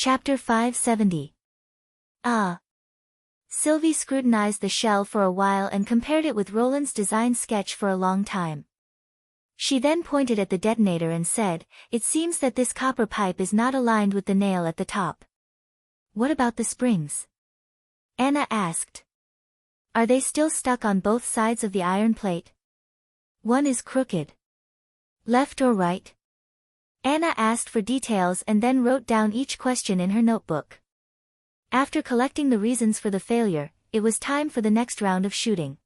Chapter 570. Ah. Sylvie scrutinized the shell for a while and compared it with Roland's design sketch for a long time. She then pointed at the detonator and said, "It seems that this copper pipe is not aligned with the nail at the top." "What about the springs?" Anna asked. "Are they still stuck on both sides of the iron plate?" "One is crooked." "Left or right?" Anna asked for details and then wrote down each question in her notebook. After collecting the reasons for the failure, it was time for the next round of shooting.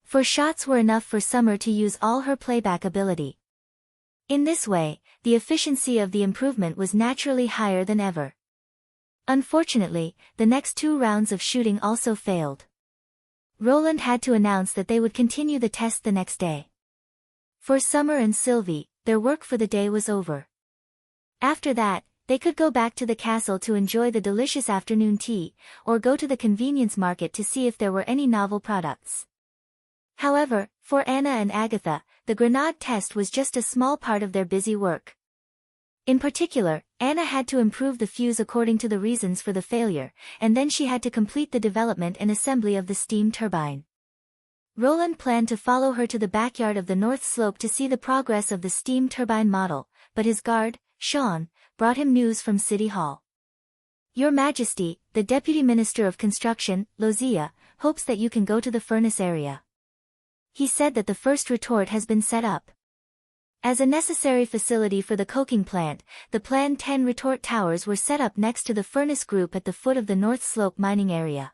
4 shots were enough for Summer to use all her playback ability. In this way, the efficiency of the improvement was naturally higher than ever. Unfortunately, the next 2 rounds of shooting also failed. Roland had to announce that they would continue the test the next day. For Summer and Sylvie, their work for the day was over. After that, they could go back to the castle to enjoy the delicious afternoon tea, or go to the convenience market to see if there were any novel products. However, for Anna and Agatha, the grenade test was just a small part of their busy work. In particular, Anna had to improve the fuse according to the reasons for the failure, and then she had to complete the development and assembly of the steam turbine. Roland planned to follow her to the backyard of the North Slope to see the progress of the steam turbine model, but his guard, Sean, brought him news from City Hall. "Your Majesty, the Deputy Minister of Construction, Lozia, hopes that you can go to the furnace area. He said that the first retort has been set up. As a necessary facility for the coking plant, the planned 10 retort towers were set up next to the furnace group at the foot of the North Slope mining area.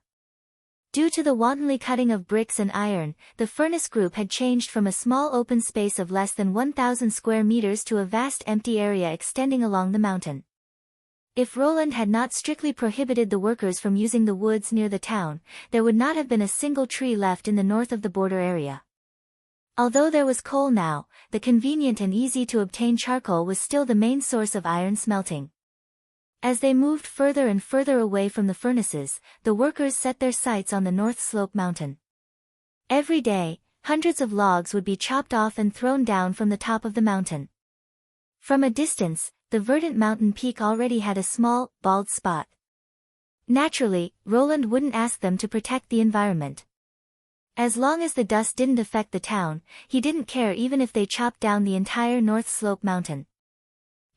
Due to the wantonly cutting of bricks and iron, the furnace group had changed from a small open space of less than 1,000 square meters to a vast empty area extending along the mountain. If Roland had not strictly prohibited the workers from using the woods near the town, there would not have been a single tree left in the north of the border area. Although there was coal now, the convenient and easy-to-obtain charcoal was still the main source of iron smelting. As they moved further and further away from the furnaces, the workers set their sights on the North Slope mountain. Every day, hundreds of logs would be chopped off and thrown down from the top of the mountain. From a distance, the verdant mountain peak already had a small, bald spot. Naturally, Roland wouldn't ask them to protect the environment. As long as the dust didn't affect the town, he didn't care even if they chopped down the entire North Slope mountain.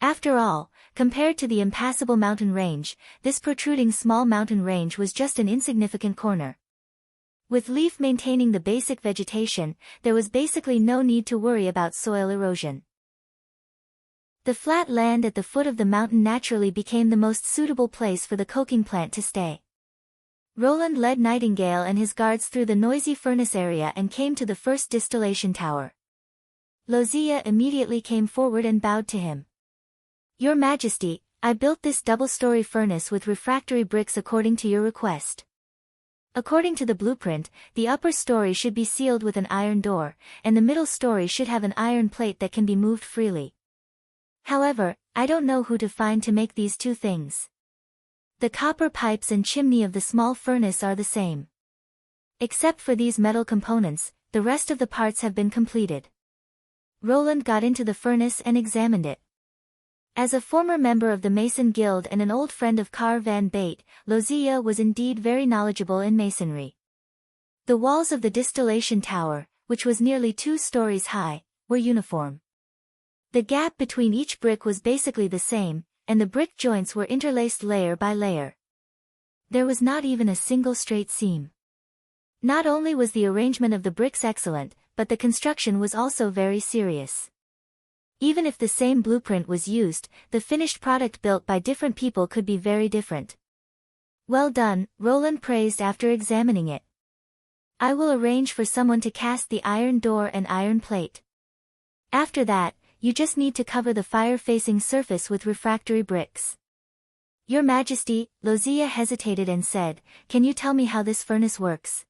After all, compared to the impassable mountain range, this protruding small mountain range was just an insignificant corner. With Leaf maintaining the basic vegetation, there was basically no need to worry about soil erosion. The flat land at the foot of the mountain naturally became the most suitable place for the coking plant to stay. Roland led Nightingale and his guards through the noisy furnace area and came to the first distillation tower. Lozia immediately came forward and bowed to him. "Your Majesty, I built this double-story furnace with refractory bricks according to your request. According to the blueprint, the upper story should be sealed with an iron door, and the middle story should have an iron plate that can be moved freely. However, I don't know who to find to make these 2 things. The copper pipes and chimney of the small furnace are the same. Except for these metal components, the rest of the parts have been completed." Roland got into the furnace and examined it. As a former member of the Mason Guild and an old friend of Carr van Bate, Lozia was indeed very knowledgeable in masonry. The walls of the distillation tower, which was nearly 2 stories high, were uniform. The gap between each brick was basically the same, and the brick joints were interlaced layer by layer. There was not even a single straight seam. Not only was the arrangement of the bricks excellent, but the construction was also very serious. Even if the same blueprint was used, the finished product built by different people could be very different. "Well done," Roland praised after examining it. "I will arrange for someone to cast the iron door and iron plate. After that, you just need to cover the fire-facing surface with refractory bricks." "Your Majesty," Lozia hesitated and said, "can you tell me how this furnace works?"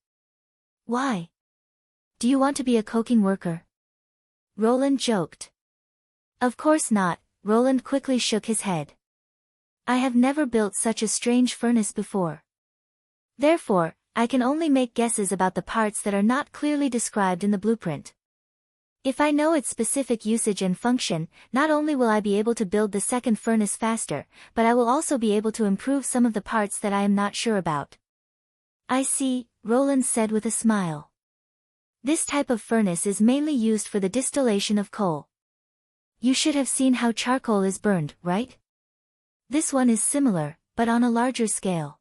"Why? Do you want to be a coking worker?" Roland joked. "Of course not," Roland quickly shook his head. "I have never built such a strange furnace before. Therefore, I can only make guesses about the parts that are not clearly described in the blueprint. If I know its specific usage and function, not only will I be able to build the second furnace faster, but I will also be able to improve some of the parts that I am not sure about. I see, Roland said with a smile. This type of furnace is mainly used for the distillation of coal. You should have seen how charcoal is burned, right? This one is similar, but on a larger scale.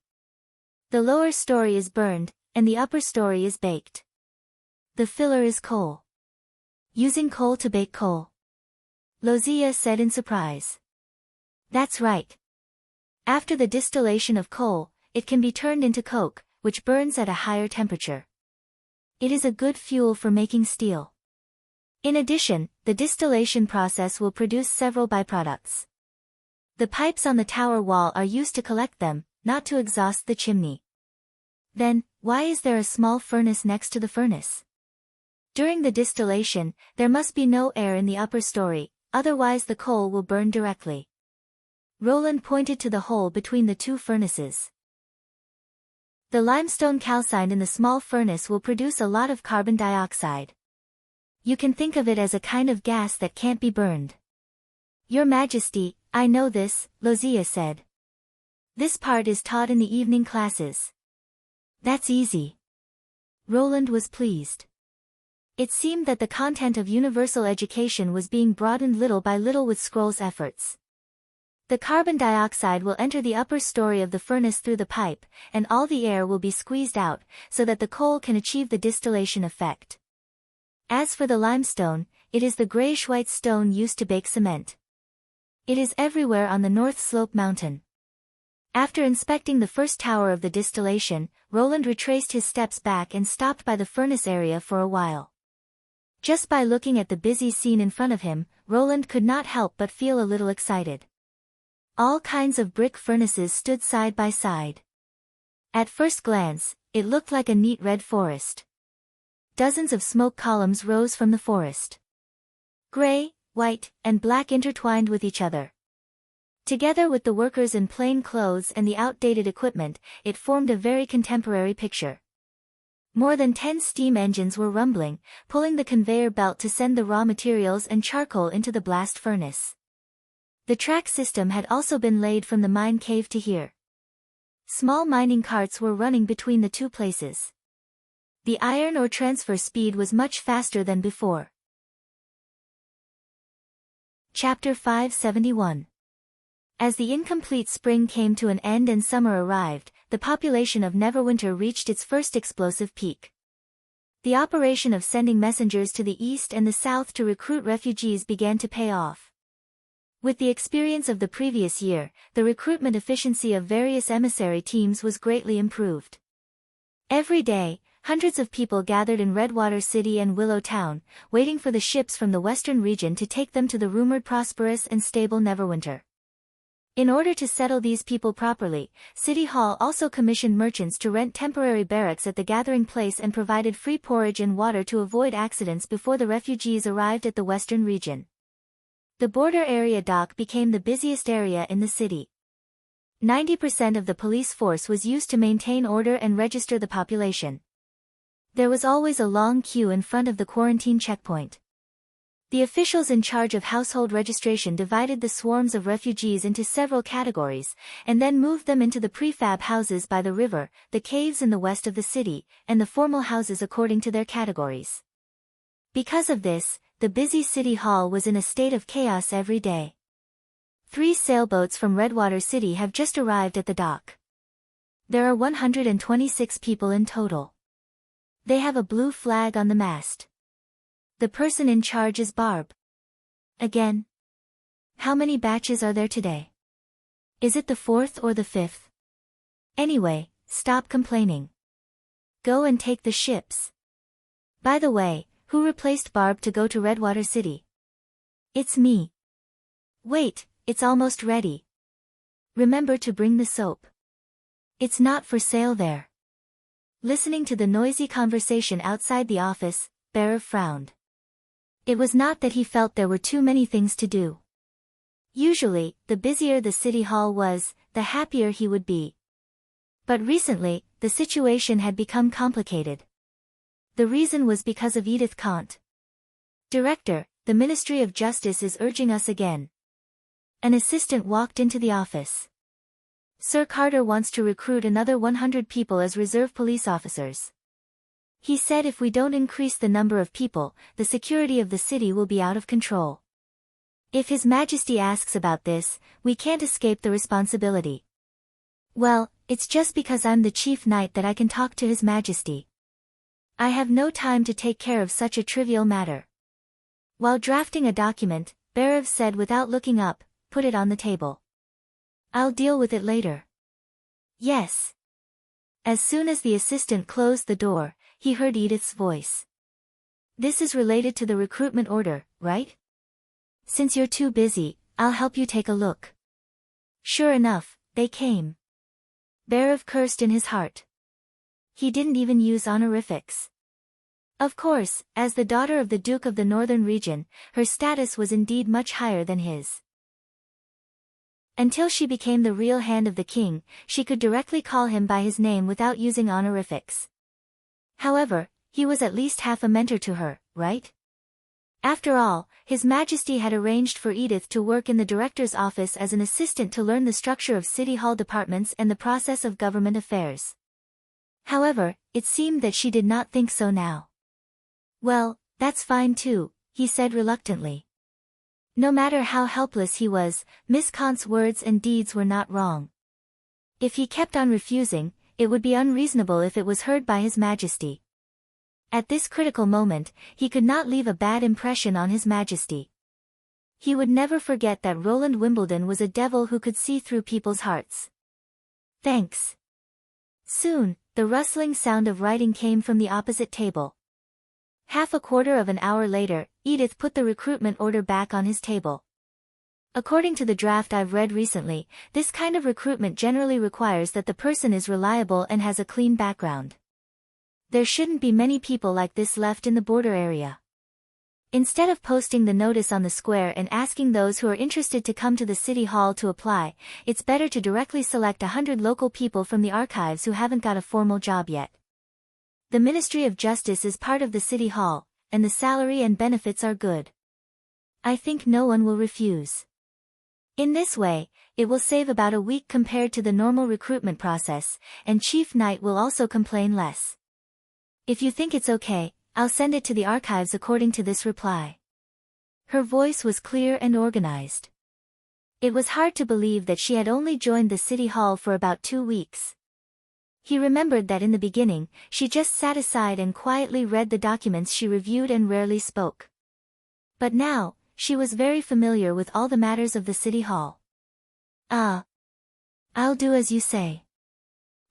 The lower story is burned, and the upper story is baked. The filler is coal. Using coal to bake coal. Lozia said in surprise. That's right. After the distillation of coal, it can be turned into coke, which burns at a higher temperature. It is a good fuel for making steel. In addition, the distillation process will produce several byproducts. The pipes on the tower wall are used to collect them, not to exhaust the chimney. Then, why is there a small furnace next to the furnace? During the distillation, there must be no air in the upper story, otherwise the coal will burn directly. Roland pointed to the hole between the two furnaces. The limestone calcined in the small furnace will produce a lot of carbon dioxide. You can think of it as a kind of gas that can't be burned. Your Majesty, I know this, Lozia said. This part is taught in the evening classes. That's easy. Roland was pleased. It seemed that the content of universal education was being broadened little by little with Scroll's efforts. The carbon dioxide will enter the upper story of the furnace through the pipe, and all the air will be squeezed out, so that the coal can achieve the distillation effect. As for the limestone, it is the grayish-white stone used to bake cement. It is everywhere on the North Slope Mountain. After inspecting the first tower of the distillation, Roland retraced his steps back and stopped by the furnace area for a while. Just by looking at the busy scene in front of him, Roland could not help but feel a little excited. All kinds of brick furnaces stood side by side. At first glance, it looked like a neat red forest. Dozens of smoke columns rose from the forest. Gray, white, and black intertwined with each other. Together with the workers in plain clothes and the outdated equipment, it formed a very contemporary picture. More than 10 steam engines were rumbling, pulling the conveyor belt to send the raw materials and charcoal into the blast furnace. The track system had also been laid from the mine cave to here. Small mining carts were running between the two places. The iron ore transfer speed was much faster than before. Chapter 571. As the incomplete spring came to an end and summer arrived, the population of Neverwinter reached its first explosive peak. The operation of sending messengers to the east and the south to recruit refugees began to pay off. With the experience of the previous year, the recruitment efficiency of various emissary teams was greatly improved. Every day, hundreds of people gathered in Redwater City and Willow Town, waiting for the ships from the western region to take them to the rumored prosperous and stable Neverwinter. In order to settle these people properly, City Hall also commissioned merchants to rent temporary barracks at the gathering place and provided free porridge and water to avoid accidents before the refugees arrived at the western region. The border area dock became the busiest area in the city. 90% of the police force was used to maintain order and register the population. There was always a long queue in front of the quarantine checkpoint. The officials in charge of household registration divided the swarms of refugees into several categories, and then moved them into the prefab houses by the river, the caves in the west of the city, and the formal houses according to their categories. Because of this, the busy city hall was in a state of chaos every day. 3 sailboats from Redwater City have just arrived at the dock. There are 126 people in total. They have a blue flag on the mast. The person in charge is Barb. Again. How many batches are there today? Is it the 4th or the 5th? Anyway, stop complaining. Go and take the ships. By the way, who replaced Barb to go to Redwater City? It's me. Wait, it's almost ready. Remember to bring the soap. It's not for sale there. Listening to the noisy conversation outside the office, Bearer frowned. It was not that he felt there were too many things to do. Usually, the busier the city hall was, the happier he would be. But recently, the situation had become complicated. The reason was because of Edith Kant. Director, the Ministry of Justice is urging us again. An assistant walked into the office. Sir Carter wants to recruit another 100 people as reserve police officers. He said if we don't increase the number of people, the security of the city will be out of control. If His Majesty asks about this, we can't escape the responsibility. Well, it's just because I'm the chief knight that I can talk to His Majesty. I have no time to take care of such a trivial matter. While drafting a document, Bhairav said without looking up, put it on the table. I'll deal with it later. Yes. As soon as the assistant closed the door, he heard Edith's voice. This is related to the recruitment order, right? Since you're too busy, I'll help you take a look. Sure enough, they came. Bhairav cursed in his heart. He didn't even use honorifics. Of course, as the daughter of the Duke of the Northern Region, her status was indeed much higher than his. Until she became the real hand of the king, she could directly call him by his name without using honorifics. However, he was at least half a mentor to her, right? After all, His Majesty had arranged for Edith to work in the director's office as an assistant to learn the structure of city hall departments and the process of government affairs. However, it seemed that she did not think so now. Well, that's fine too, he said reluctantly. No matter how helpless he was, Miss Kant's words and deeds were not wrong. If he kept on refusing, it would be unreasonable if it was heard by His Majesty. At this critical moment, he could not leave a bad impression on His Majesty. He would never forget that Roland Wimbledon was a devil who could see through people's hearts. Thanks. Soon, the rustling sound of writing came from the opposite table. Half a quarter of an hour later, Edith put the recruitment order back on his table. According to the draft I've read recently, this kind of recruitment generally requires that the person is reliable and has a clean background. There shouldn't be many people like this left in the border area. Instead of posting the notice on the square and asking those who are interested to come to the city hall to apply, it's better to directly select 100 local people from the archives who haven't got a formal job yet. The Ministry of Justice is part of the city hall, and the salary and benefits are good. I think no one will refuse. In this way, it will save about a week compared to the normal recruitment process, and Chief Knight will also complain less. If you think it's okay, I'll send it to the archives according to this reply. Her voice was clear and organized. It was hard to believe that she had only joined the city hall for about 2 weeks. He remembered that in the beginning, she just sat aside and quietly read the documents she reviewed and rarely spoke. But now, she was very familiar with all the matters of the city hall. I'll do as you say.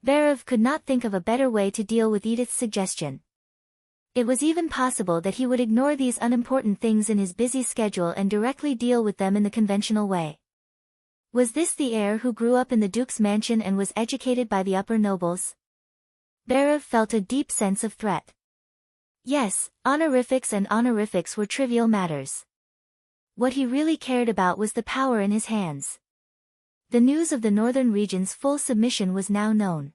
Bhairav could not think of a better way to deal with Edith's suggestion. It was even possible that he would ignore these unimportant things in his busy schedule and directly deal with them in the conventional way. Was this the heir who grew up in the Duke's mansion and was educated by the upper nobles? Bhairav felt a deep sense of threat. Yes, honorifics and honorifics were trivial matters. What he really cared about was the power in his hands. The news of the northern region's full submission was now known.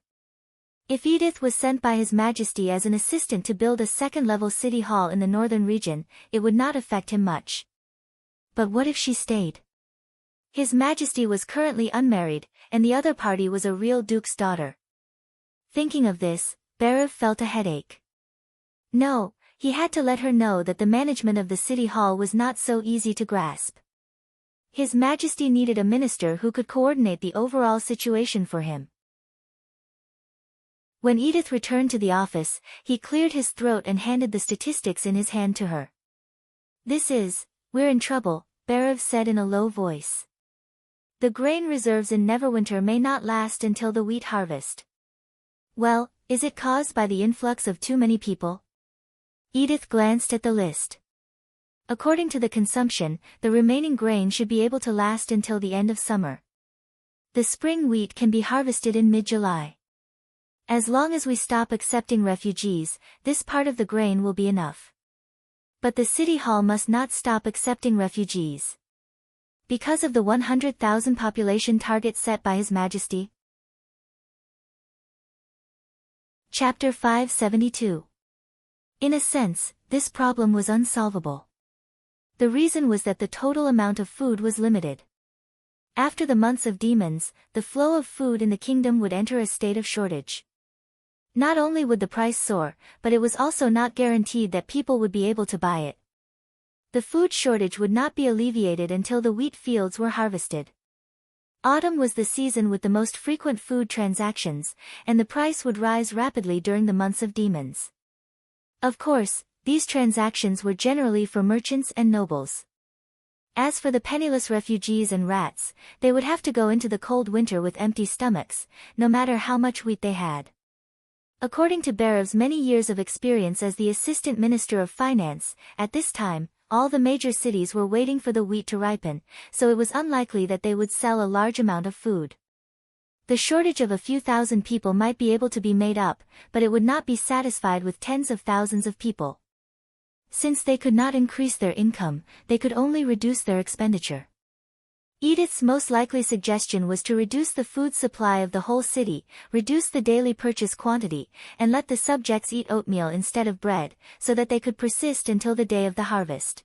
If Edith was sent by His Majesty as an assistant to build a second-level city hall in the northern region, it would not affect him much. But what if she stayed? His Majesty was currently unmarried, and the other party was a real duke's daughter. Thinking of this, Bhairav felt a headache. No, he had to let her know that the management of the city hall was not so easy to grasp. His Majesty needed a minister who could coordinate the overall situation for him. When Edith returned to the office, he cleared his throat and handed the statistics in his hand to her. We're in trouble, Bhairav said in a low voice. The grain reserves in Neverwinter may not last until the wheat harvest. Well, is it caused by the influx of too many people? Edith glanced at the list. According to the consumption, the remaining grain should be able to last until the end of summer. The spring wheat can be harvested in mid-July. As long as we stop accepting refugees, this part of the grain will be enough. But the city hall must not stop accepting refugees. Because of the 100,000 population target set by His Majesty. Chapter 572. In a sense, this problem was unsolvable. The reason was that the total amount of food was limited. After the months of demons, the flow of food in the kingdom would enter a state of shortage. Not only would the price soar, but it was also not guaranteed that people would be able to buy it. The food shortage would not be alleviated until the wheat fields were harvested. Autumn was the season with the most frequent food transactions, and the price would rise rapidly during the months of demons. Of course, these transactions were generally for merchants and nobles. As for the penniless refugees and rats, they would have to go into the cold winter with empty stomachs, no matter how much wheat they had. According to Barov's many years of experience as the Assistant Minister of Finance, at this time, all the major cities were waiting for the wheat to ripen, so it was unlikely that they would sell a large amount of food. The shortage of a few thousand people might be able to be made up, but it would not be satisfied with tens of thousands of people. Since they could not increase their income, they could only reduce their expenditure. Edith's most likely suggestion was to reduce the food supply of the whole city, reduce the daily purchase quantity, and let the subjects eat oatmeal instead of bread, so that they could persist until the day of the harvest.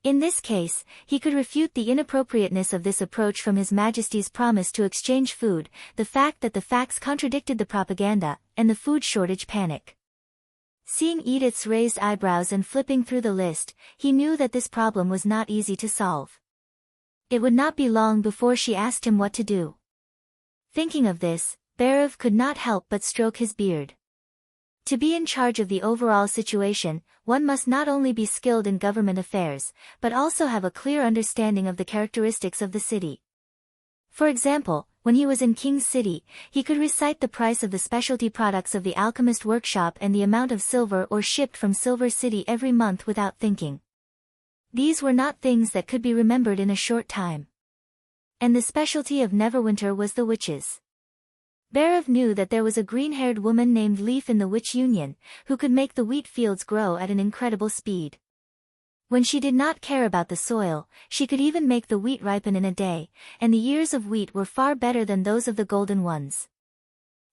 In this case, he could refute the inappropriateness of this approach from His Majesty's promise to exchange food, the fact that the facts contradicted the propaganda, and the food shortage panic. Seeing Edith's raised eyebrows and flipping through the list, he knew that this problem was not easy to solve. It would not be long before she asked him what to do. Thinking of this, Barov could not help but stroke his beard. To be in charge of the overall situation, one must not only be skilled in government affairs, but also have a clear understanding of the characteristics of the city. For example, when he was in King's City, he could recite the price of the specialty products of the alchemist workshop and the amount of silver ore shipped from Silver City every month without thinking. These were not things that could be remembered in a short time. And the specialty of Neverwinter was the witches. Barov knew that there was a green-haired woman named Leaf in the Witch Union, who could make the wheat fields grow at an incredible speed. When she did not care about the soil, she could even make the wheat ripen in a day, and the ears of wheat were far better than those of the golden ones.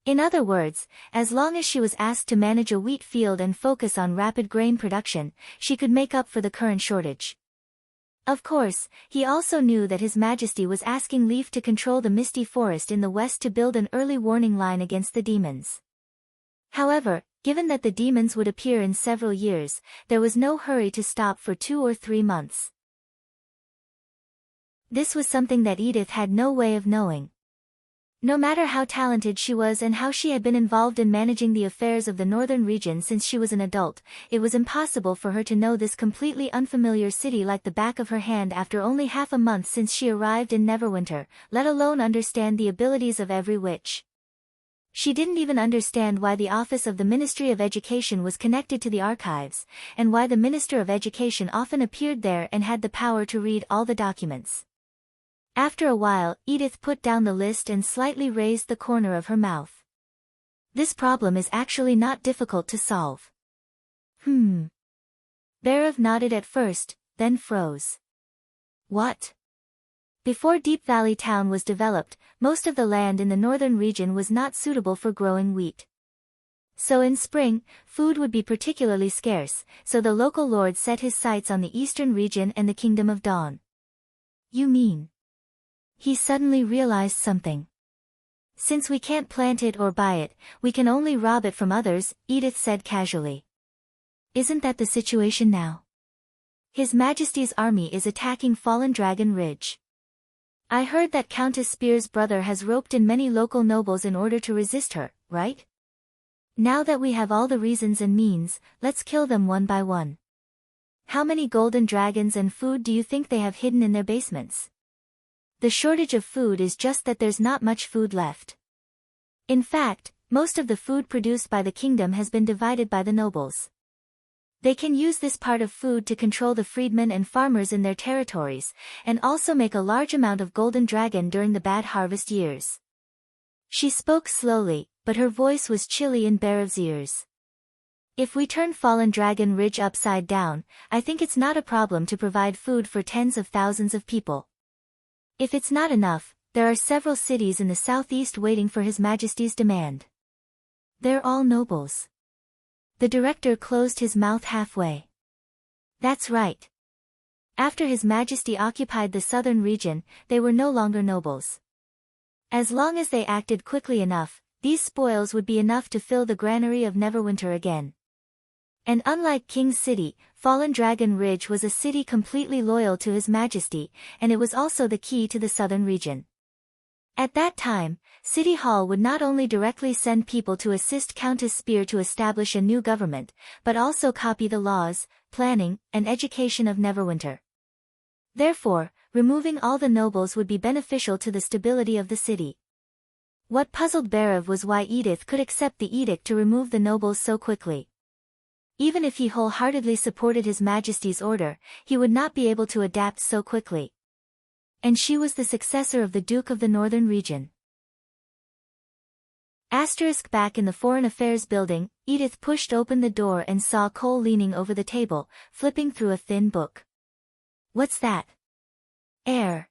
In other words, as long as she was asked to manage a wheat field and focus on rapid grain production, she could make up for the current shortage. Of course, he also knew that His Majesty was asking Leaf to control the misty forest in the west to build an early warning line against the demons. However, given that the demons would appear in several years, there was no hurry to stop for 2 or 3 months. This was something that Edith had no way of knowing. No matter how talented she was and how she had been involved in managing the affairs of the northern region since she was an adult, it was impossible for her to know this completely unfamiliar city like the back of her hand after only half a month since she arrived in Neverwinter, let alone understand the abilities of every witch. She didn't even understand why the office of the Ministry of Education was connected to the archives, and why the Minister of Education often appeared there and had the power to read all the documents. After a while, Edith put down the list and slightly raised the corner of her mouth. This problem is actually not difficult to solve. Barov nodded at first, then froze. What? Before Deep Valley Town was developed, most of the land in the northern region was not suitable for growing wheat. So in spring, food would be particularly scarce, so the local lord set his sights on the eastern region and the Kingdom of Dawn. You mean? He suddenly realized something. Since we can't plant it or buy it, we can only rob it from others, Edith said casually. Isn't that the situation now? His Majesty's army is attacking Fallen Dragon Ridge. I heard that Countess Spear's brother has roped in many local nobles in order to resist her, right? Now that we have all the reasons and means, let's kill them one by one. How many golden dragons and food do you think they have hidden in their basements? The shortage of food is just that there's not much food left. In fact, most of the food produced by the kingdom has been divided by the nobles. They can use this part of food to control the freedmen and farmers in their territories, and also make a large amount of golden dragon during the bad harvest years. She spoke slowly, but her voice was chilly in Barov's ears. If we turn Fallen Dragon Ridge upside down, I think it's not a problem to provide food for tens of thousands of people. If it's not enough, there are several cities in the southeast waiting for His Majesty's demand. They're all nobles. The director closed his mouth halfway. That's right. After His Majesty occupied the southern region, they were no longer nobles. As long as they acted quickly enough, these spoils would be enough to fill the granary of Neverwinter again. And unlike King's City, Fallen Dragon Ridge was a city completely loyal to His Majesty, and it was also the key to the southern region. At that time, City Hall would not only directly send people to assist Countess Spear to establish a new government, but also copy the laws, planning, and education of Neverwinter. Therefore, removing all the nobles would be beneficial to the stability of the city. What puzzled Berev was why Edith could accept the edict to remove the nobles so quickly. Even if he wholeheartedly supported His Majesty's order, he would not be able to adapt so quickly. And she was the successor of the Duke of the Northern Region. Back in the Foreign Affairs building, Edith pushed open the door and saw Cole leaning over the table, flipping through a thin book. What's that? Air.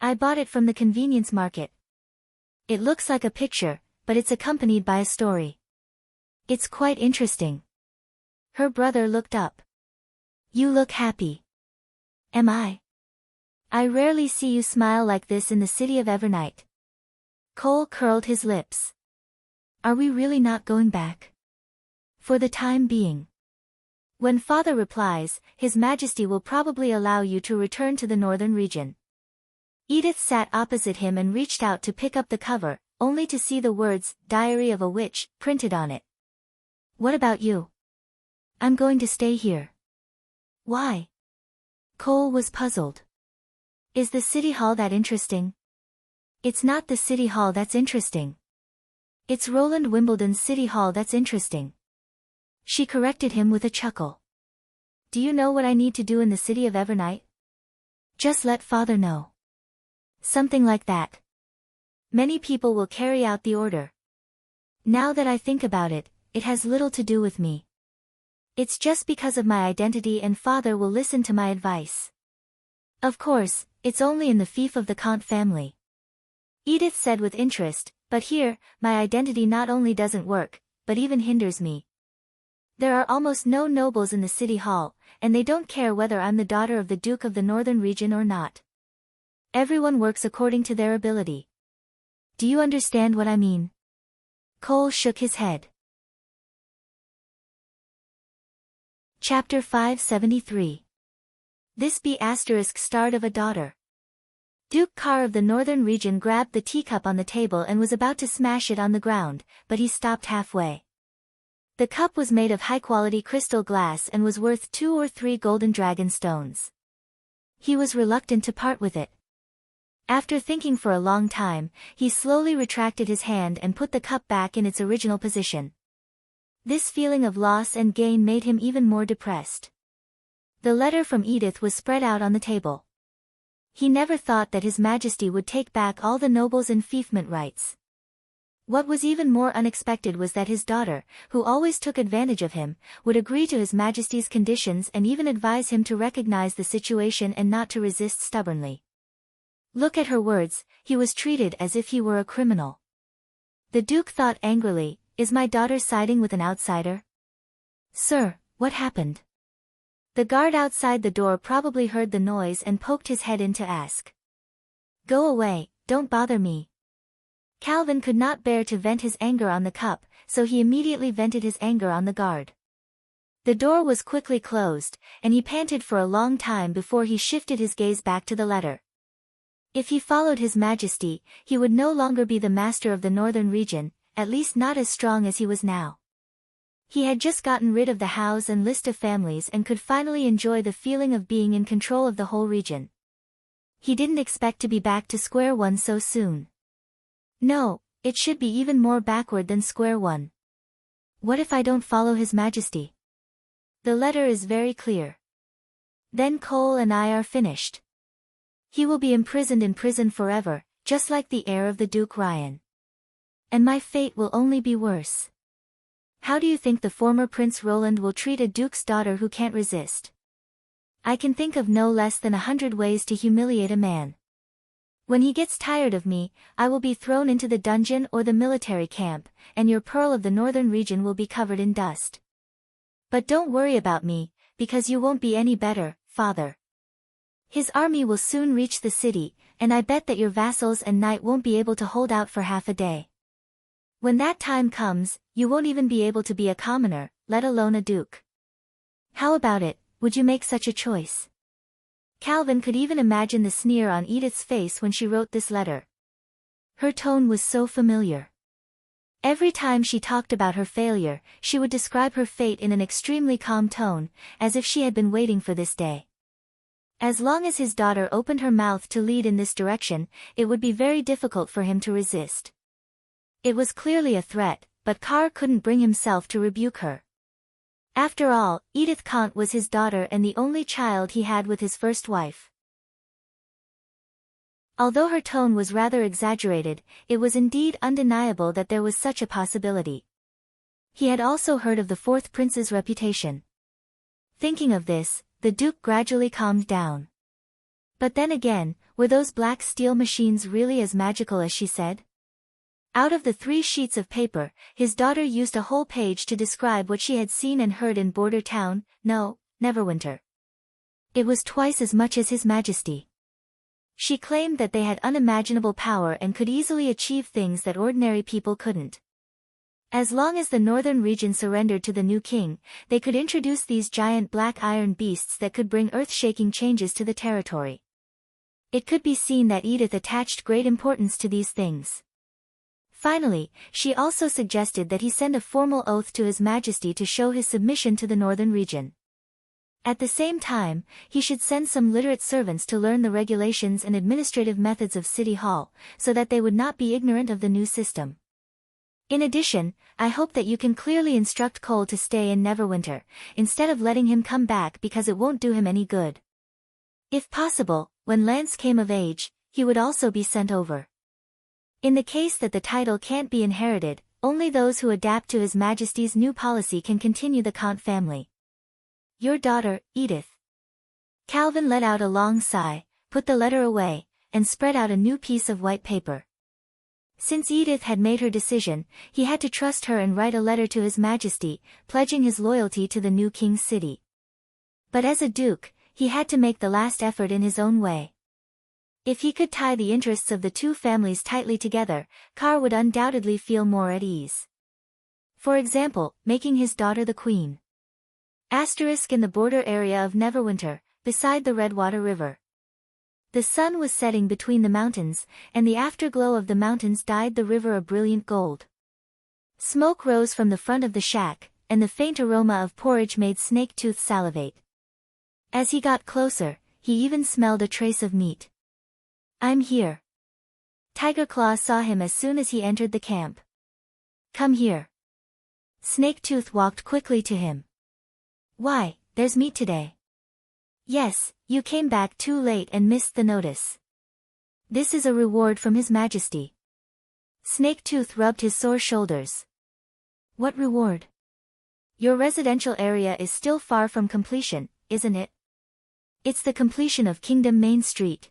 I bought it from the convenience market. It looks like a picture, but it's accompanied by a story. It's quite interesting. Her brother looked up. You look happy. Am I? I rarely see you smile like this in the city of Evernight. Cole curled his lips. Are we really not going back? For the time being. When Father replies, His Majesty will probably allow you to return to the northern region. Edith sat opposite him and reached out to pick up the cover, only to see the words, Diary of a Witch, printed on it. What about you? I'm going to stay here. Why? Cole was puzzled. Is the City Hall that interesting? It's not the City Hall that's interesting. It's Roland Wimbledon's City Hall that's interesting. She corrected him with a chuckle. Do you know what I need to do in the city of Evernight? Just let Father know. Something like that. Many people will carry out the order. Now that I think about it, it has little to do with me. It's just because of my identity and Father will listen to my advice. Of course, it's only in the fief of the Kant family. Edith said with interest, but here, my identity not only doesn't work, but even hinders me. There are almost no nobles in the City Hall, and they don't care whether I'm the daughter of the Duke of the Northern Region or not. Everyone works according to their ability. Do you understand what I mean? Cole shook his head. Chapter 573. This be start of a daughter. Duke Carr of the Northern Region grabbed the teacup on the table and was about to smash it on the ground, but he stopped halfway. The cup was made of high-quality crystal glass and was worth 2 or 3 golden dragon stones. He was reluctant to part with it. After thinking for a long time, he slowly retracted his hand and put the cup back in its original position. This feeling of loss and gain made him even more depressed. The letter from Edith was spread out on the table. He never thought that His Majesty would take back all the nobles' enfeoffment rights. What was even more unexpected was that his daughter, who always took advantage of him, would agree to His Majesty's conditions and even advise him to recognize the situation and not to resist stubbornly. Look at her words, he was treated as if he were a criminal. The Duke thought angrily, is my daughter siding with an outsider? Sir, what happened? The guard outside the door probably heard the noise and poked his head in to ask. Go away, don't bother me. Calvin could not bear to vent his anger on the cup, so he immediately vented his anger on the guard. The door was quickly closed, and he panted for a long time before he shifted his gaze back to the letter. If he followed His Majesty, he would no longer be the master of the Northern Region, at least not as strong as he was now. He had just gotten rid of the house and list of families and could finally enjoy the feeling of being in control of the whole region. He didn't expect to be back to square one so soon. No, it should be even more backward than square one. What if I don't follow His Majesty? The letter is very clear. Then Cole and I are finished. He will be imprisoned in prison forever, just like the heir of the Duke Ryan. And my fate will only be worse. How do you think the former Prince Roland will treat a duke's daughter who can't resist? I can think of no less than 100 ways to humiliate a man. When he gets tired of me, I will be thrown into the dungeon or the military camp, and your pearl of the Northern Region will be covered in dust. But don't worry about me, because you won't be any better, Father. His army will soon reach the city, and I bet that your vassals and knight won't be able to hold out for half a day. When that time comes, you won't even be able to be a commoner, let alone a duke. How about it, would you make such a choice? Calvin could even imagine the sneer on Edith's face when she wrote this letter. Her tone was so familiar. Every time she talked about her failure, she would describe her fate in an extremely calm tone, as if she had been waiting for this day. As long as his daughter opened her mouth to lead in this direction, it would be very difficult for him to resist. It was clearly a threat, but Carr couldn't bring himself to rebuke her. After all, Edith Conte was his daughter and the only child he had with his first wife. Although her tone was rather exaggerated, it was indeed undeniable that there was such a possibility. He had also heard of the fourth prince's reputation. Thinking of this, the Duke gradually calmed down. But then again, were those black steel machines really as magical as she said? Out of the 3 sheets of paper, his daughter used a whole page to describe what she had seen and heard in Border Town, no, Neverwinter. It was twice as much as His Majesty. She claimed that they had unimaginable power and could easily achieve things that ordinary people couldn't. As long as the northern region surrendered to the new king, they could introduce these giant black iron beasts that could bring earth-shaking changes to the territory. It could be seen that Edith attached great importance to these things. Finally, she also suggested that he send a formal oath to His Majesty to show his submission to the northern region. At the same time, he should send some literate servants to learn the regulations and administrative methods of City Hall, so that they would not be ignorant of the new system. In addition, I hope that you can clearly instruct Cole to stay in Neverwinter, instead of letting him come back because it won't do him any good. If possible, when Lance came of age, he would also be sent over. In the case that the title can't be inherited, only those who adapt to His Majesty's new policy can continue the Conte family. Your daughter, Edith. Calvin let out a long sigh, put the letter away, and spread out a new piece of white paper. Since Edith had made her decision, he had to trust her and write a letter to His Majesty, pledging his loyalty to the new king's city. But as a duke, he had to make the last effort in his own way. If he could tie the interests of the two families tightly together, Carr would undoubtedly feel more at ease. For example, making his daughter the queen. In the border area of Neverwinter, beside the Redwater River. The sun was setting between the mountains, and the afterglow of the mountains dyed the river a brilliant gold. Smoke rose from the front of the shack, and the faint aroma of porridge made Snaketooth salivate. As he got closer, he even smelled a trace of meat. I'm here. Tigerclaw saw him as soon as he entered the camp. Come here. Snaketooth walked quickly to him. Why, there's meat today. Yes, you came back too late and missed the notice. This is a reward from His Majesty. Snaketooth rubbed his sore shoulders. What reward? Your residential area is still far from completion, isn't it? It's the completion of Kingdom Main Street.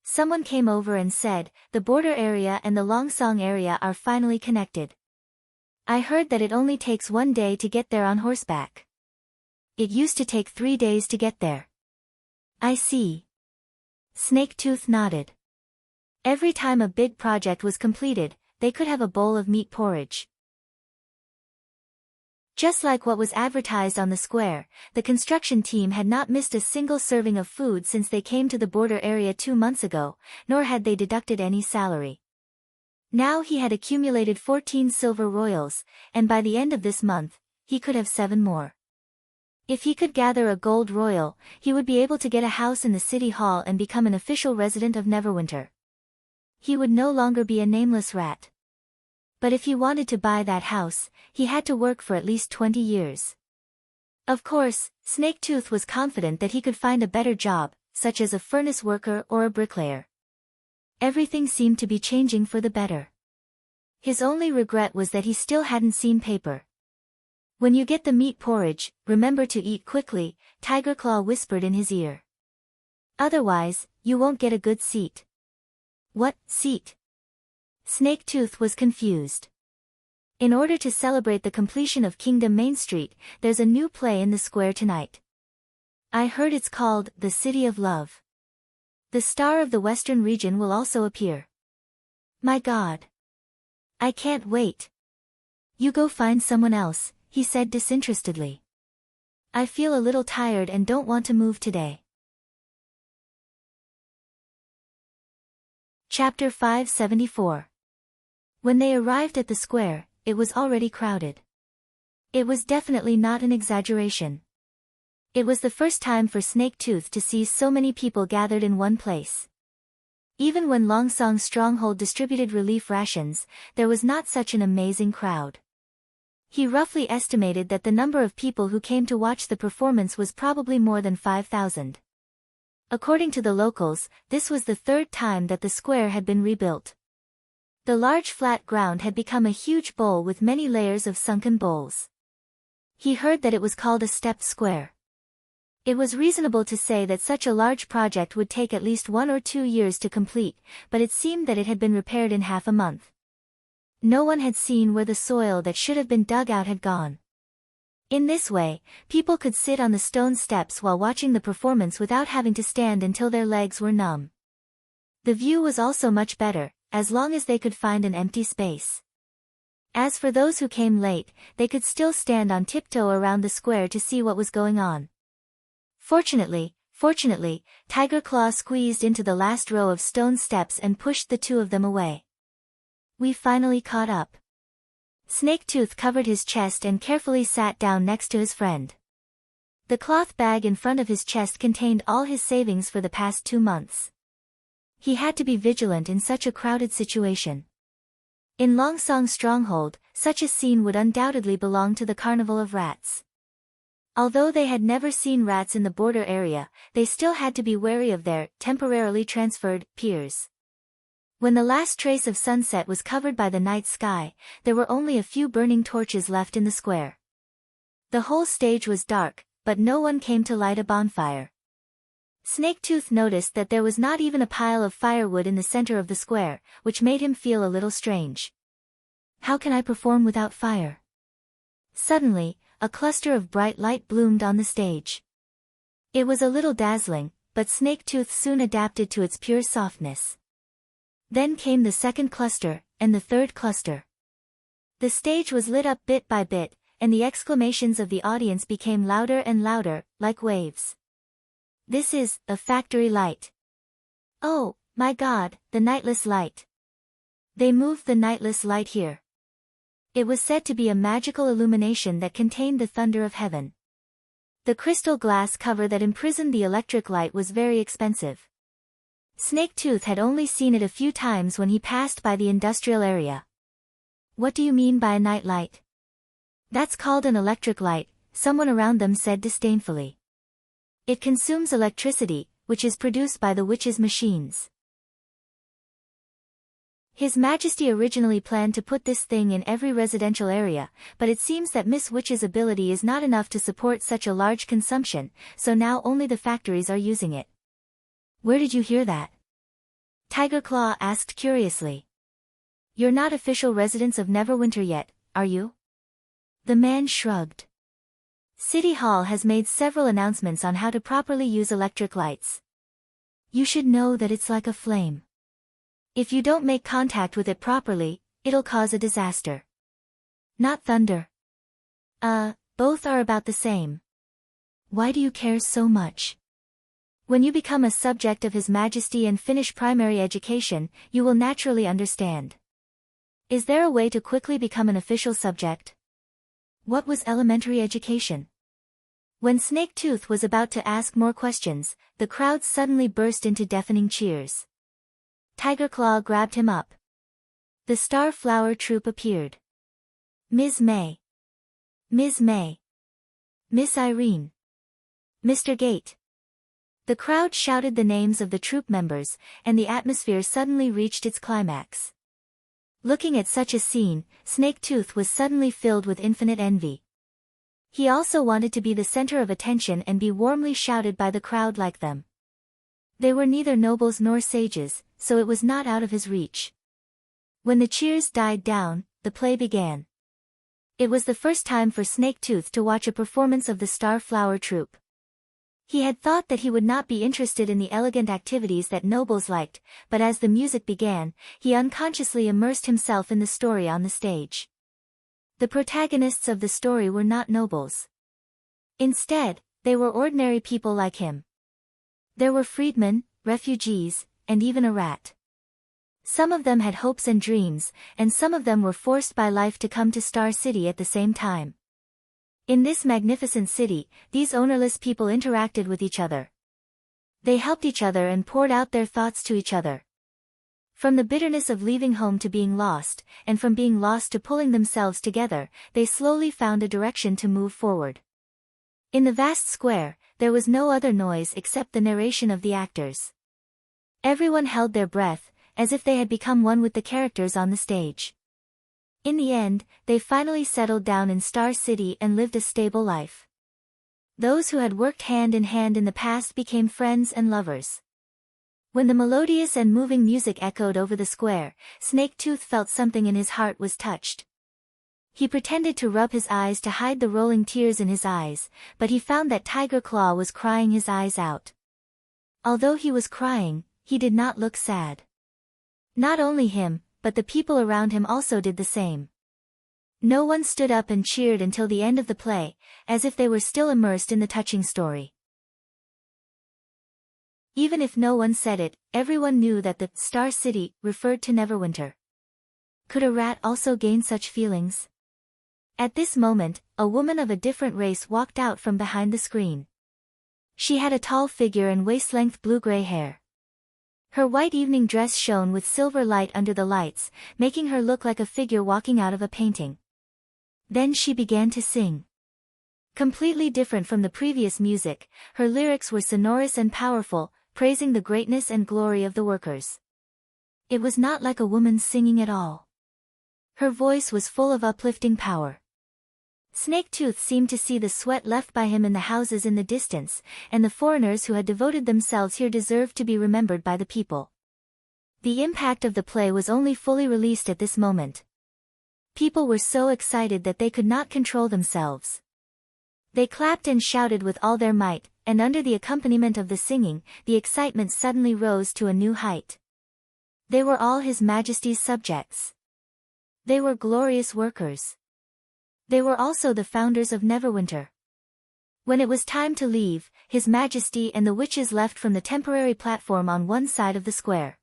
Someone came over and said, the border area and the Longsong area are finally connected. I heard that it only takes 1 day to get there on horseback. It used to take 3 days to get there. I see. Snaketooth nodded. Every time a big project was completed, they could have a bowl of meat porridge. Just like what was advertised on the square, the construction team had not missed a single serving of food since they came to the border area 2 months ago, nor had they deducted any salary. Now he had accumulated 14 silver royals, and by the end of this month, he could have 7 more. If he could gather a gold royal, he would be able to get a house in the city hall and become an official resident of Neverwinter. He would no longer be a nameless rat. But if he wanted to buy that house, he had to work for at least 20 years. Of course, Snaketooth was confident that he could find a better job, such as a furnace worker or a bricklayer. Everything seemed to be changing for the better. His only regret was that he still hadn't seen paper. When you get the meat porridge, remember to eat quickly, Tigerclaw whispered in his ear. Otherwise, you won't get a good seat. What, seat? Snaketooth was confused. In order to celebrate the completion of Kingdom Main Street, there's a new play in the square tonight. I heard it's called The City of Love. The star of the western region will also appear. My God. I can't wait. You go find someone else, he said disinterestedly. I feel a little tired and don't want to move today. Chapter 574. When they arrived at the square, it was already crowded. It was definitely not an exaggeration. It was the first time for Snaketooth to see so many people gathered in one place. Even when Longsong's stronghold distributed relief rations, there was not such an amazing crowd. He roughly estimated that the number of people who came to watch the performance was probably more than 5,000. According to the locals, this was the third time that the square had been rebuilt. The large flat ground had become a huge bowl with many layers of sunken bowls. He heard that it was called a stepped square. It was reasonable to say that such a large project would take at least 1 or 2 years to complete, but it seemed that it had been repaired in half a month. No one had seen where the soil that should have been dug out had gone. In this way, people could sit on the stone steps while watching the performance without having to stand until their legs were numb. The view was also much better, as long as they could find an empty space. As for those who came late, they could still stand on tiptoe around the square to see what was going on. Fortunately, Tiger Claw squeezed into the last row of stone steps and pushed the two of them away. We finally caught up. Snaketooth covered his chest and carefully sat down next to his friend. The cloth bag in front of his chest contained all his savings for the past 2 months. He had to be vigilant in such a crowded situation. In Longsong's stronghold, such a scene would undoubtedly belong to the Carnival of Rats. Although they had never seen rats in the border area, they still had to be wary of their temporarily transferred peers. When the last trace of sunset was covered by the night sky, there were only a few burning torches left in the square. The whole stage was dark, but no one came to light a bonfire. Snaketooth noticed that there was not even a pile of firewood in the center of the square, which made him feel a little strange. How can I perform without fire? Suddenly, a cluster of bright light bloomed on the stage. It was a little dazzling, but Snaketooth soon adapted to its pure softness. Then came the second cluster, and the third cluster. The stage was lit up bit by bit, and the exclamations of the audience became louder and louder, like waves. This is a factory light. Oh, my God, the nightless light. They moved the nightless light here. It was said to be a magical illumination that contained the thunder of heaven. The crystal glass cover that imprisoned the electric light was very expensive. Snaketooth had only seen it a few times when he passed by the industrial area. What do you mean by a night light? That's called an electric light, someone around them said disdainfully. It consumes electricity, which is produced by the witches' machines. His Majesty originally planned to put this thing in every residential area, but it seems that Miss Witch's ability is not enough to support such a large consumption, so now only the factories are using it. Where did you hear that? Tiger Claw asked curiously. You're not official residents of Neverwinter yet, are you? The man shrugged. City Hall has made several announcements on how to properly use electric lights. You should know that it's like a flame. If you don't make contact with it properly, it'll cause a disaster. Not thunder. Both are about the same. Why do you care so much? When you become a subject of His Majesty and finish primary education, you will naturally understand. Is there a way to quickly become an official subject? What was elementary education? When Snaketooth was about to ask more questions, the crowd suddenly burst into deafening cheers. Tiger Claw grabbed him up. The Starflower Troupe appeared. Ms. May. Ms. May. Miss Irene. Mr. Gate. The crowd shouted the names of the troupe members, and the atmosphere suddenly reached its climax. Looking at such a scene, Snaketooth was suddenly filled with infinite envy. He also wanted to be the center of attention and be warmly shouted by the crowd like them. They were neither nobles nor sages, so it was not out of his reach. When the cheers died down, the play began. It was the first time for Snaketooth to watch a performance of the Starflower Troupe. He had thought that he would not be interested in the elegant activities that nobles liked, but as the music began, he unconsciously immersed himself in the story on the stage. The protagonists of the story were not nobles. Instead, they were ordinary people like him. There were freedmen, refugees, and even a rat. Some of them had hopes and dreams, and some of them were forced by life to come to Star City at the same time. In this magnificent city, these ownerless people interacted with each other. They helped each other and poured out their thoughts to each other. From the bitterness of leaving home to being lost, and from being lost to pulling themselves together, they slowly found a direction to move forward. In the vast square, there was no other noise except the narration of the actors. Everyone held their breath, as if they had become one with the characters on the stage. In the end, they finally settled down in Star City and lived a stable life. Those who had worked hand in hand in the past became friends and lovers. When the melodious and moving music echoed over the square, Snake-Tooth felt something in his heart was touched. He pretended to rub his eyes to hide the rolling tears in his eyes, but he found that Tiger Claw was crying his eyes out. Although he was crying, he did not look sad. Not only him, but the people around him also did the same. No one stood up and cheered until the end of the play, as if they were still immersed in the touching story. Even if no one said it, everyone knew that the Star City referred to Neverwinter. Could a rat also gain such feelings? At this moment, a woman of a different race walked out from behind the screen. She had a tall figure and waist-length blue-gray hair. Her white evening dress shone with silver light under the lights, making her look like a figure walking out of a painting. Then she began to sing. Completely different from the previous music, her lyrics were sonorous and powerful, praising the greatness and glory of the workers. It was not like a woman's singing at all. Her voice was full of uplifting power. Snake-Tooth seemed to see the sweat left by him in the houses in the distance, and the foreigners who had devoted themselves here deserved to be remembered by the people. The impact of the play was only fully released at this moment. People were so excited that they could not control themselves. They clapped and shouted with all their might, and under the accompaniment of the singing, the excitement suddenly rose to a new height. They were all His Majesty's subjects. They were glorious workers. They were also the founders of Neverwinter. When it was time to leave, His Majesty and the witches left from the temporary platform on one side of the square.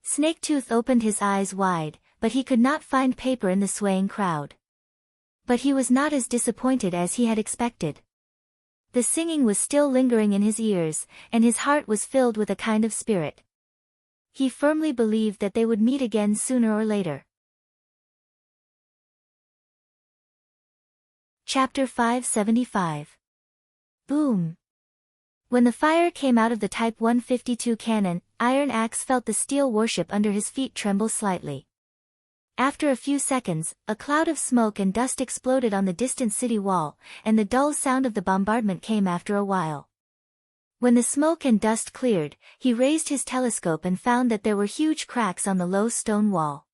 Snake-Tooth opened his eyes wide, but he could not find paper in the swaying crowd. But he was not as disappointed as he had expected. The singing was still lingering in his ears, and his heart was filled with a kind of spirit. He firmly believed that they would meet again sooner or later. Chapter 575. Boom! When the fire came out of the Type 152 cannon, Iron Axe felt the steel warship under his feet tremble slightly. After a few seconds, a cloud of smoke and dust exploded on the distant city wall, and the dull sound of the bombardment came after a while. When the smoke and dust cleared, he raised his telescope and found that there were huge cracks on the low stone wall.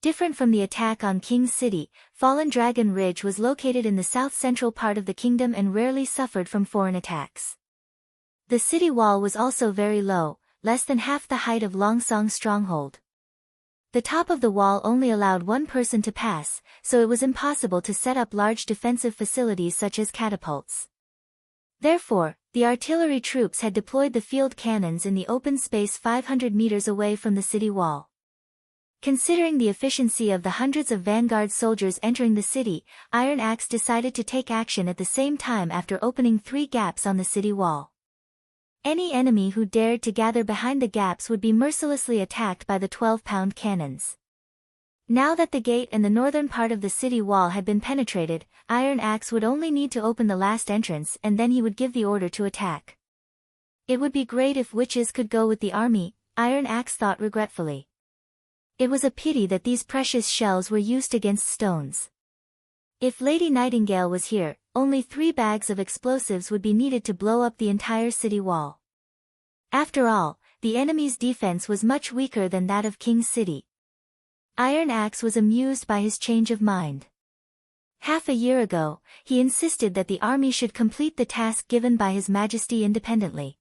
Different from the attack on King's City, Fallen Dragon Ridge was located in the south-central part of the kingdom and rarely suffered from foreign attacks. The city wall was also very low, less than half the height of Longsong's stronghold. The top of the wall only allowed one person to pass, so it was impossible to set up large defensive facilities such as catapults. Therefore, the artillery troops had deployed the field cannons in the open space 500 meters away from the city wall. Considering the efficiency of the hundreds of vanguard soldiers entering the city, Iron Axe decided to take action at the same time after opening 3 gaps on the city wall. Any enemy who dared to gather behind the gaps would be mercilessly attacked by the 12-pound cannons. Now that the gate and the northern part of the city wall had been penetrated, Iron Axe would only need to open the last entrance and then he would give the order to attack. It would be great if witches could go with the army, Iron Axe thought regretfully. It was a pity that these precious shells were used against stones. If Lady Nightingale was here, only 3 bags of explosives would be needed to blow up the entire city wall. After all, the enemy's defense was much weaker than that of King's City. Iron Axe was amused by his change of mind. Half a year ago, he insisted that the army should complete the task given by His Majesty independently.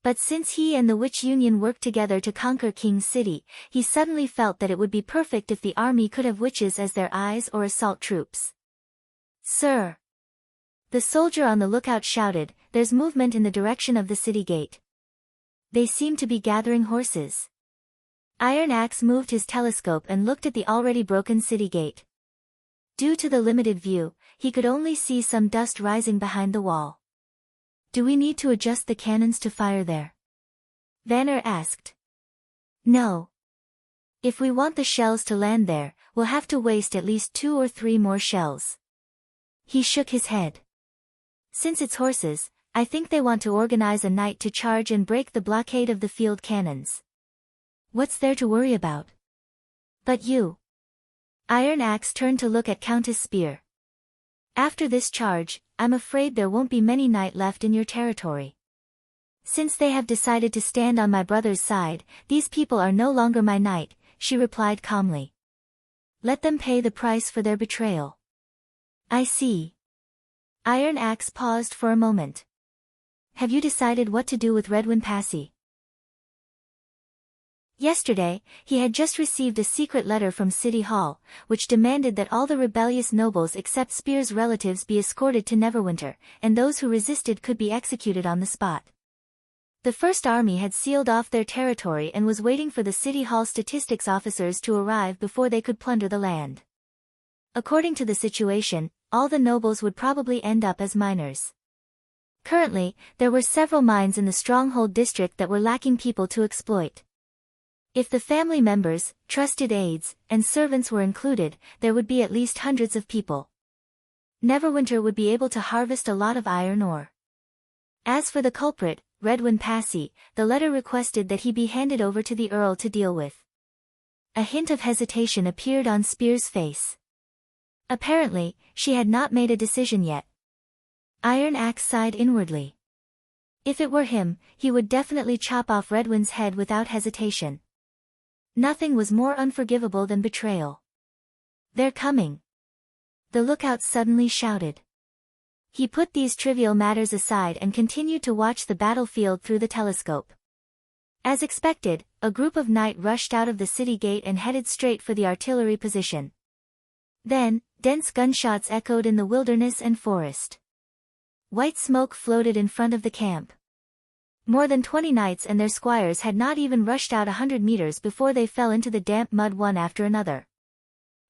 But since he and the Witch Union worked together to conquer King's City, he suddenly felt that it would be perfect if the army could have witches as their eyes or assault troops. "Sir!" The soldier on the lookout shouted, "There's movement in the direction of the city gate. They seem to be gathering horses." Iron Axe moved his telescope and looked at the already broken city gate. Due to the limited view, he could only see some dust rising behind the wall. "Do we need to adjust the cannons to fire there?" Vanner asked. "No. If we want the shells to land there, we'll have to waste at least 2 or 3 more shells." He shook his head. "Since it's horses, I think they want to organize a night to charge and break the blockade of the field cannons. What's there to worry about?" "But you." Iron Axe turned to look at Countess Spear. "After this charge, I'm afraid there won't be many knight left in your territory. Since they have decided to stand on my brother's side, these people are no longer my knight," she replied calmly. "Let them pay the price for their betrayal." "I see." Iron Axe paused for a moment. "Have you decided what to do with Redwin Passy?" Yesterday, he had just received a secret letter from City Hall, which demanded that all the rebellious nobles except Spear's relatives be escorted to Neverwinter, and those who resisted could be executed on the spot. The First Army had sealed off their territory and was waiting for the City Hall statistics officers to arrive before they could plunder the land. According to the situation, all the nobles would probably end up as miners. Currently, there were several mines in the Stronghold district that were lacking people to exploit. If the family members, trusted aides, and servants were included, there would be at least hundreds of people. Neverwinter would be able to harvest a lot of iron ore. As for the culprit, Redwin Passy, the letter requested that he be handed over to the Earl to deal with. A hint of hesitation appeared on Spear's face. Apparently, she had not made a decision yet. Iron Axe sighed inwardly. If it were him, he would definitely chop off Redwin's head without hesitation. Nothing was more unforgivable than betrayal. "They're coming!" the lookout suddenly shouted. He put these trivial matters aside and continued to watch the battlefield through the telescope. As expected, a group of knight rushed out of the city gate and headed straight for the artillery position. Then, dense gunshots echoed in the wilderness and forest. White smoke floated in front of the camp. More than 20 knights and their squires had not even rushed out 100 meters before they fell into the damp mud one after another.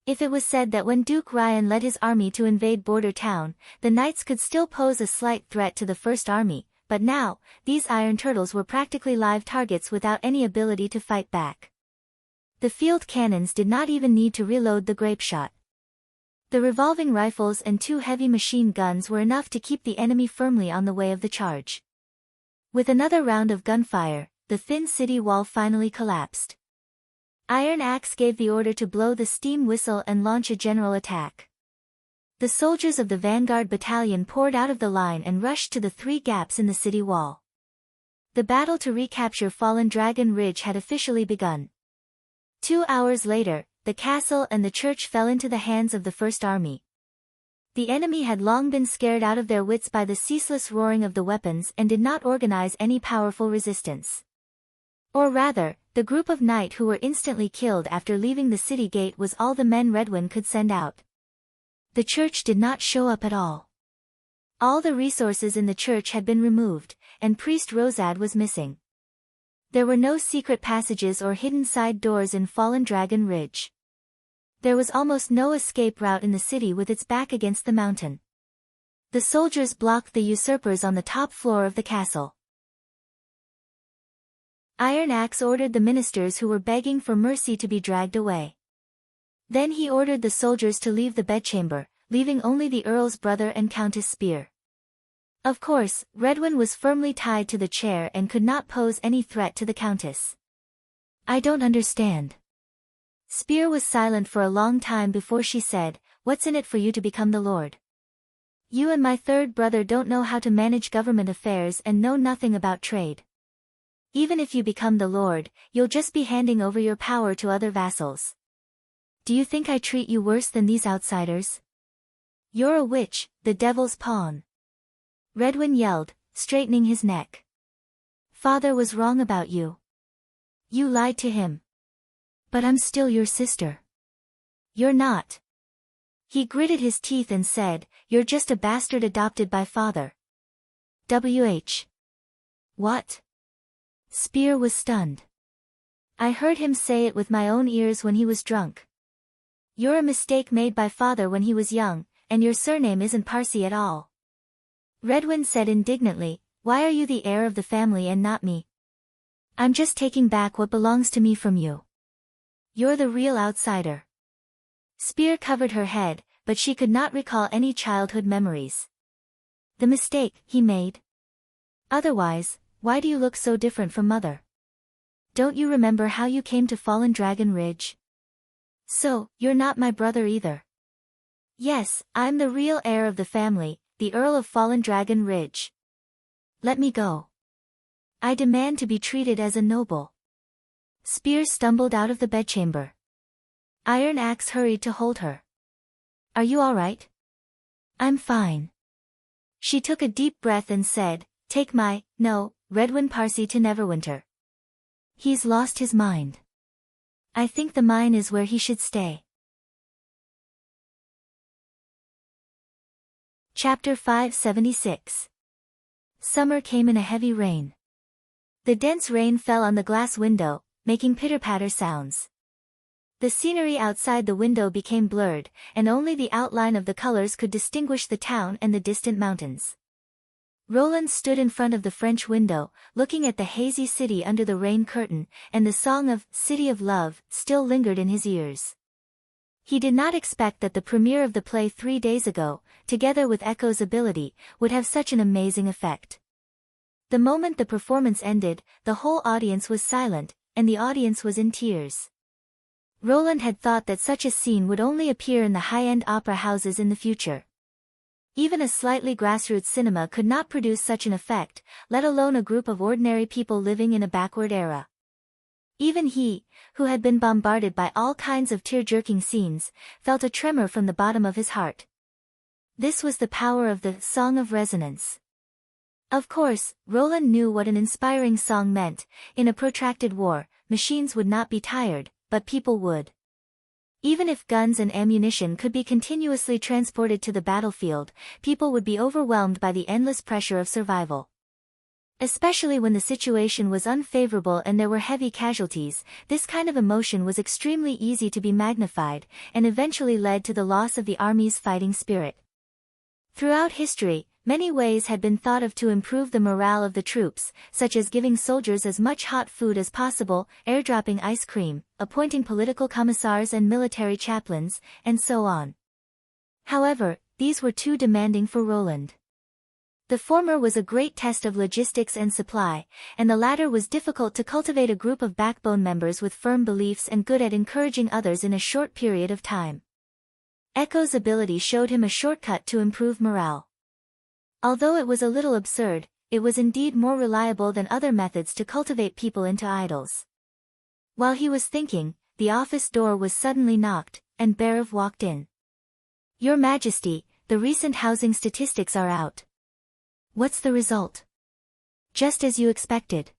If it was said that when Duke Ryan led his army to invade Border Town, the knights could still pose a slight threat to the First Army, but now, these iron turtles were practically live targets without any ability to fight back. The field cannons did not even need to reload the grapeshot. The revolving rifles and 2 heavy machine guns were enough to keep the enemy firmly on the way of the charge. With another round of gunfire, the thin city wall finally collapsed. Iron Axe gave the order to blow the steam whistle and launch a general attack. The soldiers of the Vanguard Battalion poured out of the line and rushed to the 3 gaps in the city wall. The battle to recapture Fallen Dragon Ridge had officially begun. 2 hours later, the castle and the church fell into the hands of the First Army. The enemy had long been scared out of their wits by the ceaseless roaring of the weapons and did not organize any powerful resistance. Or rather, the group of knight who were instantly killed after leaving the city gate was all the men Redwin could send out. The church did not show up at all. All the resources in the church had been removed, and Priest Rosad was missing. There were no secret passages or hidden side doors in Fallen Dragon Ridge. There was almost no escape route in the city with its back against the mountain. The soldiers blocked the usurpers on the top floor of the castle. Iron Axe ordered the ministers who were begging for mercy to be dragged away. Then he ordered the soldiers to leave the bedchamber, leaving only the Earl's brother and Countess Spear. Of course, Redwin was firmly tied to the chair and could not pose any threat to the Countess. "I don't understand." Spear was silent for a long time before she said, "What's in it for you to become the Lord? You and my 3rd brother don't know how to manage government affairs and know nothing about trade. Even if you become the Lord, you'll just be handing over your power to other vassals. Do you think I treat you worse than these outsiders?" You're a witch, the devil's pawn. Redwin yelled, straightening his neck. Father was wrong about you. You lied to him. But I'm still your sister. You're not. He gritted his teeth and said, you're just a bastard adopted by father. What? Spear was stunned. I heard him say it with my own ears when he was drunk. You're a mistake made by father when he was young, and your surname isn't Parsi at all. Redwin said indignantly, why are you the heir of the family and not me? I'm just taking back what belongs to me from you. You're the real outsider. Spear covered her head, but she could not recall any childhood memories. The mistake he made? Otherwise, why do you look so different from mother? Don't you remember how you came to Fallen Dragon Ridge? So, you're not my brother either. Yes, I'm the real heir of the family, the Earl of Fallen Dragon Ridge. Let me go. I demand to be treated as a noble. Spear stumbled out of the bedchamber. Iron Axe hurried to hold her. Are you all right? I'm fine. She took a deep breath and said, take Redwin Parsi to Neverwinter. He's lost his mind. I think the mine is where he should stay. Chapter 576. Summer came in a heavy rain. The dense rain fell on the glass window, making pitter-patter sounds. The scenery outside the window became blurred, and only the outline of the colors could distinguish the town and the distant mountains. Roland stood in front of the French window, looking at the hazy city under the rain curtain, and the song of City of Love still lingered in his ears. He did not expect that the premiere of the play 3 days ago, together with Echo's ability, would have such an amazing effect. The moment the performance ended, the whole audience was silent, and the audience was in tears. Roland had thought that such a scene would only appear in the high-end opera houses in the future. Even a slightly grassroots cinema could not produce such an effect, let alone a group of ordinary people living in a backward era. Even he, who had been bombarded by all kinds of tear-jerking scenes, felt a tremor from the bottom of his heart. This was the power of the Song of Resonance. Of course, Roland knew what an inspiring song meant. In a protracted war, machines would not be tired, but people would. Even if guns and ammunition could be continuously transported to the battlefield, people would be overwhelmed by the endless pressure of survival. Especially when the situation was unfavorable and there were heavy casualties, this kind of emotion was extremely easy to be magnified, and eventually led to the loss of the army's fighting spirit. Throughout history, many ways had been thought of to improve the morale of the troops, such as giving soldiers as much hot food as possible, airdropping ice cream, appointing political commissars and military chaplains, and so on. However, these were too demanding for Roland. The former was a great test of logistics and supply, and the latter was difficult to cultivate a group of backbone members with firm beliefs and good at encouraging others in a short period of time. Echo's ability showed him a shortcut to improve morale. Although it was a little absurd, it was indeed more reliable than other methods to cultivate people into idols. While he was thinking, the office door was suddenly knocked, and Berev walked in. Your Majesty, the recent housing statistics are out. What's the result? Just as you expected.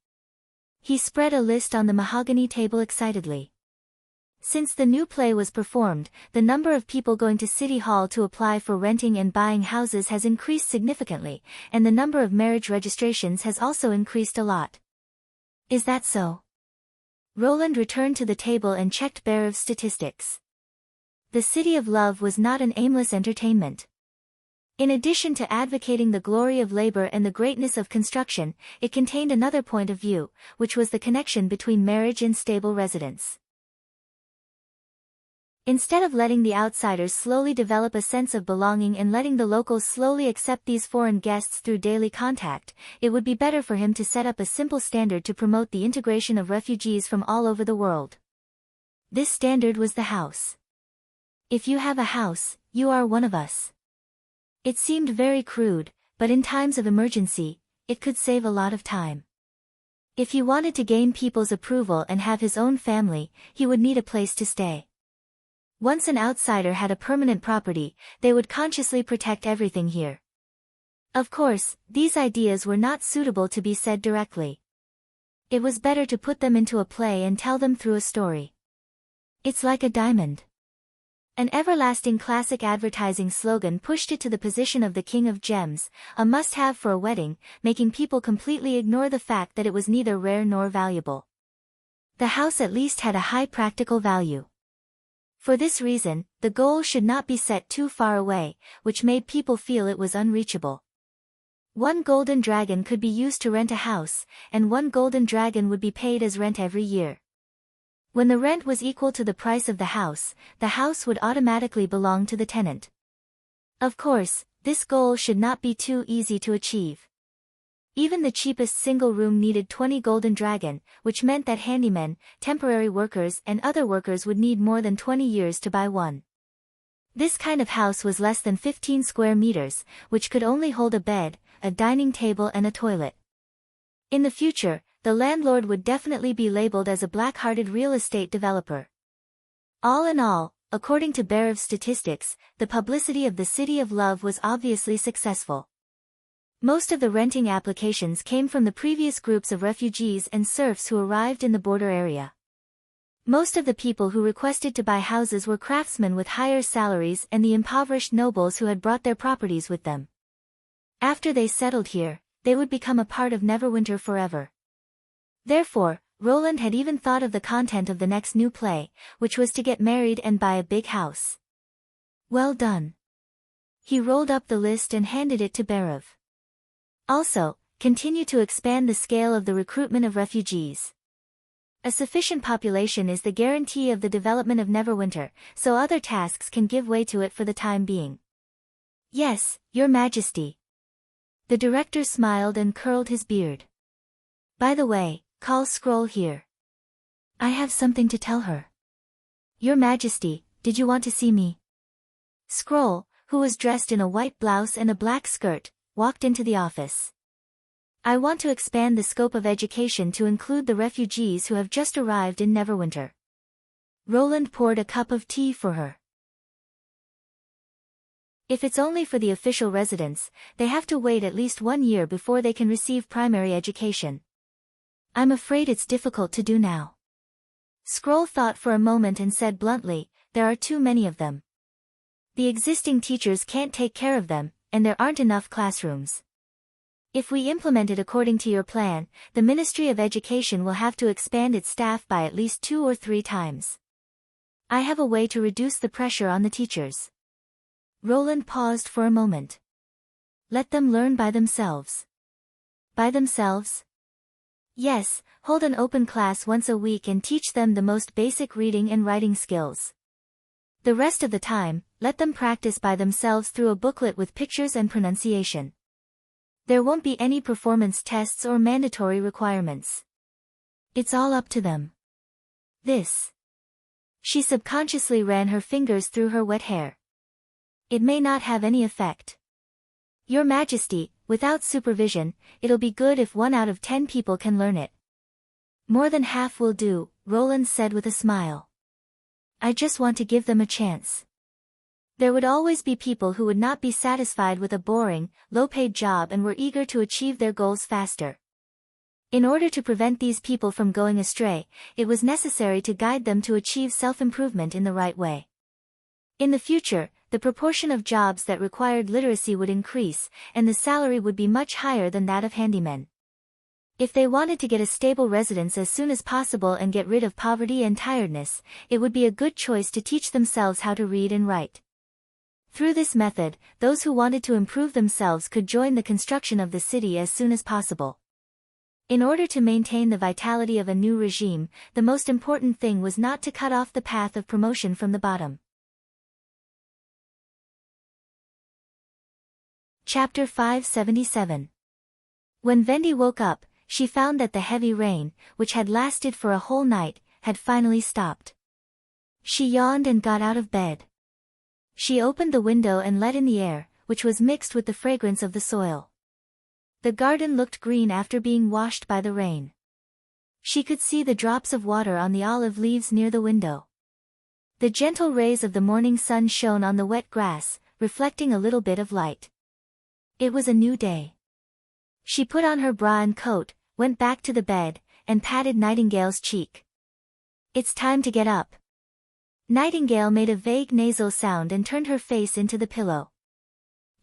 He spread a list on the mahogany table excitedly. Since the new play was performed, the number of people going to City Hall to apply for renting and buying houses has increased significantly, and the number of marriage registrations has also increased a lot. Is that so? Roland returned to the table and checked Berev's statistics. The City of Love was not an aimless entertainment. In addition to advocating the glory of labor and the greatness of construction, it contained another point of view, which was the connection between marriage and stable residence. Instead of letting the outsiders slowly develop a sense of belonging and letting the locals slowly accept these foreign guests through daily contact, it would be better for him to set up a simple standard to promote the integration of refugees from all over the world. This standard was the house. If you have a house, you are one of us. It seemed very crude, but in times of emergency, it could save a lot of time. If he wanted to gain people's approval and have his own family, he would need a place to stay. Once an outsider had a permanent property, they would consciously protect everything here. Of course, these ideas were not suitable to be said directly. It was better to put them into a play and tell them through a story. It's like a diamond. An everlasting classic advertising slogan pushed it to the position of the king of gems, a must-have for a wedding, making people completely ignore the fact that it was neither rare nor valuable. The house at least had a high practical value. For this reason, the goal should not be set too far away, which made people feel it was unreachable. 1 golden dragon could be used to rent a house, and 1 golden dragon would be paid as rent every year. When the rent was equal to the price of the house would automatically belong to the tenant. Of course, this goal should not be too easy to achieve. Even the cheapest single room needed 20 golden dragon, which meant that handymen, temporary workers and other workers would need more than 20 years to buy one. This kind of house was less than 15 square meters, which could only hold a bed, a dining table and a toilet. In the future, the landlord would definitely be labeled as a black-hearted real estate developer. All in all, according to Barev's statistics, the publicity of the City of Love was obviously successful. Most of the renting applications came from the previous groups of refugees and serfs who arrived in the border area. Most of the people who requested to buy houses were craftsmen with higher salaries and the impoverished nobles who had brought their properties with them. After they settled here, they would become a part of Neverwinter forever. Therefore, Roland had even thought of the content of the next new play, which was to get married and buy a big house. Well done. He rolled up the list and handed it to Barev. Also, continue to expand the scale of the recruitment of refugees. A sufficient population is the guarantee of the development of Neverwinter, so other tasks can give way to it for the time being. Yes, Your Majesty. The director smiled and curled his beard. By the way, call Scroll here. I have something to tell her. Your Majesty, did you want to see me? Scroll, who was dressed in a white blouse and a black skirt, walked into the office. I want to expand the scope of education to include the refugees who have just arrived in Neverwinter. Roland poured a cup of tea for her. If it's only for the official residents, they have to wait at least 1 year before they can receive primary education. I'm afraid it's difficult to do now. Scroll thought for a moment and said bluntly, there are too many of them. The existing teachers can't take care of them, and there aren't enough classrooms. If we implement it according to your plan, the Ministry of Education will have to expand its staff by at least 2 or 3 times. I have a way to reduce the pressure on the teachers. Roland paused for a moment. Let them learn by themselves. By themselves? Yes, hold an open class once a week and teach them the most basic reading and writing skills. The rest of the time, let them practice by themselves through a booklet with pictures and pronunciation. There won't be any performance tests or mandatory requirements. It's all up to them. This. She subconsciously ran her fingers through her wet hair. It may not have any effect. Your Majesty, without supervision, it'll be good if 1 out of 10 people can learn it. More than half will do, Roland said with a smile. I just want to give them a chance. There would always be people who would not be satisfied with a boring, low-paid job and were eager to achieve their goals faster. In order to prevent these people from going astray, it was necessary to guide them to achieve self-improvement in the right way. In the future, the proportion of jobs that required literacy would increase, and the salary would be much higher than that of handymen. If they wanted to get a stable residence as soon as possible and get rid of poverty and tiredness, it would be a good choice to teach themselves how to read and write. Through this method, those who wanted to improve themselves could join the construction of the city as soon as possible. In order to maintain the vitality of a new regime, the most important thing was not to cut off the path of promotion from the bottom. Chapter 577. When Vendi woke up, she found that the heavy rain, which had lasted for a whole night, had finally stopped. She yawned and got out of bed. She opened the window and let in the air, which was mixed with the fragrance of the soil. The garden looked green after being washed by the rain. She could see the drops of water on the olive leaves near the window. The gentle rays of the morning sun shone on the wet grass, reflecting a little bit of light. It was a new day. She put on her bra and coat, went back to the bed, and patted Nightingale's cheek. "It's time to get up." Nightingale made a vague nasal sound and turned her face into the pillow.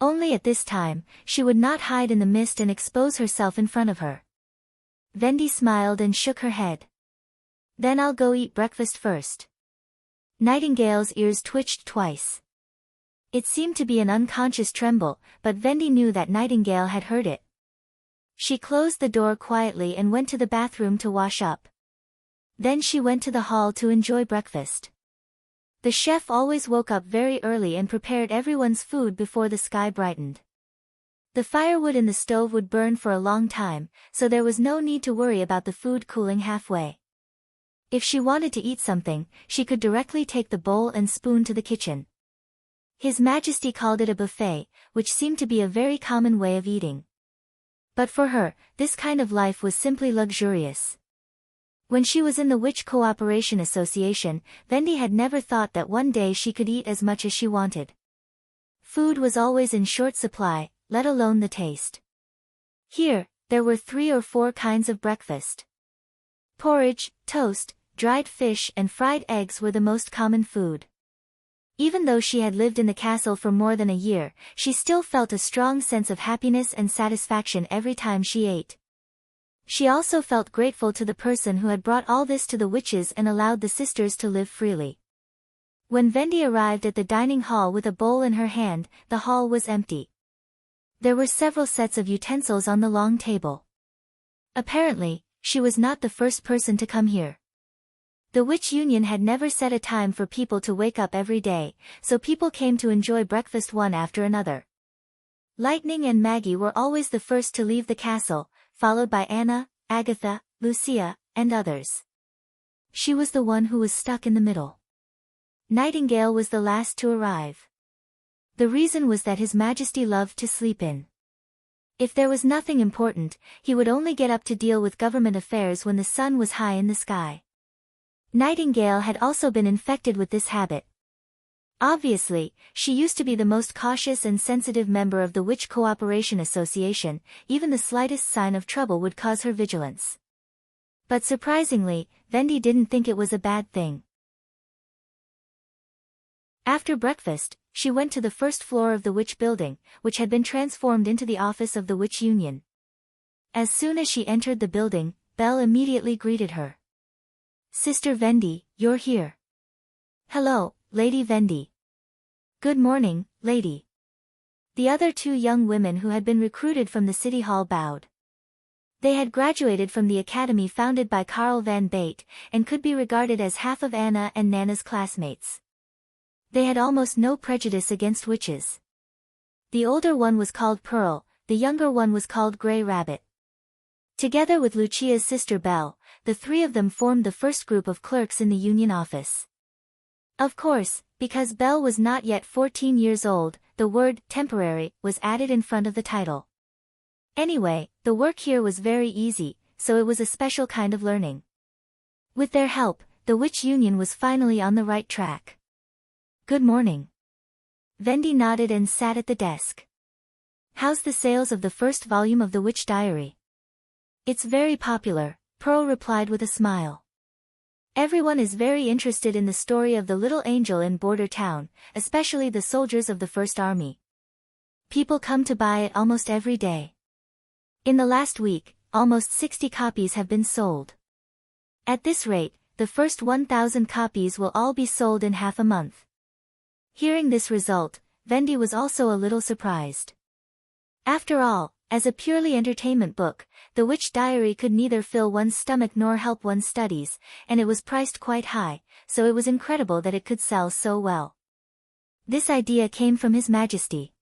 Only at this time, she would not hide in the mist and expose herself in front of her. Vendi smiled and shook her head. "Then I'll go eat breakfast first." Nightingale's ears twitched twice. It seemed to be an unconscious tremble, but Vendi knew that Nightingale had heard it. She closed the door quietly and went to the bathroom to wash up. Then she went to the hall to enjoy breakfast. The chef always woke up very early and prepared everyone's food before the sky brightened. The firewood in the stove would burn for a long time, so there was no need to worry about the food cooling halfway. If she wanted to eat something, she could directly take the bowl and spoon to the kitchen. His Majesty called it a buffet, which seemed to be a very common way of eating. But for her, this kind of life was simply luxurious. When she was in the Witch Cooperation Association, Vendi had never thought that one day she could eat as much as she wanted. Food was always in short supply, let alone the taste. Here, there were 3 or 4 kinds of breakfast. Porridge, toast, dried fish and fried eggs were the most common food. Even though she had lived in the castle for more than a year, she still felt a strong sense of happiness and satisfaction every time she ate. She also felt grateful to the person who had brought all this to the witches and allowed the sisters to live freely. When Vendi arrived at the dining hall with a bowl in her hand, the hall was empty. There were several sets of utensils on the long table. Apparently, she was not the first person to come here. The Witch Union had never set a time for people to wake up every day, so people came to enjoy breakfast one after another. Lightning and Maggie were always the first to leave the castle, followed by Anna, Agatha, Lucia, and others. She was the one who was stuck in the middle. Nightingale was the last to arrive. The reason was that His Majesty loved to sleep in. If there was nothing important, he would only get up to deal with government affairs when the sun was high in the sky. Nightingale had also been infected with this habit. Obviously, she used to be the most cautious and sensitive member of the Witch Cooperation Association, even the slightest sign of trouble would cause her vigilance. But surprisingly, Vendi didn't think it was a bad thing. After breakfast, she went to the first floor of the Witch Building, which had been transformed into the office of the Witch Union. As soon as she entered the building, Belle immediately greeted her. "Sister Vendi, you're here." "Hello, Lady Vendi." "Good morning, lady." The other 2 young women who had been recruited from the city hall bowed. They had graduated from the academy founded by Karl van Bate, and could be regarded as half of Anna and Nana's classmates. They had almost no prejudice against witches. The older one was called Pearl, the younger one was called Grey Rabbit. Together with Lucia's sister Belle, the 3 of them formed the first group of clerks in the union office. Of course, because Belle was not yet 14 years old, the word temporary was added in front of the title. Anyway, the work here was very easy, so it was a special kind of learning. With their help, the Witch Union was finally on the right track. "Good morning." Vendi nodded and sat at the desk. "How's the sales of the first volume of the Witch Diary?" "It's very popular," Pearl replied with a smile. "Everyone is very interested in the story of the little angel in Border Town, especially the soldiers of the First Army. People come to buy it almost every day. In the last week, almost 60 copies have been sold. At this rate, the first 1,000 copies will all be sold in half a month." Hearing this result, Vendi was also a little surprised. After all, as a purely entertainment book, The Witch Diary could neither fill one's stomach nor help one's studies, and it was priced quite high, so it was incredible that it could sell so well. This idea came from His Majesty.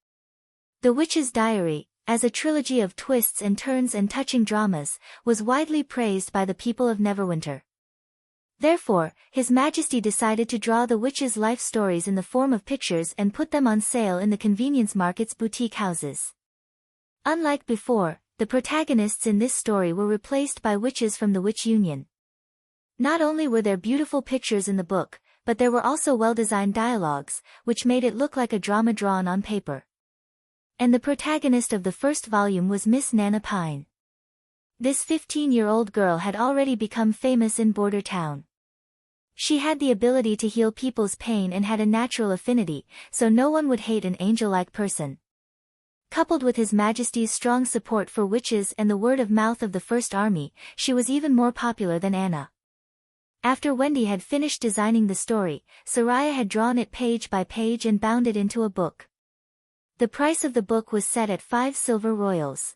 The Witch's Diary, as a trilogy of twists and turns and touching dramas, was widely praised by the people of Neverwinter. Therefore, His Majesty decided to draw the witches' life stories in the form of pictures and put them on sale in the convenience market's boutique houses. Unlike before, the protagonists in this story were replaced by witches from the Witch Union. Not only were there beautiful pictures in the book, but there were also well-designed dialogues, which made it look like a drama drawn on paper. And the protagonist of the first volume was Miss Nana Pine. This 15-year-old girl had already become famous in Border Town. She had the ability to heal people's pain and had a natural affinity, so no one would hate an angel-like person. Coupled with His Majesty's strong support for witches and the word of mouth of the First Army, she was even more popular than Anna. After Wendy had finished designing the story, Soraya had drawn it page by page and bound it into a book. The price of the book was set at 5 silver royals.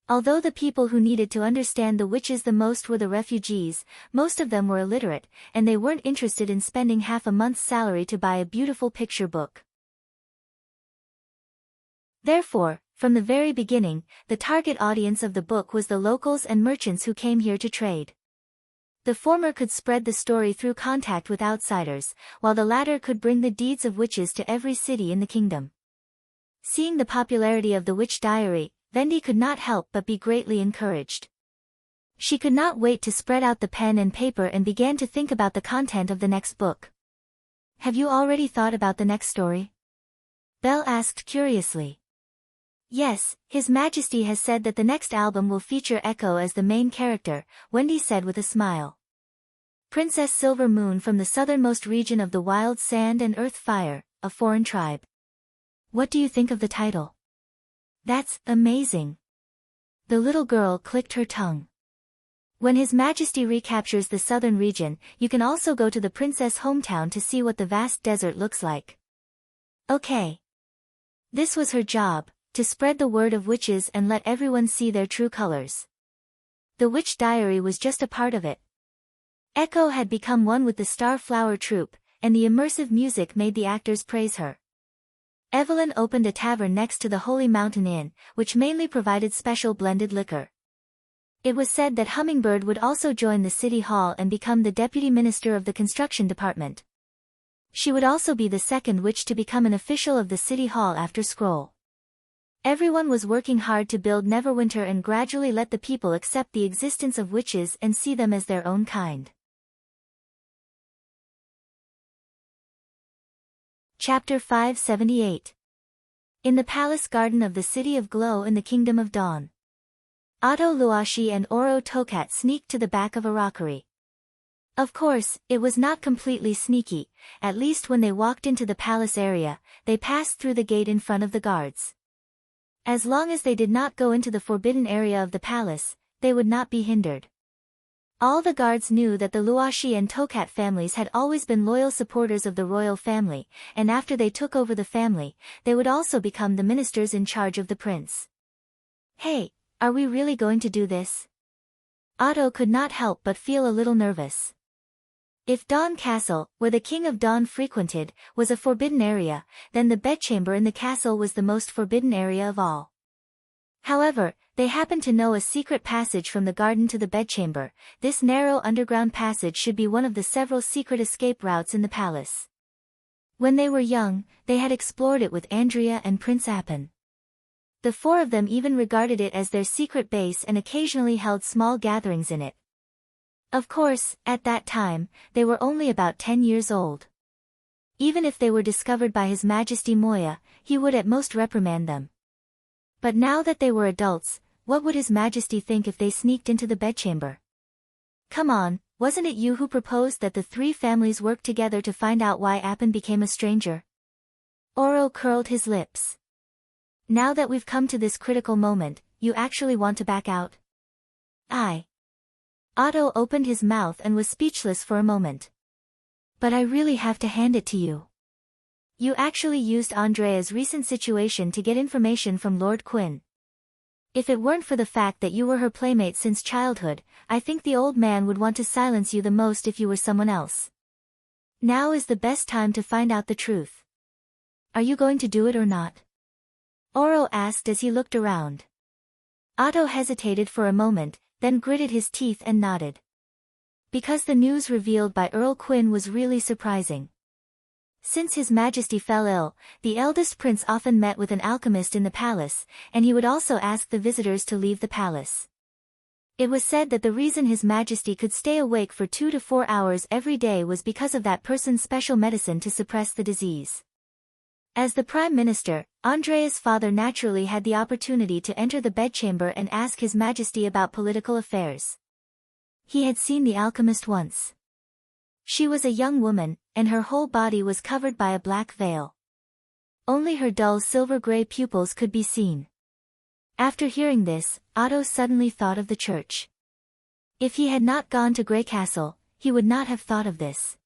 Although the people who needed to understand the witches the most were the refugees, most of them were illiterate, and they weren't interested in spending half a month's salary to buy a beautiful picture book. Therefore, from the very beginning, the target audience of the book was the locals and merchants who came here to trade. The former could spread the story through contact with outsiders, while the latter could bring the deeds of witches to every city in the kingdom. Seeing the popularity of the Witch Diary, Wendy could not help but be greatly encouraged. She could not wait to spread out the pen and paper and began to think about the content of the next book. "Have you already thought about the next story?" Belle asked curiously. "Yes, His Majesty has said that the next album will feature Echo as the main character," Wendy said with a smile. "Princess Silver Moon from the southernmost region of the Wild Sand and Earth Fire, a foreign tribe. What do you think of the title?" "That's amazing." The little girl clicked her tongue. "When His Majesty recaptures the southern region, you can also go to the princess' hometown to see what the vast desert looks like." Okay. This was her job, to spread the word of witches and let everyone see their true colors. The Witch Diary was just a part of it. Echo had become one with the Starflower Troupe, and the immersive music made the actors praise her. Evelyn opened a tavern next to the Holy Mountain Inn, which mainly provided special blended liquor. It was said that Hummingbird would also join the city hall and become the deputy minister of the construction department. She would also be the second witch to become an official of the city hall after Scroll. Everyone was working hard to build Neverwinter and gradually let the people accept the existence of witches and see them as their own kind. Chapter 578. In the palace garden of the City of Glow in the Kingdom of Dawn. Otto Luashi and Oro Tokat sneaked to the back of a rockery. Of course, it was not completely sneaky, at least when they walked into the palace area, they passed through the gate in front of the guards. As long as they did not go into the forbidden area of the palace, they would not be hindered. All the guards knew that the Luashi and Tokat families had always been loyal supporters of the royal family, and after they took over the family, they would also become the ministers in charge of the prince. "Hey, are we really going to do this?" Otto could not help but feel a little nervous. If Dawn Castle, where the King of Dawn frequented, was a forbidden area, then the bedchamber in the castle was the most forbidden area of all. However, they happened to know a secret passage from the garden to the bedchamber. This narrow underground passage should be one of the several secret escape routes in the palace. When they were young, they had explored it with Andrea and Prince Appin. The four of them even regarded it as their secret base and occasionally held small gatherings in it. Of course, at that time, they were only about 10 years old. Even if they were discovered by His Majesty Moya, he would at most reprimand them. But now that they were adults, what would His Majesty think if they sneaked into the bedchamber? "Come on, wasn't it you who proposed that the three families work together to find out why Appin became a stranger?" Oro curled his lips. "Now that we've come to this critical moment, you actually want to back out?" Otto opened his mouth and was speechless for a moment. "But I really have to hand it to you. You actually used Andrea's recent situation to get information from Lord Quinn. If it weren't for the fact that you were her playmate since childhood, I think the old man would want to silence you the most if you were someone else. Now is the best time to find out the truth. Are you going to do it or not?" Oro asked as he looked around. Otto hesitated for a moment, then gritted his teeth and nodded. Because the news revealed by Earl Quinn was really surprising. Since His Majesty fell ill, the eldest prince often met with an alchemist in the palace, and he would also ask the visitors to leave the palace. It was said that the reason His Majesty could stay awake for 2 to 4 hours every day was because of that person's special medicine to suppress the disease. As the Prime Minister, Andrea's father naturally had the opportunity to enter the bedchamber and ask His Majesty about political affairs. He had seen the alchemist once. She was a young woman, and her whole body was covered by a black veil. Only her dull silver-gray pupils could be seen. After hearing this, Otto suddenly thought of the church. If he had not gone to Grey Castle, he would not have thought of this.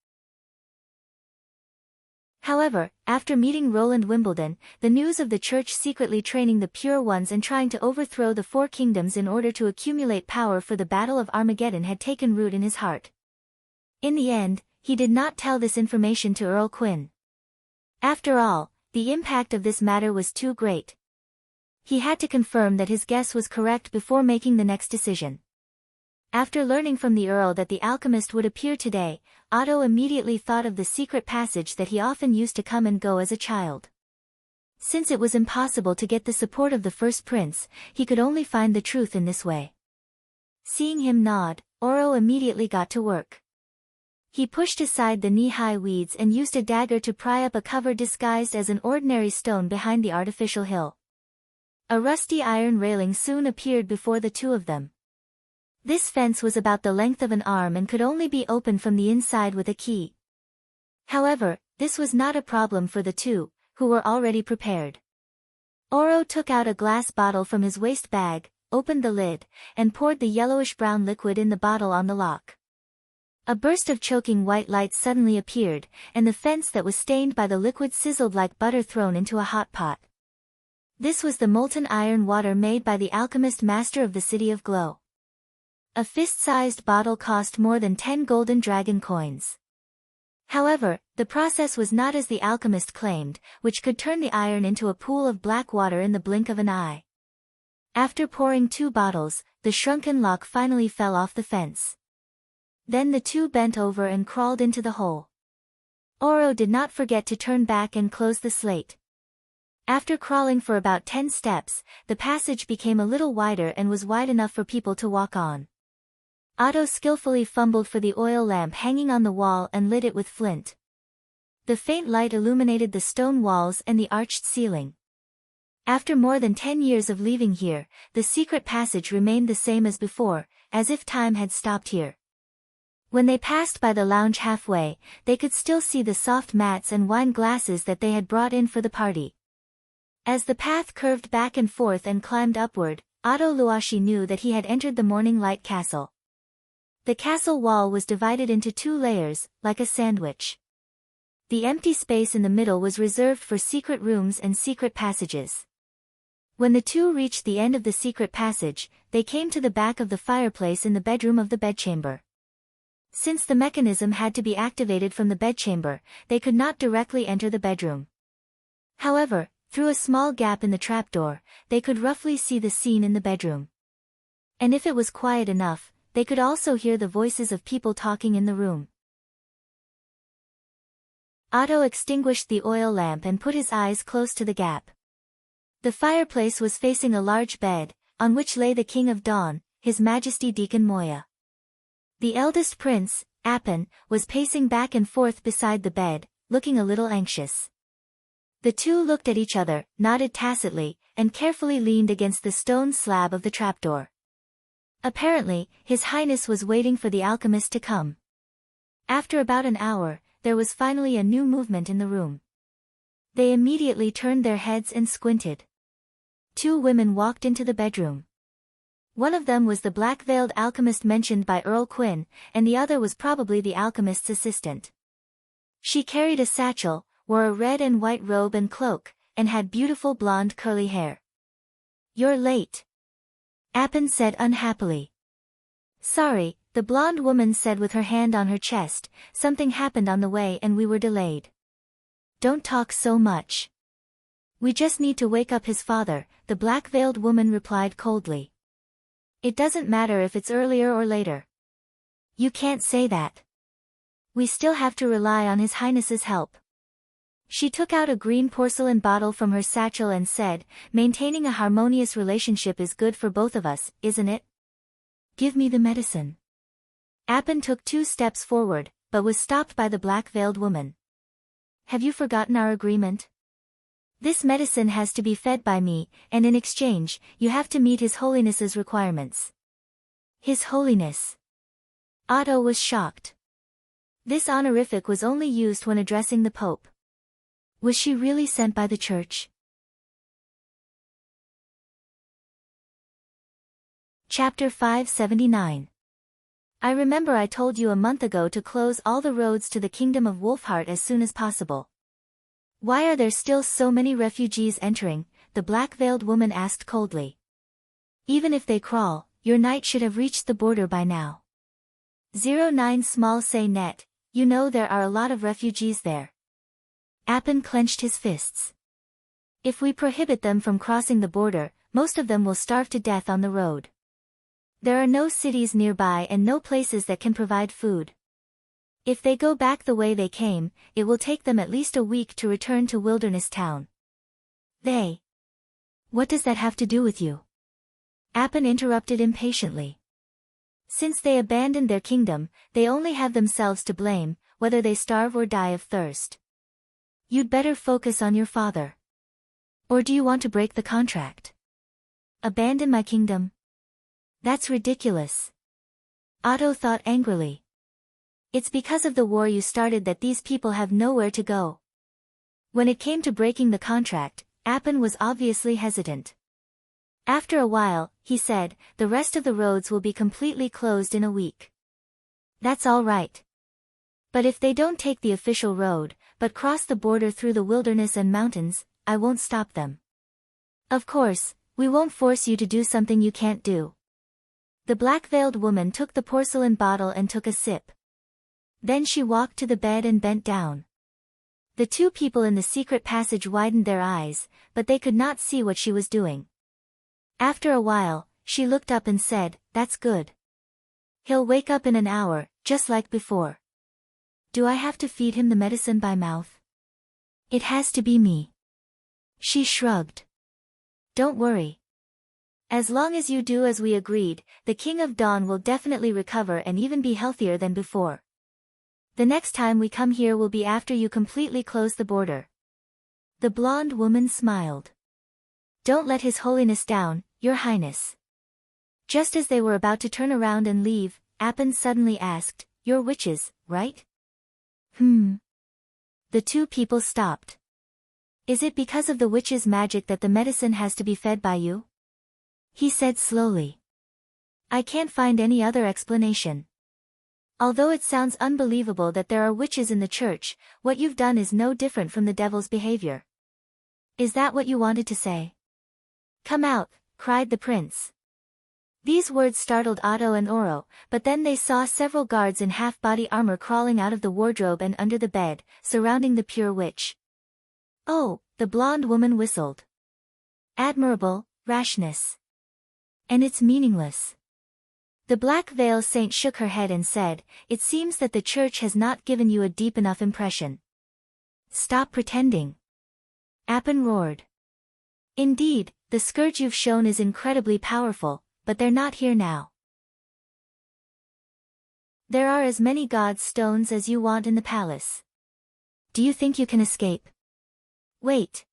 However, after meeting Roland Wimbledon, the news of the church secretly training the pure ones and trying to overthrow the four kingdoms in order to accumulate power for the Battle of Armageddon had taken root in his heart. In the end, he did not tell this information to Earl Quinn. After all, the impact of this matter was too great. He had to confirm that his guess was correct before making the next decision. After learning from the Earl that the alchemist would appear today, Otto immediately thought of the secret passage that he often used to come and go as a child. Since it was impossible to get the support of the first prince, he could only find the truth in this way. Seeing him nod, Oro immediately got to work. He pushed aside the knee-high weeds and used a dagger to pry up a cover disguised as an ordinary stone behind the artificial hill. A rusty iron railing soon appeared before the two of them. This fence was about the length of an arm and could only be opened from the inside with a key. However, this was not a problem for the two, who were already prepared. Oro took out a glass bottle from his waist bag, opened the lid, and poured the yellowish-brown liquid in the bottle on the lock. A burst of choking white light suddenly appeared, and the fence that was stained by the liquid sizzled like butter thrown into a hot pot. This was the molten iron water made by the alchemist master of the City of Glow. A fist-sized bottle cost more than 10 golden dragon coins. However, the process was not as the alchemist claimed, which could turn the iron into a pool of black water in the blink of an eye. After pouring 2 bottles, the shrunken lock finally fell off the fence. Then the two bent over and crawled into the hole. Oro did not forget to turn back and close the slate. After crawling for about 10 steps, the passage became a little wider and was wide enough for people to walk on. Otto skillfully fumbled for the oil lamp hanging on the wall and lit it with flint. The faint light illuminated the stone walls and the arched ceiling. After more than 10 years of leaving here, the secret passage remained the same as before, as if time had stopped here. When they passed by the lounge halfway, they could still see the soft mats and wine glasses that they had brought in for the party. As the path curved back and forth and climbed upward, Otto Luashi knew that he had entered the Morning Light Castle. The castle wall was divided into 2 layers, like a sandwich. The empty space in the middle was reserved for secret rooms and secret passages. When the two reached the end of the secret passage, they came to the back of the fireplace in the bedroom of the bedchamber. Since the mechanism had to be activated from the bedchamber, they could not directly enter the bedroom. However, through a small gap in the trapdoor, they could roughly see the scene in the bedroom. And if it was quiet enough, they could also hear the voices of people talking in the room. Otto extinguished the oil lamp and put his eyes close to the gap. The fireplace was facing a large bed, on which lay the King of Dawn, His Majesty Deacon Moya. The eldest prince, Appin, was pacing back and forth beside the bed, looking a little anxious. The two looked at each other, nodded tacitly, and carefully leaned against the stone slab of the trapdoor. Apparently, His Highness was waiting for the alchemist to come. After about an hour, there was finally a new movement in the room. They immediately turned their heads and squinted. 2 women walked into the bedroom. One of them was the black-veiled alchemist mentioned by Earl Quinn, and the other was probably the alchemist's assistant. She carried a satchel, wore a red and white robe and cloak, and had beautiful blonde curly hair. "You're late," Appin said unhappily. "Sorry," the blonde woman said with her hand on her chest, "something happened on the way and we were delayed." "Don't talk so much. We just need to wake up his father," the black-veiled woman replied coldly. "It doesn't matter if it's earlier or later." "You can't say that. We still have to rely on His Highness's help." She took out a green porcelain bottle from her satchel and said, "Maintaining a harmonious relationship is good for both of us, isn't it? Give me the medicine. Appin took 2 steps forward, but was stopped by the black-veiled woman. Have you forgotten our agreement? This medicine has to be fed by me, and in exchange, you have to meet His Holiness's requirements. His Holiness. Otto was shocked. This honorific was only used when addressing the Pope. Was she really sent by the Church? Chapter 579. I remember I told you a month ago to close all the roads to the kingdom of Wolfheart as soon as possible. Why are there still so many refugees entering? The black-veiled woman asked coldly. Even if they crawl, your knight should have reached the border by now. 09 Small say net, you know there are a lot of refugees there. Appin clenched his fists. If we prohibit them from crossing the border, most of them will starve to death on the road. There are no cities nearby and no places that can provide food. If they go back the way they came, it will take them at least a week to return to Wilderness Town. They. What does that have to do with you? Appin interrupted impatiently. Since they abandoned their kingdom, they only have themselves to blame, whether they starve or die of thirst. You'd better focus on your father. Or do you want to break the contract? Abandon my kingdom? That's ridiculous. Otto thought angrily. It's because of the war you started that these people have nowhere to go. When it came to breaking the contract, Appin was obviously hesitant. After a while, he said, the rest of the roads will be completely closed in a week. That's all right. But if they don't take the official road, but cross the border through the wilderness and mountains, I won't stop them. Of course, we won't force you to do something you can't do. The black-veiled woman took the porcelain bottle and took a sip. Then she walked to the bed and bent down. The 2 people in the secret passage widened their eyes, but they could not see what she was doing. After a while, she looked up and said, that's good. He'll wake up in an hour, just like before. Do I have to feed him the medicine by mouth? It has to be me. She shrugged. Don't worry. As long as you do as we agreed, the King of Dawn will definitely recover and even be healthier than before. The next time we come here will be after you completely close the border. The blonde woman smiled. Don't let His Holiness down, Your Highness. Just as they were about to turn around and leave, Appin suddenly asked, You're witches, right? The 2 people stopped. Is it because of the witch's magic that the medicine has to be fed by you? He said slowly. I can't find any other explanation. Although it sounds unbelievable that there are witches in the church, what you've done is no different from the devil's behavior. Is that what you wanted to say? Come out, cried the prince. These words startled Otto and Oro, but then they saw several guards in half-body armor crawling out of the wardrobe and under the bed, surrounding the pure witch. Oh, the blonde woman whistled. Admirable, rashness. And it's meaningless. The black veil saint shook her head and said, It seems that the church has not given you a deep enough impression. Stop pretending. Appin roared. Indeed, the scourge you've shown is incredibly powerful, but they're not here now. There are as many God's stones as you want in the palace. Do you think you can escape? Wait.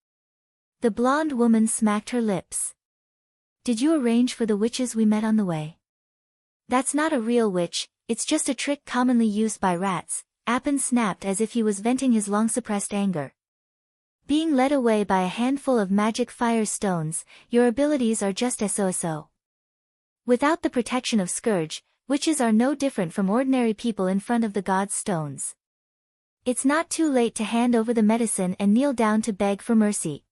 The blonde woman smacked her lips. Did you arrange for the witches we met on the way? That's not a real witch, it's just a trick commonly used by rats, Appin snapped as if he was venting his long-suppressed anger. Being led away by a handful of magic fire stones, your abilities are just so-so. Without the protection of Scourge, witches are no different from ordinary people in front of the god's stones. It's not too late to hand over the medicine and kneel down to beg for mercy.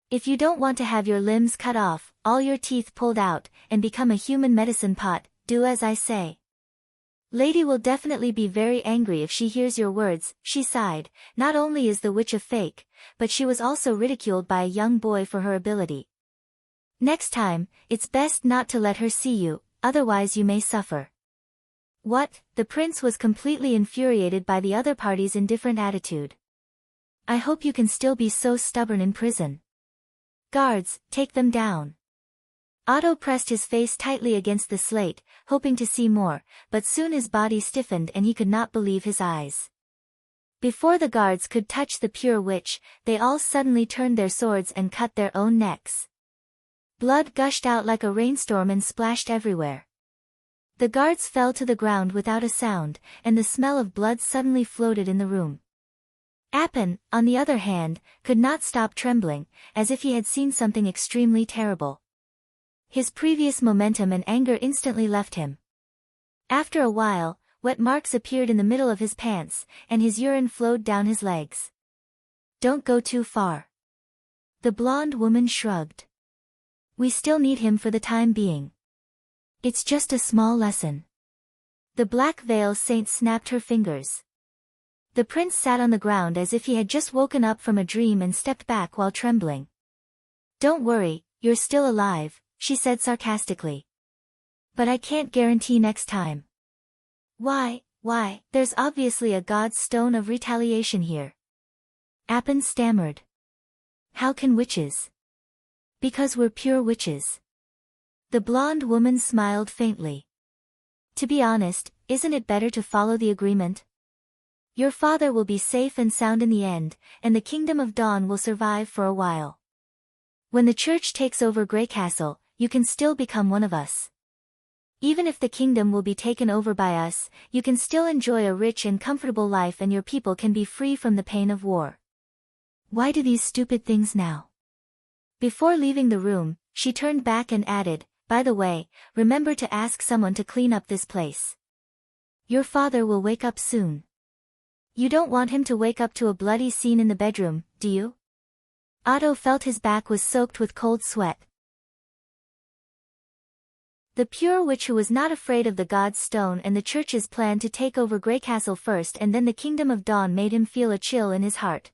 If you don't want to have your limbs cut off, all your teeth pulled out, and become a human medicine pot, do as I say. Lady will definitely be very angry if she hears your words, she sighed. Not only is the witch a fake, but she was also ridiculed by a young boy for her ability. Next time, it's best not to let her see you, otherwise you may suffer. What? The prince was completely infuriated by the other party's indifferent attitude. I hope you can still be so stubborn in prison. Guards, take them down. Otto pressed his face tightly against the slate, hoping to see more, but soon his body stiffened and he could not believe his eyes. Before the guards could touch the pure witch, they all suddenly turned their swords and cut their own necks. Blood gushed out like a rainstorm and splashed everywhere. The guards fell to the ground without a sound, and the smell of blood suddenly floated in the room. Appin, on the other hand, could not stop trembling, as if he had seen something extremely terrible. His previous momentum and anger instantly left him. After a while, wet marks appeared in the middle of his pants, and his urine flowed down his legs. "Don't go too far." The blonde woman shrugged. "We still need him for the time being. It's just a small lesson." The black veil saint snapped her fingers. The prince sat on the ground as if he had just woken up from a dream and stepped back while trembling. "Don't worry, you're still alive," she said sarcastically. "But I can't guarantee next time." Why, there's obviously a god's stone of retaliation here." Appin stammered. "How can witches?" "Because we're pure witches." The blonde woman smiled faintly. "To be honest, isn't it better to follow the agreement? Your father will be safe and sound in the end, and the Kingdom of Dawn will survive for a while. When the church takes over Grey Castle, you can still become one of us. Even if the kingdom will be taken over by us, you can still enjoy a rich and comfortable life and your people can be free from the pain of war. Why do these stupid things now?" Before leaving the room, she turned back and added, "By the way, remember to ask someone to clean up this place. Your father will wake up soon. You don't want him to wake up to a bloody scene in the bedroom, do you?" Otto felt his back was soaked with cold sweat. The pure witch who was not afraid of the god's stone and the church's plan to take over Grey Castle first and then the Kingdom of Dawn made him feel a chill in his heart.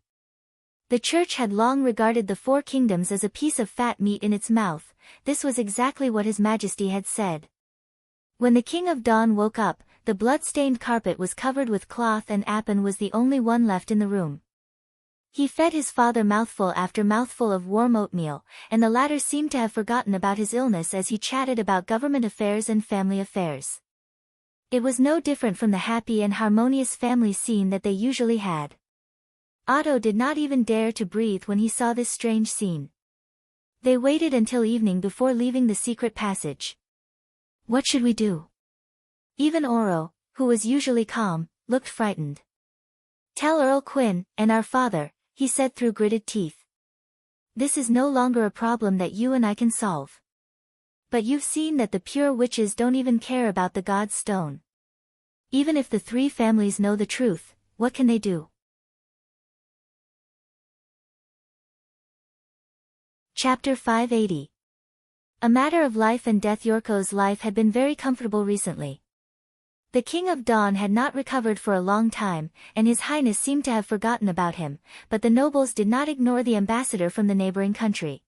The church had long regarded the four kingdoms as a piece of fat meat in its mouth. This was exactly what His Majesty had said. When the King of Dawn woke up, the blood-stained carpet was covered with cloth and Appin was the only one left in the room. He fed his father mouthful after mouthful of warm oatmeal, and the latter seemed to have forgotten about his illness as he chatted about government affairs and family affairs. It was no different from the happy and harmonious family scene that they usually had. Otto did not even dare to breathe when he saw this strange scene. They waited until evening before leaving the secret passage. "What should we do?" Even Oro, who was usually calm, looked frightened. "Tell Earl Quinn, and our father," he said through gritted teeth. "This is no longer a problem that you and I can solve. But you've seen that the pure witches don't even care about the god's stone. Even if the three families know the truth, what can they do?" Chapter 580. A matter of life and death. Yorko's life had been very comfortable recently. The King of Dawn had not recovered for a long time, and His Highness seemed to have forgotten about him, but the nobles did not ignore the ambassador from the neighboring country.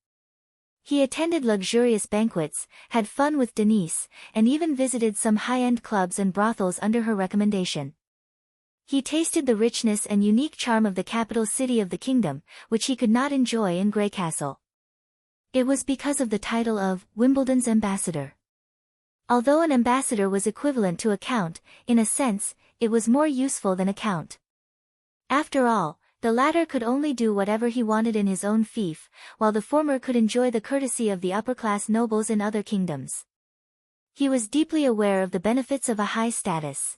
He attended luxurious banquets, had fun with Denise, and even visited some high-end clubs and brothels under her recommendation. He tasted the richness and unique charm of the capital city of the kingdom, which he could not enjoy in Grey Castle. It was because of the title of Wimbledon's ambassador. Although an ambassador was equivalent to a count, in a sense, it was more useful than a count. After all, the latter could only do whatever he wanted in his own fief, while the former could enjoy the courtesy of the upper-class nobles in other kingdoms. He was deeply aware of the benefits of a high status.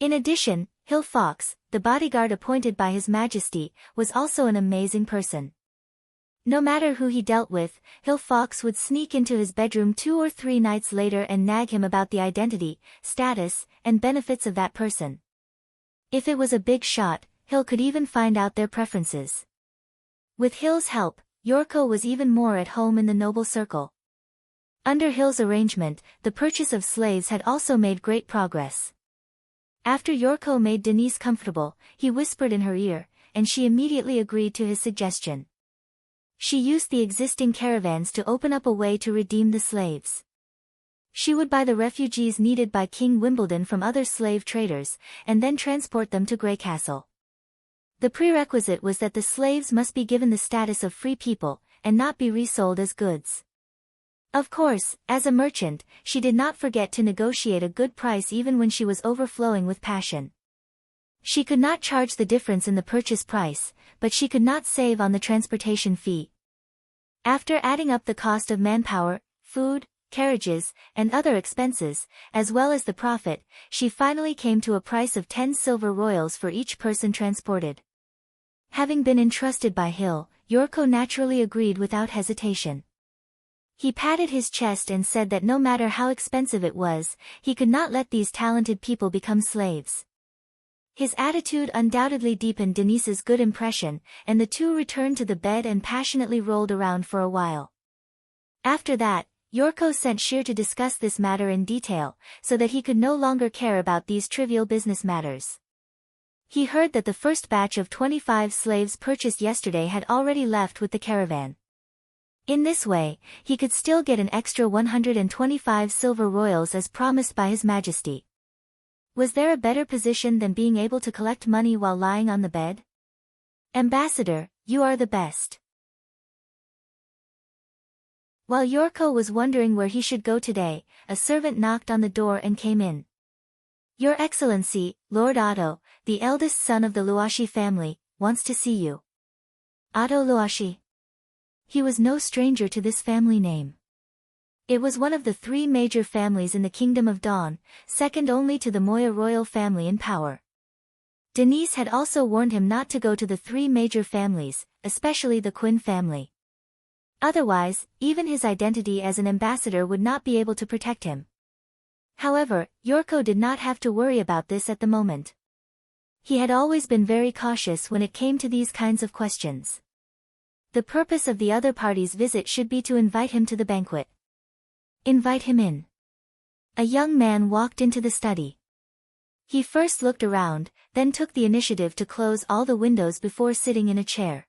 In addition, Hill Fox, the bodyguard appointed by His Majesty, was also an amazing person. No matter who he dealt with, Hill Fox would sneak into his bedroom 2 or 3 nights later and nag him about the identity, status, and benefits of that person. If it was a big shot, Hill could even find out their preferences. With Hill's help, Yorko was even more at home in the noble circle. Under Hill's arrangement, the purchase of slaves had also made great progress. After Yorko made Denise comfortable, he whispered in her ear, and she immediately agreed to his suggestion. She used the existing caravans to open up a way to redeem the slaves. She would buy the refugees needed by King Wimbledon from other slave traders, and then transport them to Grey Castle. The prerequisite was that the slaves must be given the status of free people, and not be resold as goods. Of course, as a merchant, she did not forget to negotiate a good price even when she was overflowing with passion. She could not charge the difference in the purchase price, but she could not save on the transportation fee. After adding up the cost of manpower, food, carriages, and other expenses, as well as the profit, she finally came to a price of 10 silver royals for each person transported. Having been entrusted by Hill, Yorko naturally agreed without hesitation. He patted his chest and said that no matter how expensive it was, he could not let these talented people become slaves. His attitude undoubtedly deepened Denise's good impression, and the two returned to the bed and passionately rolled around for a while. After that, Yorko sent Sheer to discuss this matter in detail, so that he could no longer care about these trivial business matters. He heard that the first batch of 25 slaves purchased yesterday had already left with the caravan. In this way, he could still get an extra 125 silver royals as promised by His Majesty. Was there a better position than being able to collect money while lying on the bed? Ambassador, you are the best. While Yorko was wondering where he should go today, a servant knocked on the door and came in. Your Excellency, Lord Otto, the eldest son of the Luashi family, wants to see you. Otto Luashi. He was no stranger to this family name. It was one of the three major families in the Kingdom of Dawn, second only to the Moya royal family in power. Denise had also warned him not to go to the three major families, especially the Quinn family. Otherwise, even his identity as an ambassador would not be able to protect him. However, Yorko did not have to worry about this at the moment. He had always been very cautious when it came to these kinds of questions. The purpose of the other party's visit should be to invite him to the banquet. Invite him in. A young man walked into the study. He first looked around, then took the initiative to close all the windows before sitting in a chair.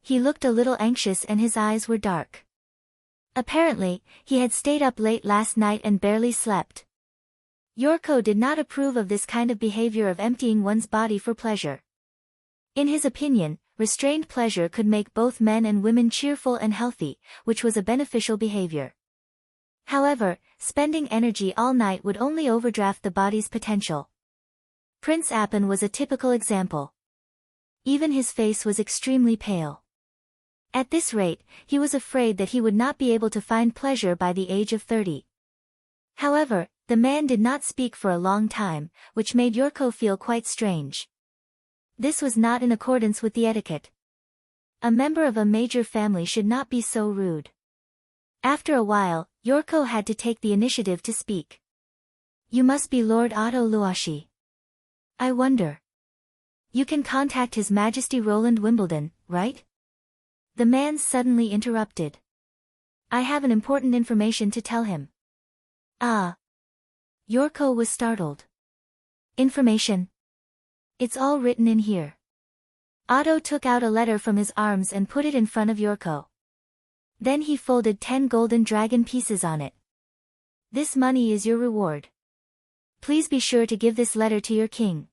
He looked a little anxious and his eyes were dark. Apparently, he had stayed up late last night and barely slept. Yorko did not approve of this kind of behavior of emptying one's body for pleasure. In his opinion, restrained pleasure could make both men and women cheerful and healthy, which was a beneficial behavior. However, spending energy all night would only overdraft the body's potential. Prince Appin was a typical example. Even his face was extremely pale. At this rate, he was afraid that he would not be able to find pleasure by the age of 30. However, the man did not speak for a long time, which made Yorko feel quite strange. This was not in accordance with the etiquette. A member of a major family should not be so rude. After a while, Yorko had to take the initiative to speak. You must be Lord Otto Luashi. I wonder. You can contact His Majesty Roland Wimbledon, right? The man suddenly interrupted. I have an important information to tell him. Ah. Yorko was startled. Information? It's all written in here. Otto took out a letter from his arms and put it in front of Yorko. Then he folded 10 golden dragon pieces on it. This money is your reward. Please be sure to give this letter to your king.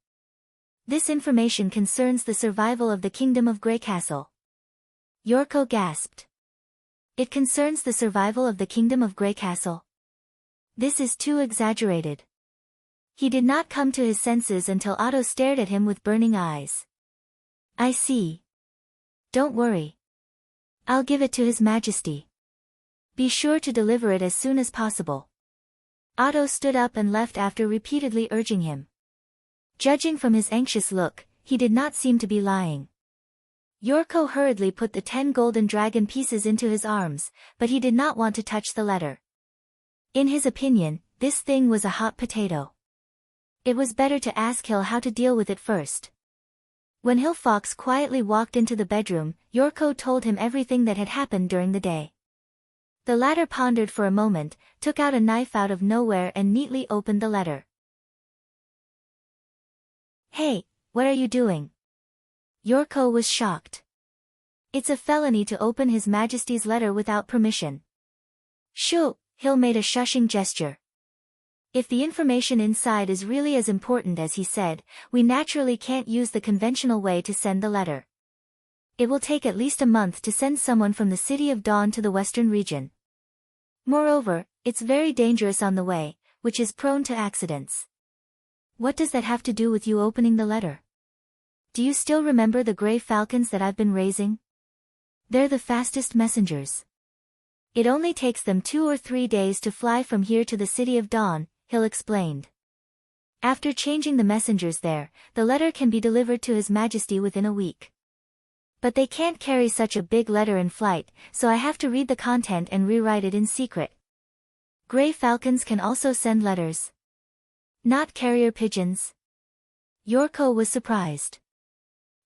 This information concerns the survival of the Kingdom of Grey Castle. Yorko gasped. It concerns the survival of the Kingdom of Grey Castle. This is too exaggerated. He did not come to his senses until Otto stared at him with burning eyes. I see. Don't worry. I'll give it to His Majesty. Be sure to deliver it as soon as possible. Otto stood up and left after repeatedly urging him. Judging from his anxious look, he did not seem to be lying. Yorko hurriedly put the 10 golden dragon pieces into his arms, but he did not want to touch the letter. In his opinion, this thing was a hot potato. It was better to ask Hill how to deal with it first. When Hill Fox quietly walked into the bedroom, Yorko told him everything that had happened during the day. The latter pondered for a moment, took out a knife out of nowhere and neatly opened the letter. Hey, what are you doing? Yorko was shocked. It's a felony to open His Majesty's letter without permission. Shoo, Hill made a shushing gesture. If the information inside is really as important as he said, we naturally can't use the conventional way to send the letter. It will take at least a month to send someone from the City of Dawn to the western region. Moreover, it's very dangerous on the way, which is prone to accidents. What does that have to do with you opening the letter? Do you still remember the gray falcons that I've been raising? They're the fastest messengers. It only takes them 2 or 3 days to fly from here to the City of Dawn, Hill explained. After changing the messengers there, the letter can be delivered to His Majesty within a week. But they can't carry such a big letter in flight, so I have to read the content and rewrite it in secret. Gray falcons can also send letters. Not carrier pigeons. Yorko was surprised.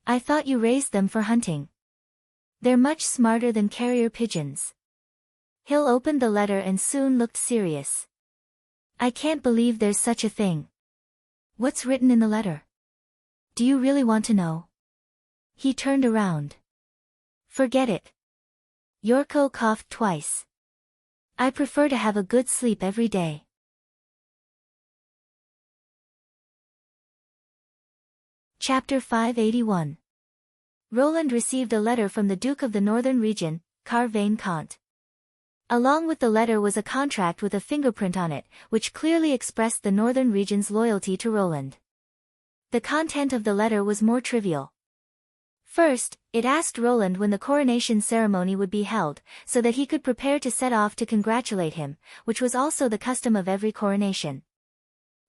I thought you raised them for hunting. They're much smarter than carrier pigeons. Hill opened the letter and soon looked serious. I can't believe there's such a thing. What's written in the letter? Do you really want to know? He turned around. Forget it. Yorko coughed twice. I prefer to have a good sleep every day. Chapter 581. Roland received a letter from the Duke of the Northern Region, Carvain Kant. Along with the letter was a contract with a fingerprint on it, which clearly expressed the Northern Region's loyalty to Roland. The content of the letter was more trivial. First, it asked Roland when the coronation ceremony would be held, so that he could prepare to set off to congratulate him, which was also the custom of every coronation.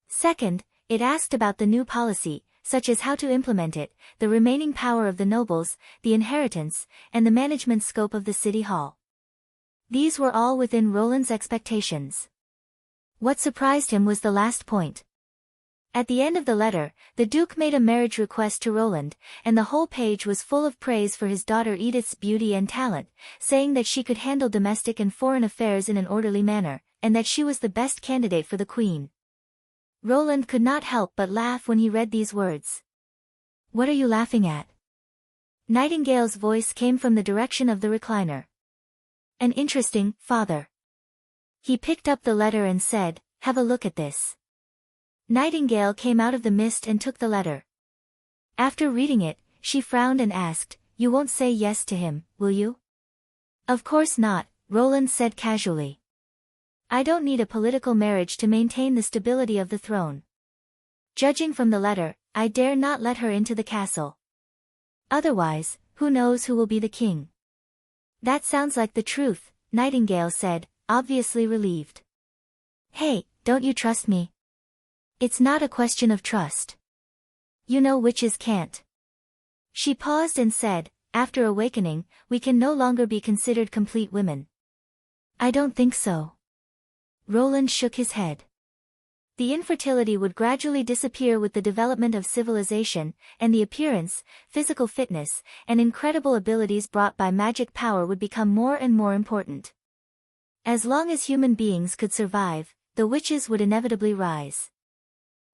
Second, it asked about the new policy, such as how to implement it, the remaining power of the nobles, the inheritance, and the management scope of the city hall. These were all within Roland's expectations. What surprised him was the last point. At the end of the letter, the Duke made a marriage request to Roland, and the whole page was full of praise for his daughter Edith's beauty and talent, saying that she could handle domestic and foreign affairs in an orderly manner, and that she was the best candidate for the queen. Roland could not help but laugh when he read these words. What are you laughing at? Nightingale's voice came from the direction of the recliner. An interesting, father. He picked up the letter and said, have a look at this. Nightingale came out of the mist and took the letter. After reading it, she frowned and asked, you won't say yes to him, will you? Of course not, Roland said casually. I don't need a political marriage to maintain the stability of the throne. Judging from the letter, I dare not let her into the castle. Otherwise, who knows who will be the king? That sounds like the truth, Nightingale said, obviously relieved. Hey, don't you trust me? It's not a question of trust. You know witches can't. She paused and said, after awakening, we can no longer be considered complete women. I don't think so. Roland shook his head. The infertility would gradually disappear with the development of civilization, and the appearance, physical fitness, and incredible abilities brought by magic power would become more and more important. As long as human beings could survive, the witches would inevitably rise.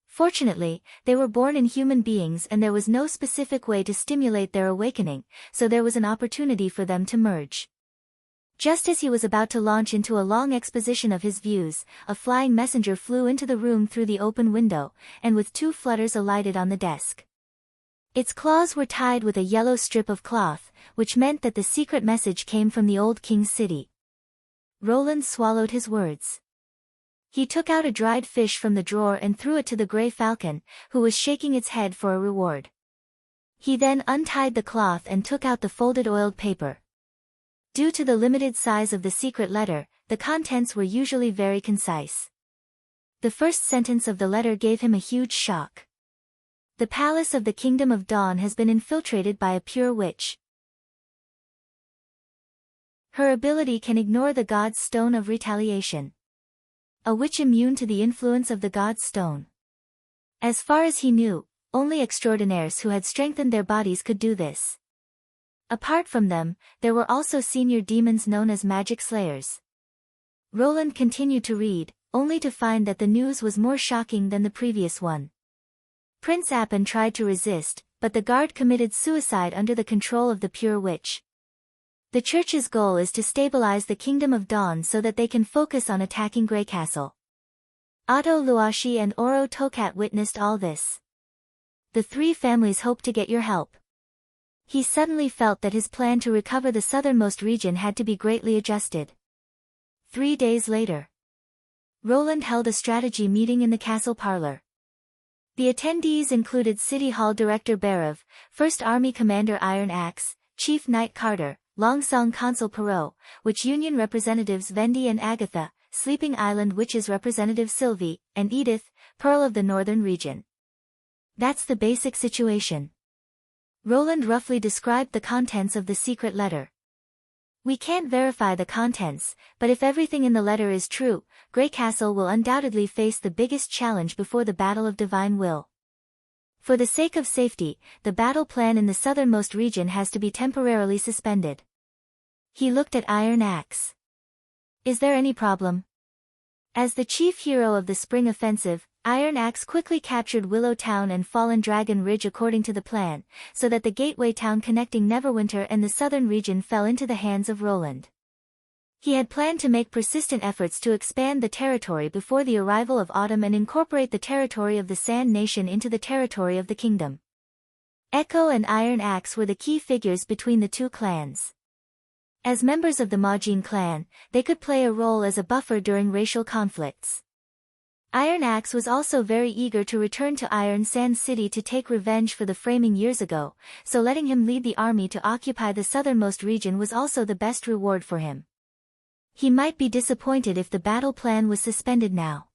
Fortunately, they were born in human beings and there was no specific way to stimulate their awakening, so there was an opportunity for them to merge. Just as he was about to launch into a long exposition of his views, a flying messenger flew into the room through the open window, and with 2 flutters alighted on the desk. Its claws were tied with a yellow strip of cloth, which meant that the secret message came from the old king's city. Roland swallowed his words. He took out a dried fish from the drawer and threw it to the gray falcon, who was shaking its head for a reward. He then untied the cloth and took out the folded oiled paper. Due to the limited size of the secret letter, the contents were usually very concise. The first sentence of the letter gave him a huge shock. The palace of the Kingdom of Dawn has been infiltrated by a pure witch. Her ability can ignore the god's stone of retaliation. A witch immune to the influence of the god's stone. As far as he knew, only extraordinaires who had strengthened their bodies could do this. Apart from them, there were also senior demons known as magic slayers. Roland continued to read, only to find that the news was more shocking than the previous one. Prince Appin tried to resist, but the guard committed suicide under the control of the pure witch. The church's goal is to stabilize the Kingdom of Dawn so that they can focus on attacking Grey Castle. Otto Luashi and Oro Tokat witnessed all this. The 3 families hope to get your help. He suddenly felt that his plan to recover the southernmost region had to be greatly adjusted. 3 days later. Roland held a strategy meeting in the castle parlor. The attendees included City Hall Director Berev, First Army Commander Iron Axe, Chief Knight Carter, Longsong Consul Perot, Witch Union Representatives Vendi and Agatha, Sleeping Island Witches Representative Sylvie, and Edith, Pearl of the Northern Region. That's the basic situation. Roland roughly described the contents of the secret letter. We can't verify the contents, but if everything in the letter is true, Grey Castle will undoubtedly face the biggest challenge before the Battle of Divine Will. For the sake of safety, the battle plan in the southernmost region has to be temporarily suspended. He looked at Iron Axe. Is there any problem? As the chief hero of the spring offensive, Iron Axe quickly captured Willow Town and Fallen Dragon Ridge according to the plan, so that the gateway town connecting Neverwinter and the southern region fell into the hands of Roland. He had planned to make persistent efforts to expand the territory before the arrival of autumn and incorporate the territory of the Sand Nation into the territory of the kingdom. Echo and Iron Axe were the key figures between the two clans. As members of the Majin clan, they could play a role as a buffer during racial conflicts. Iron Axe was also very eager to return to Iron Sand City to take revenge for the framing years ago, so letting him lead the army to occupy the southernmost region was also the best reward for him. He might be disappointed if the battle plan was suspended now.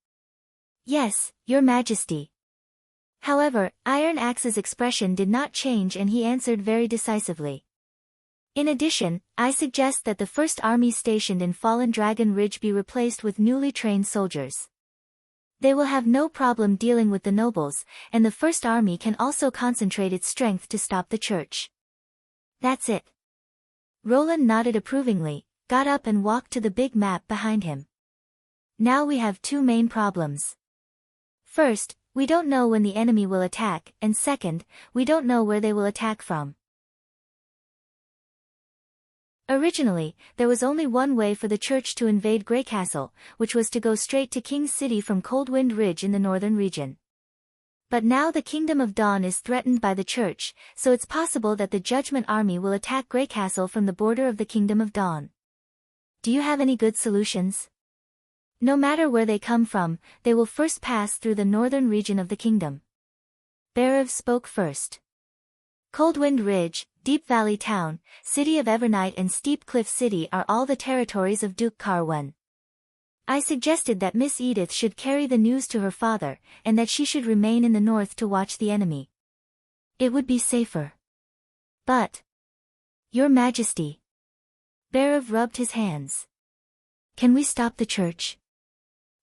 Yes, Your Majesty. However, Iron Axe's expression did not change and he answered very decisively. In addition, I suggest that the first army stationed in Fallen Dragon Ridge be replaced with newly trained soldiers. They will have no problem dealing with the nobles, and the First Army can also concentrate its strength to stop the church. That's it. Roland nodded approvingly, got up and walked to the big map behind him. Now we have two main problems. First, we don't know when the enemy will attack, and second, we don't know where they will attack from. Originally, there was only one way for the church to invade Grey Castle, which was to go straight to King's City from Coldwind Ridge in the northern region. But now the Kingdom of Dawn is threatened by the church, so it's possible that the Judgment Army will attack Grey Castle from the border of the Kingdom of Dawn. Do you have any good solutions? No matter where they come from, they will first pass through the northern region of the kingdom. Berev spoke first. Coldwind Ridge, Deep Valley Town, City of Evernight and Steep Cliff City are all the territories of Duke Carwen. I suggested that Miss Edith should carry the news to her father, and that she should remain in the north to watch the enemy. It would be safer. But, Your Majesty. Berev rubbed his hands. Can we stop the church?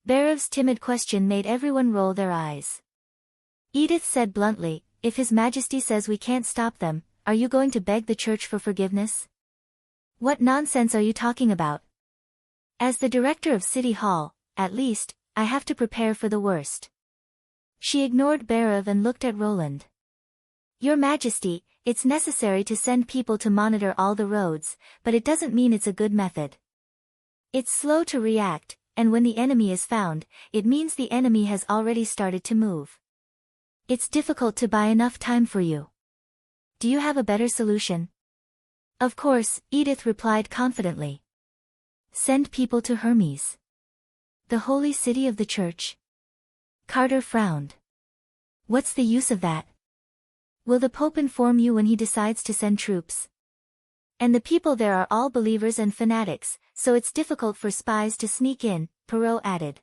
Berev's timid question made everyone roll their eyes. Edith said bluntly, if His Majesty says we can't stop them, are you going to beg the church for forgiveness? What nonsense are you talking about? As the director of City Hall, at least, I have to prepare for the worst. She ignored Berev and looked at Roland. Your Majesty, it's necessary to send people to monitor all the roads, but it doesn't mean it's a good method. It's slow to react, and when the enemy is found, it means the enemy has already started to move. It's difficult to buy enough time for you. Do you have a better solution? Of course, Edith replied confidently. Send people to Hermes. The holy city of the church. Carter frowned. What's the use of that? Will the Pope inform you when he decides to send troops? And the people there are all believers and fanatics, so it's difficult for spies to sneak in, Perot added.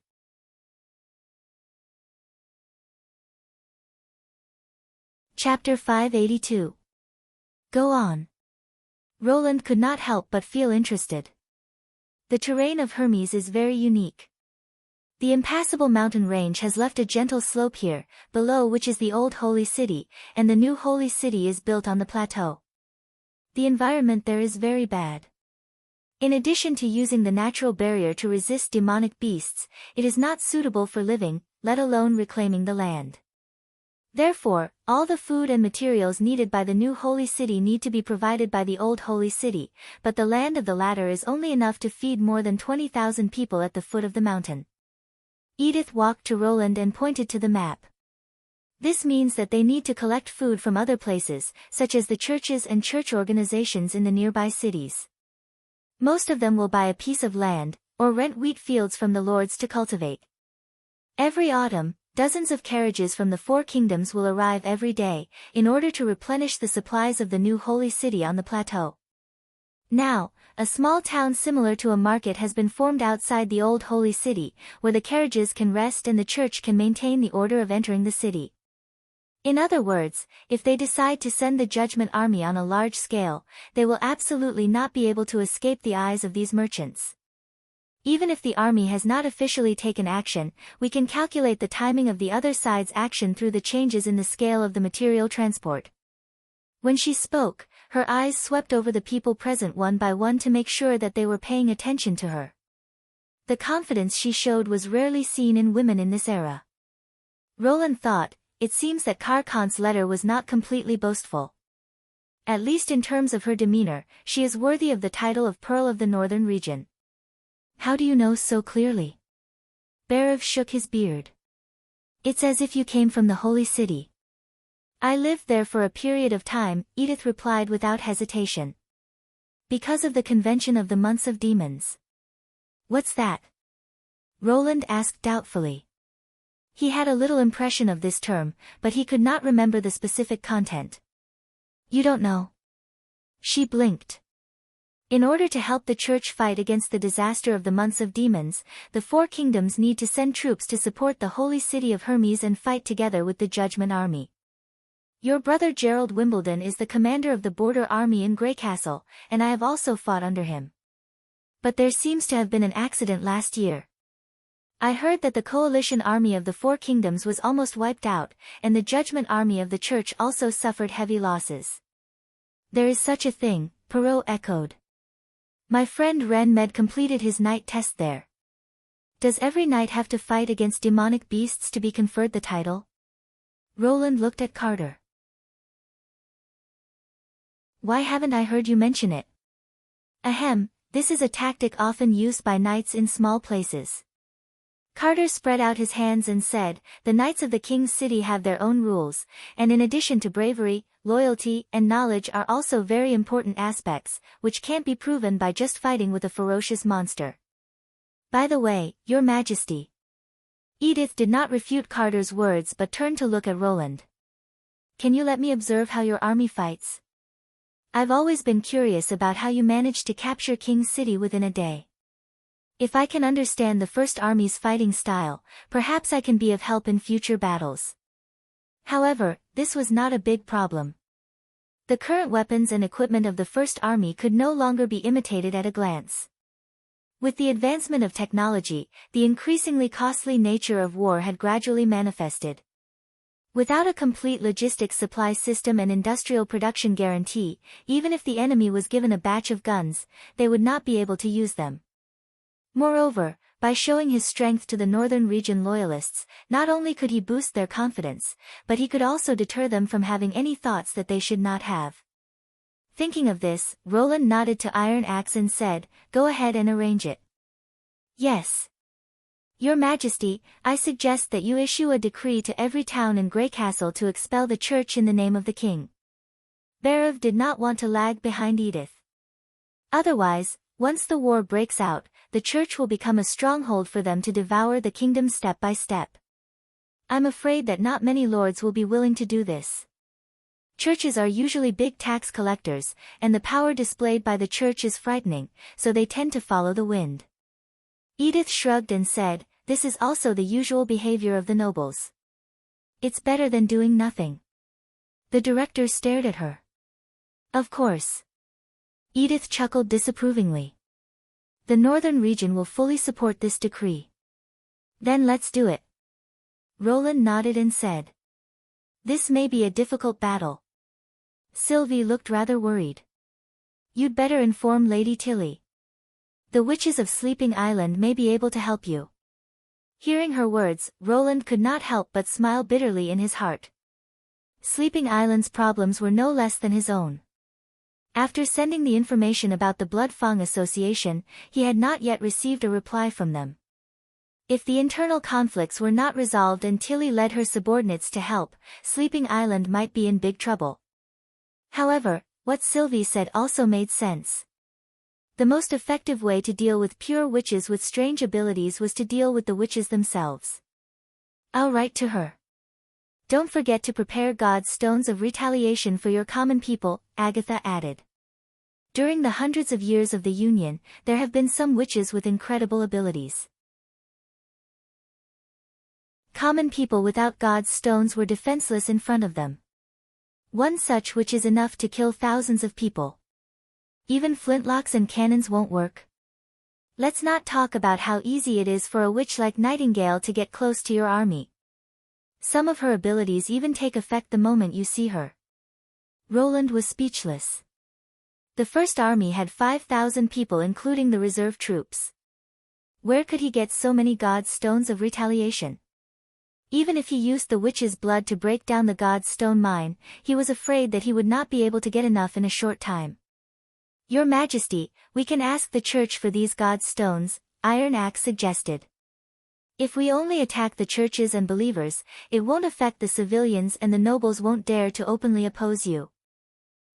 Chapter 582. Go on. Roland could not help but feel interested. The terrain of Hermes is very unique. The impassable mountain range has left a gentle slope here, below which is the old holy city, and the new holy city is built on the plateau. The environment there is very bad. In addition to using the natural barrier to resist demonic beasts, it is not suitable for living, let alone reclaiming the land. Therefore, all the food and materials needed by the new holy city need to be provided by the old holy city, but the land of the latter is only enough to feed more than 20,000 people at the foot of the mountain. Edith walked to Roland and pointed to the map. This means that they need to collect food from other places, such as the churches and church organizations in the nearby cities. Most of them will buy a piece of land, or rent wheat fields from the lords to cultivate. Every autumn, dozens of carriages from the four kingdoms will arrive every day, in order to replenish the supplies of the new holy city on the plateau. Now, a small town similar to a market has been formed outside the old holy city, where the carriages can rest and the church can maintain the order of entering the city. In other words, if they decide to send the judgment army on a large scale, they will absolutely not be able to escape the eyes of these merchants. Even if the army has not officially taken action, we can calculate the timing of the other side's action through the changes in the scale of the material transport. When she spoke, her eyes swept over the people present one by one to make sure that they were paying attention to her. The confidence she showed was rarely seen in women in this era. Roland thought, it seems that Carcon's letter was not completely boastful. At least in terms of her demeanor, she is worthy of the title of Pearl of the Northern Region. How do you know so clearly? Barav shook his beard. It's as if you came from the holy city. I lived there for a period of time, Edith replied without hesitation. Because of the convention of the months of demons. What's that? Roland asked doubtfully. He had a little impression of this term, but he could not remember the specific content. You don't know? She blinked. In order to help the church fight against the disaster of the months of demons, the four kingdoms need to send troops to support the holy city of Hermes and fight together with the Judgment Army. Your brother Gerald Wimbledon is the commander of the border army in Greycastle, and I have also fought under him. But there seems to have been an accident last year. I heard that the coalition army of the four kingdoms was almost wiped out, and the Judgment Army of the church also suffered heavy losses. There is such a thing, Perrault echoed. My friend Ren Med completed his knight test there. Does every knight have to fight against demonic beasts to be conferred the title? Roland looked at Carter. Why haven't I heard you mention it? Ahem, this is a tactic often used by knights in small places. Carter spread out his hands and said, the knights of the king's city have their own rules, and in addition to bravery, loyalty, and knowledge are also very important aspects, which can't be proven by just fighting with a ferocious monster. By the way, Your Majesty. Edith did not refute Carter's words but turned to look at Roland. Can you let me observe how your army fights? I've always been curious about how you managed to capture King's City within a day. If I can understand the First Army's fighting style, perhaps I can be of help in future battles. However, this was not a big problem. The current weapons and equipment of the First Army could no longer be imitated at a glance. With the advancement of technology, the increasingly costly nature of war had gradually manifested. Without a complete logistics supply system and industrial production guarantee, even if the enemy was given a batch of guns, they would not be able to use them. Moreover, by showing his strength to the Northern Region loyalists, not only could he boost their confidence, but he could also deter them from having any thoughts that they should not have. Thinking of this, Roland nodded to Iron Axe and said, go ahead and arrange it. Yes. Your Majesty, I suggest that you issue a decree to every town in Greycastle to expel the church in the name of the king. Barav did not want to lag behind Edith. Otherwise, once the war breaks out, the church will become a stronghold for them to devour the kingdom step by step. I'm afraid that not many lords will be willing to do this. Churches are usually big tax collectors, and the power displayed by the church is frightening, so they tend to follow the wind. Edith shrugged and said, this is also the usual behavior of the nobles. It's better than doing nothing. The director stared at her. Of course. Edith chuckled disapprovingly. The Northern Region will fully support this decree. Then let's do it. Roland nodded and said. This may be a difficult battle. Sylvie looked rather worried. You'd better inform Lady Tilly. The witches of Sleeping Island may be able to help you. Hearing her words, Roland could not help but smile bitterly in his heart. Sleeping Island's problems were no less than his own. After sending the information about the Blood Fang Association, he had not yet received a reply from them. If the internal conflicts were not resolved and Tilly led her subordinates to help, Sleeping Island might be in big trouble. However, what Sylvie said also made sense. The most effective way to deal with pure witches with strange abilities was to deal with the witches themselves. I'll write to her. Don't forget to prepare God's stones of retaliation for your common people, Agatha added. During the hundreds of years of the Union, there have been some witches with incredible abilities. Common people without God's stones were defenseless in front of them. One such witch is enough to kill thousands of people. Even flintlocks and cannons won't work. Let's not talk about how easy it is for a witch like Nightingale to get close to your army. Some of her abilities even take effect the moment you see her. Roland was speechless. The first army had 5,000 people including the reserve troops. Where could he get so many God's stones of retaliation? Even if he used the witch's blood to break down the God's stone mine, he was afraid that he would not be able to get enough in a short time. Your Majesty, we can ask the church for these God's stones, Iron Axe suggested. If we only attack the churches and believers, it won't affect the civilians and the nobles won't dare to openly oppose you.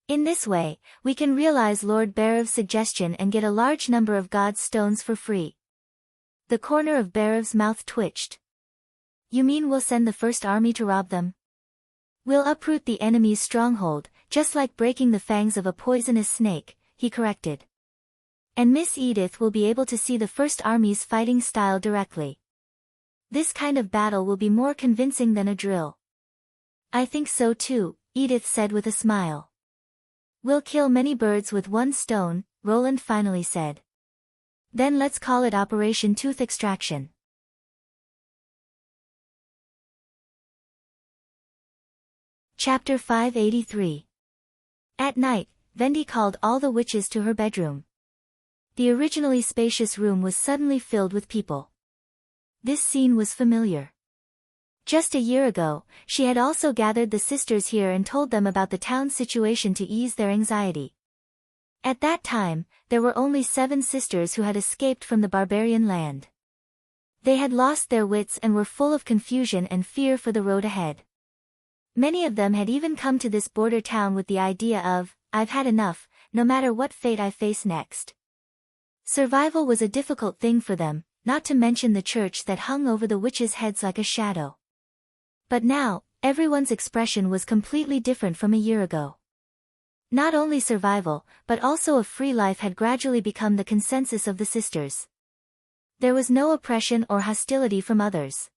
In this way, we can realize Lord Barev's suggestion and get a large number of God's stones for free. The corner of Barev's mouth twitched. You mean we'll send the first army to rob them? We'll uproot the enemy's stronghold, just like breaking the fangs of a poisonous snake, he corrected. And Miss Edith will be able to see the first army's fighting style directly. This kind of battle will be more convincing than a drill. I think so too, Edith said with a smile. We'll kill many birds with one stone, Roland finally said. Then let's call it Operation Tooth Extraction. Chapter 583. At night, Vendi called all the witches to her bedroom. The originally spacious room was suddenly filled with people. This scene was familiar. Just a year ago, she had also gathered the sisters here and told them about the town's situation to ease their anxiety. At that time, there were only 7 sisters who had escaped from the barbarian land. They had lost their wits and were full of confusion and fear for the road ahead. Many of them had even come to this border town with the idea of, I've had enough, no matter what fate I face next. Survival was a difficult thing for them, not to mention the church that hung over the witches' heads like a shadow. But now, everyone's expression was completely different from a year ago. Not only survival, but also a free life had gradually become the consensus of the sisters. There was no oppression or hostility from others.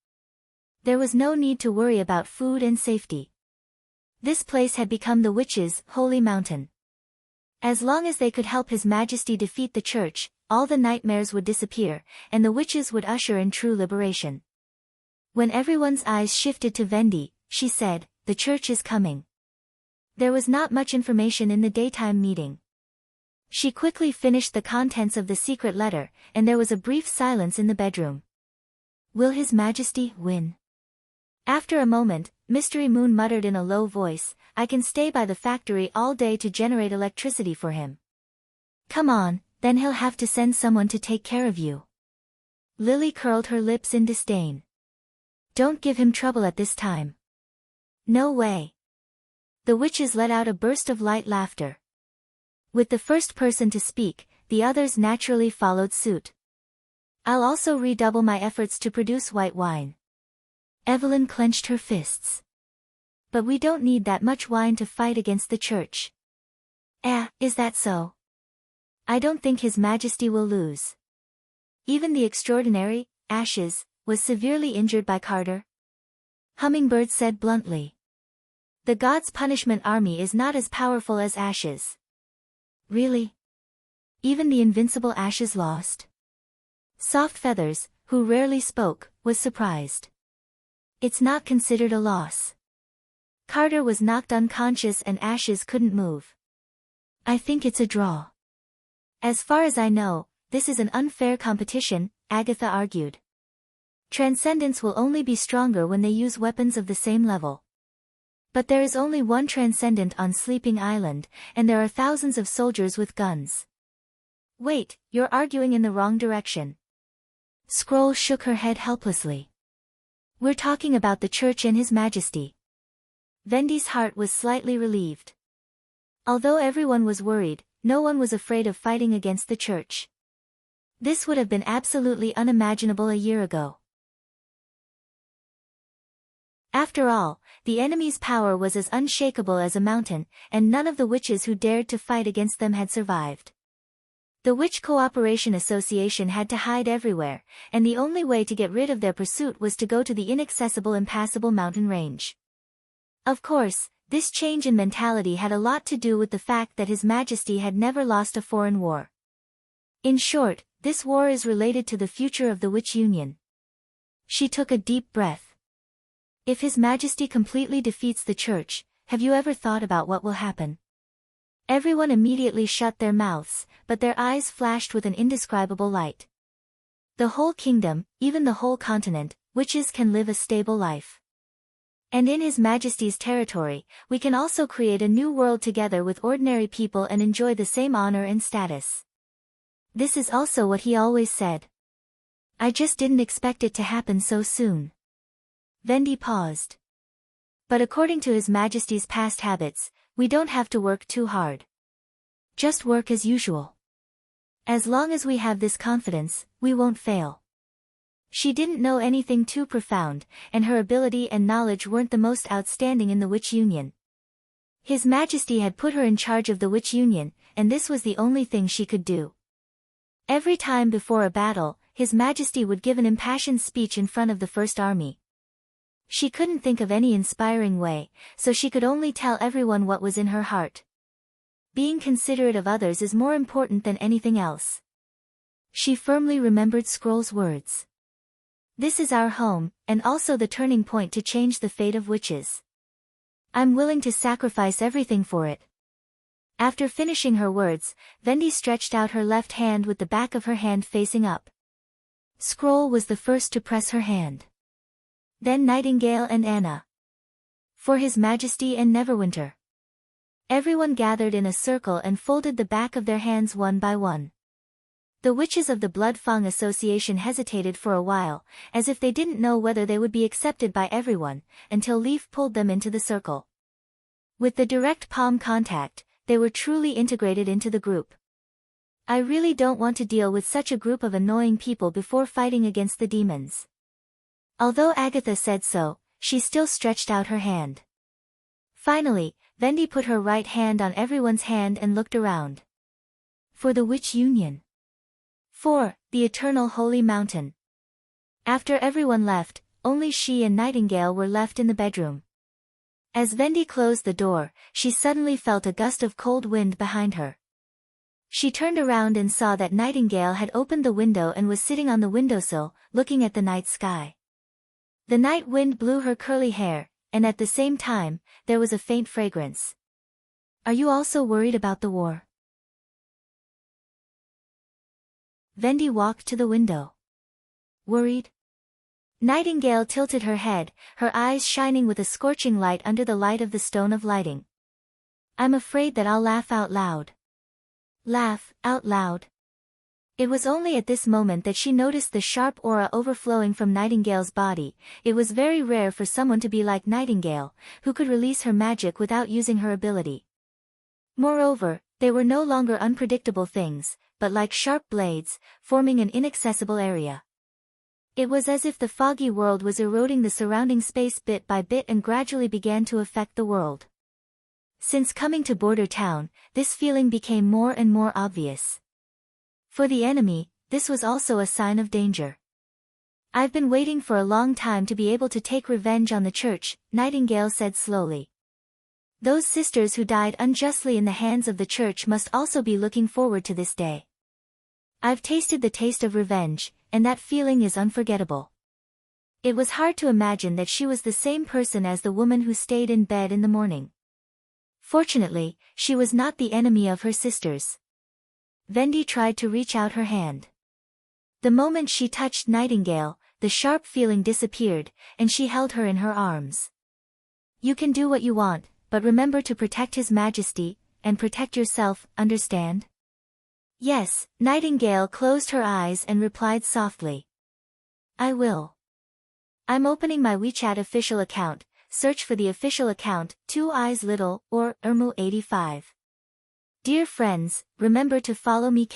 There was no need to worry about food and safety. This place had become the witches' holy mountain. As long as they could help His Majesty defeat the church, all the nightmares would disappear, and the witches would usher in true liberation. When everyone's eyes shifted to Vendi, she said, the church is coming. There was not much information in the daytime meeting. She quickly finished the contents of the secret letter, and there was a brief silence in the bedroom. Will His Majesty win? After a moment, Mystery Moon muttered in a low voice, I can stay by the factory all day to generate electricity for him. Come on, then he'll have to send someone to take care of you. Lily curled her lips in disdain. Don't give him trouble at this time. No way. The witches let out a burst of light laughter. With the first person to speak, the others naturally followed suit. I'll also redouble my efforts to produce white wine. Evelyn clenched her fists. But we don't need that much wine to fight against the church. Is that so? I don't think His Majesty will lose. Even the extraordinary, Ashes, was severely injured by Carter. Hummingbird said bluntly. The God's Punishment Army is not as powerful as Ashes. Really? Even the invincible Ashes lost? Soft Feathers, who rarely spoke, was surprised. It's not considered a loss. Carter was knocked unconscious and Ashes couldn't move. I think it's a draw. As far as I know, this is an unfair competition, Agatha argued. Transcendents will only be stronger when they use weapons of the same level. But there is only one Transcendent on Sleeping Island, and there are thousands of soldiers with guns. Wait, you're arguing in the wrong direction. Scroll shook her head helplessly. We're talking about the church and His Majesty. Vendi's heart was slightly relieved. Although everyone was worried, no one was afraid of fighting against the church. This would have been absolutely unimaginable a year ago. After all, the enemy's power was as unshakable as a mountain, and none of the witches who dared to fight against them had survived. The Witch Cooperation Association had to hide everywhere, and the only way to get rid of their pursuit was to go to the inaccessible impassable mountain range. Of course, this change in mentality had a lot to do with the fact that His Majesty had never lost a foreign war. In short, this war is related to the future of the Witch Union. She took a deep breath. If His Majesty completely defeats the church, have you ever thought about what will happen? Everyone immediately shut their mouths, but their eyes flashed with an indescribable light. The whole kingdom, even the whole continent, witches can live a stable life. And in His Majesty's territory, we can also create a new world together with ordinary people and enjoy the same honor and status. This is also what he always said. I just didn't expect it to happen so soon. Vendi paused. But according to His Majesty's past habits, we don't have to work too hard. Just work as usual. As long as we have this confidence, we won't fail. She didn't know anything too profound, and her ability and knowledge weren't the most outstanding in the Witch Union. His Majesty had put her in charge of the Witch Union, and this was the only thing she could do. Every time before a battle, His Majesty would give an impassioned speech in front of the First Army. She couldn't think of any inspiring way, so she could only tell everyone what was in her heart. Being considerate of others is more important than anything else. She firmly remembered Scroll's words. This is our home, and also the turning point to change the fate of witches. I'm willing to sacrifice everything for it. After finishing her words, Vendi stretched out her left hand with the back of her hand facing up. Scroll was the first to press her hand. Then Nightingale and Anna. For His Majesty and Neverwinter. Everyone gathered in a circle and folded the back of their hands one by one. The witches of the Blood Fang Association hesitated for a while, as if they didn't know whether they would be accepted by everyone, until Leaf pulled them into the circle. With the direct palm contact, they were truly integrated into the group. I really don't want to deal with such a group of annoying people before fighting against the demons. Although Agatha said so, she still stretched out her hand. Finally, Vendi put her right hand on everyone's hand and looked around. For the Witch Union. For the Eternal Holy Mountain. After everyone left, only she and Nightingale were left in the bedroom. As Vendi closed the door, she suddenly felt a gust of cold wind behind her. She turned around and saw that Nightingale had opened the window and was sitting on the windowsill, looking at the night sky. The night wind blew her curly hair, and at the same time, there was a faint fragrance. Are you also worried about the war? Vendi walked to the window. Worried? Nightingale tilted her head, her eyes shining with a scorching light under the light of the stone of lighting. I'm afraid that I'll laugh out loud. Laugh out loud. It was only at this moment that she noticed the sharp aura overflowing from Nightingale's body. It was very rare for someone to be like Nightingale, who could release her magic without using her ability. Moreover, they were no longer unpredictable things, but like sharp blades, forming an inaccessible area. It was as if the foggy world was eroding the surrounding space bit by bit and gradually began to affect the world. Since coming to Border Town, this feeling became more and more obvious. For the enemy, this was also a sign of danger. I've been waiting for a long time to be able to take revenge on the church, Nightingale said slowly. Those sisters who died unjustly in the hands of the church must also be looking forward to this day. I've tasted the taste of revenge, and that feeling is unforgettable. It was hard to imagine that she was the same person as the woman who stayed in bed in the morning. Fortunately, she was not the enemy of her sisters. Vendi tried to reach out her hand. The moment she touched Nightingale, the sharp feeling disappeared, and she held her in her arms. You can do what you want, but remember to protect His Majesty, and protect yourself, understand? Yes, Nightingale closed her eyes and replied softly. I will. I'm opening my WeChat official account. Search for the official account, 2 Eyes Little, or Ermu85. Dear friends, remember to follow me.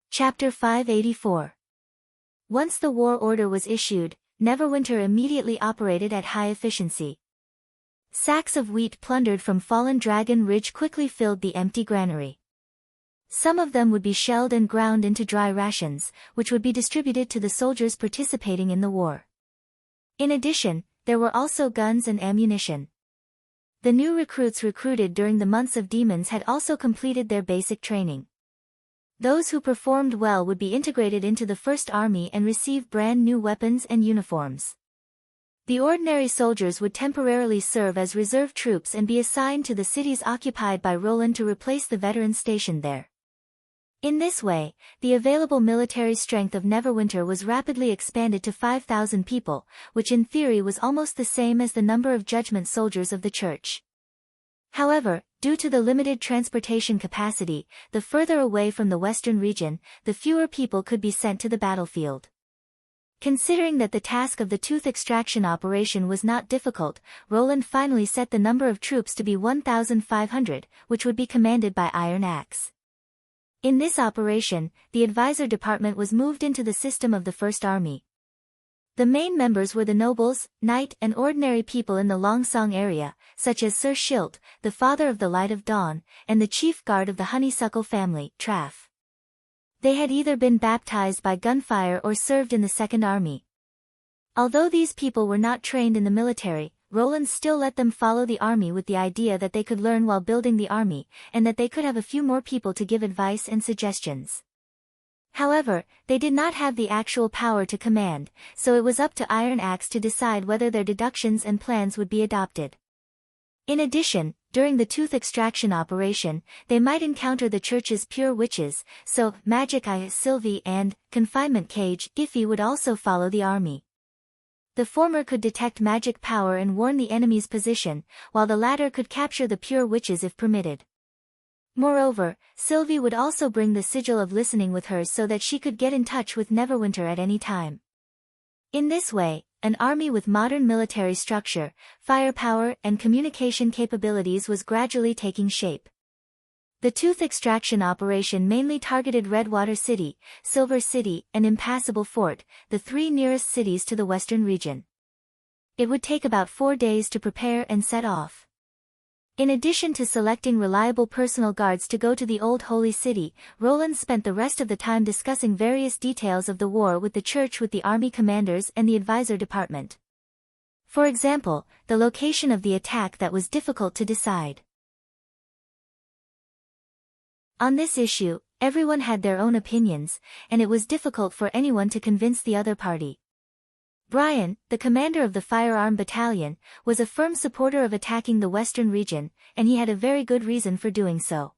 Chapter 584. Once the war order was issued, Neverwinter immediately operated at high efficiency. Sacks of wheat plundered from Fallen Dragon Ridge quickly filled the empty granary. Some of them would be shelled and ground into dry rations, which would be distributed to the soldiers participating in the war. In addition, there were also guns and ammunition. The new recruits recruited during the months of demons had also completed their basic training. Those who performed well would be integrated into the First Army and receive brand new weapons and uniforms. The ordinary soldiers would temporarily serve as reserve troops and be assigned to the cities occupied by Roland to replace the veterans stationed there. In this way, the available military strength of Neverwinter was rapidly expanded to 5,000 people, which in theory was almost the same as the number of judgment soldiers of the church. However, due to the limited transportation capacity, the further away from the western region, the fewer people could be sent to the battlefield. Considering that the task of the tooth extraction operation was not difficult, Roland finally set the number of troops to be 1,500, which would be commanded by Iron Axe. In this operation, the advisor department was moved into the system of the First Army. The main members were the nobles, knight and ordinary people in the Longsong area, such as Sir Schilt, the father of the Light of Dawn, and the chief guard of the Honeysuckle family, Traff. They had either been baptized by gunfire or served in the Second Army. Although these people were not trained in the military, Roland still let them follow the army with the idea that they could learn while building the army, and that they could have a few more people to give advice and suggestions. However, they did not have the actual power to command, so it was up to Iron Axe to decide whether their deductions and plans would be adopted. In addition, during the tooth extraction operation, they might encounter the church's pure witches, so Magic Eye Sylvie and Confinement Cage Iffy would also follow the army. The former could detect magic power and warn the enemy's position, while the latter could capture the pure witches if permitted. Moreover, Sylvie would also bring the sigil of listening with her so that she could get in touch with Neverwinter at any time. In this way, an army with modern military structure, firepower and communication capabilities was gradually taking shape. The tooth extraction operation mainly targeted Redwater City, Silver City and Impassable Fort, the three nearest cities to the western region. It would take about 4 days to prepare and set off. In addition to selecting reliable personal guards to go to the Old Holy City, Roland spent the rest of the time discussing various details of the war with the church with the army commanders and the advisor department. For example, the location of the attack that was difficult to decide. On this issue, everyone had their own opinions, and it was difficult for anyone to convince the other party. Brian, the commander of the firearm battalion, was a firm supporter of attacking the western region, and he had a very good reason for doing so.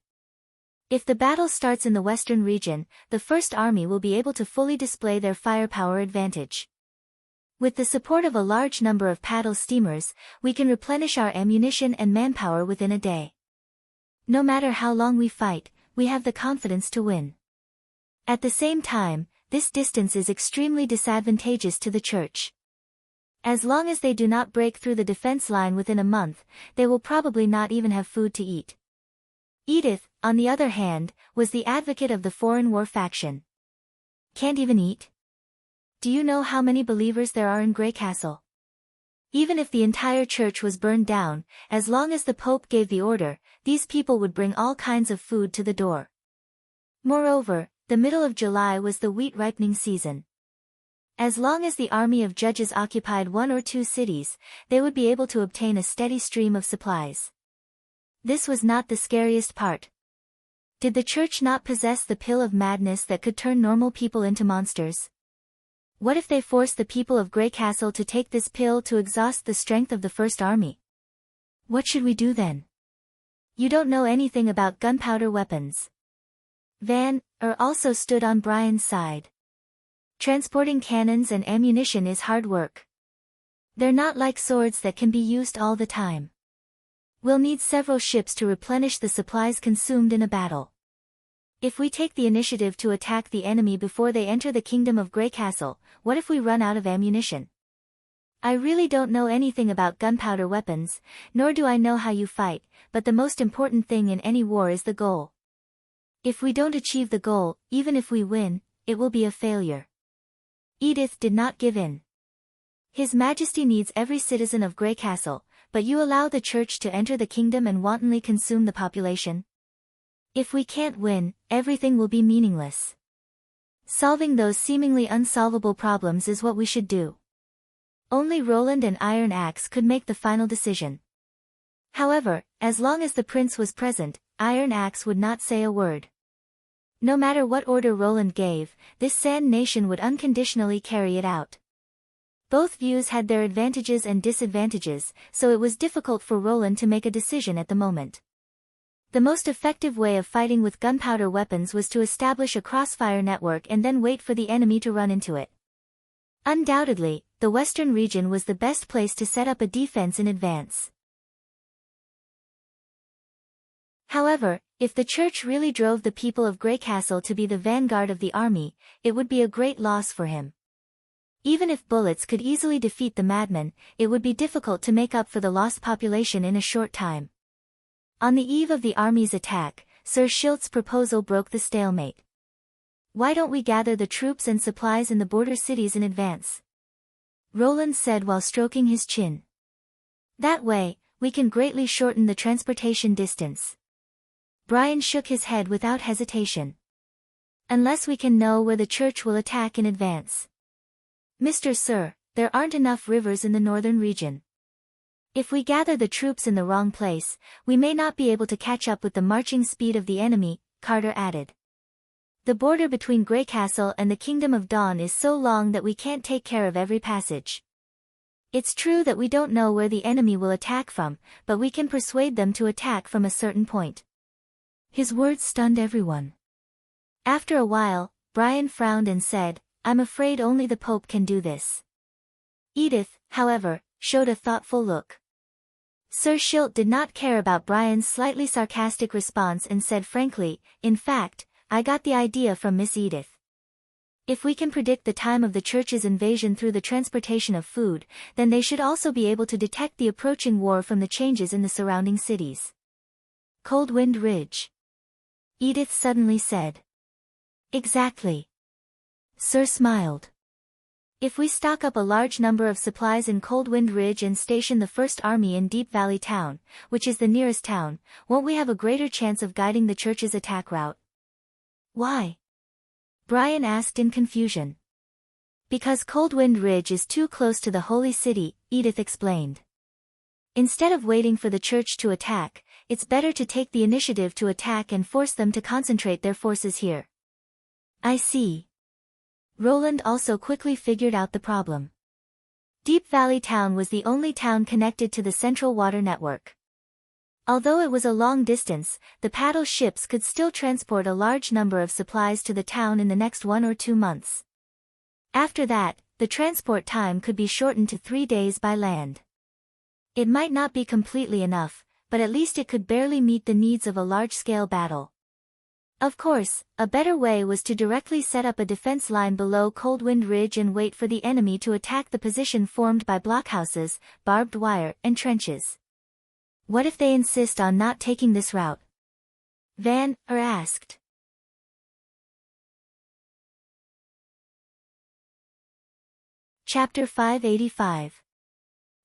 If the battle starts in the western region, the First Army will be able to fully display their firepower advantage. With the support of a large number of paddle steamers, we can replenish our ammunition and manpower within a day. No matter how long we fight, we have the confidence to win. At the same time, this distance is extremely disadvantageous to the church. As long as they do not break through the defense line within a month, they will probably not even have food to eat. Edith, on the other hand, was the advocate of the foreign war faction. Can't even eat? Do you know how many believers there are in Greycastle? Even if the entire church was burned down, as long as the Pope gave the order, these people would bring all kinds of food to the door. Moreover, the middle of July was the wheat ripening season. As long as the army of judges occupied 1 or 2 cities, they would be able to obtain a steady stream of supplies. This was not the scariest part. Did the church not possess the pill of madness that could turn normal people into monsters? What if they forced the people of Greycastle to take this pill to exhaust the strength of the First Army? What should we do then? You don't know anything about gunpowder weapons. Van also stood on Brian's side. Transporting cannons and ammunition is hard work. They're not like swords that can be used all the time. We'll need several ships to replenish the supplies consumed in a battle. If we take the initiative to attack the enemy before they enter the kingdom of Greycastle, what if we run out of ammunition? I really don't know anything about gunpowder weapons, nor do I know how you fight, but the most important thing in any war is the goal. If we don't achieve the goal, even if we win, it will be a failure. Edith did not give in. His Majesty needs every citizen of Grey Castle, but you allow the church to enter the kingdom and wantonly consume the population? If we can't win, everything will be meaningless. Solving those seemingly unsolvable problems is what we should do. Only Roland and Iron Axe could make the final decision. However, as long as the prince was present, Iron Axe would not say a word. No matter what order Roland gave, this Sand Nation would unconditionally carry it out. Both views had their advantages and disadvantages, so it was difficult for Roland to make a decision at the moment. The most effective way of fighting with gunpowder weapons was to establish a crossfire network and then wait for the enemy to run into it. Undoubtedly, the western region was the best place to set up a defense in advance. However, if the church really drove the people of Grey Castle to be the vanguard of the army, it would be a great loss for him. Even if bullets could easily defeat the madman, it would be difficult to make up for the lost population in a short time. On the eve of the army's attack, Sir Schilt's proposal broke the stalemate. Why don't we gather the troops and supplies in the border cities in advance? Roland said while stroking his chin. That way, we can greatly shorten the transportation distance. Brian shook his head without hesitation. Unless we can know where the church will attack in advance. Mr. Sir, there aren't enough rivers in the northern region. If we gather the troops in the wrong place, we may not be able to catch up with the marching speed of the enemy, Carter added. The border between Grey Castle and the Kingdom of Dawn is so long that we can't take care of every passage. It's true that we don't know where the enemy will attack from, but we can persuade them to attack from a certain point. His words stunned everyone. After a while, Brian frowned and said, I'm afraid only the Pope can do this. Edith, however, showed a thoughtful look. Sir Schilt did not care about Brian's slightly sarcastic response and said frankly, in fact, I got the idea from Miss Edith. If we can predict the time of the church's invasion through the transportation of food, then they should also be able to detect the approaching war from the changes in the surrounding cities. Coldwind Ridge. Edith suddenly said. Exactly. Sir smiled. If we stock up a large number of supplies in Coldwind Ridge and station the First Army in Deep Valley Town, which is the nearest town, won't we have a greater chance of guiding the church's attack route? Why? Brian asked in confusion. Because Coldwind Ridge is too close to the Holy City, Edith explained. Instead of waiting for the church to attack, it's better to take the initiative to attack and force them to concentrate their forces here. I see. Roland also quickly figured out the problem. Deep Valley Town was the only town connected to the central water network. Although it was a long distance, the paddle ships could still transport a large number of supplies to the town in the next 1 or 2 months. After that, the transport time could be shortened to 3 days by land. It might not be completely enough, but at least it could barely meet the needs of a large-scale battle. Of course, a better way was to directly set up a defense line below Coldwind Ridge and wait for the enemy to attack the position formed by blockhouses, barbed wire, and trenches. What if they insist on not taking this route? Van Er asked. Chapter 585.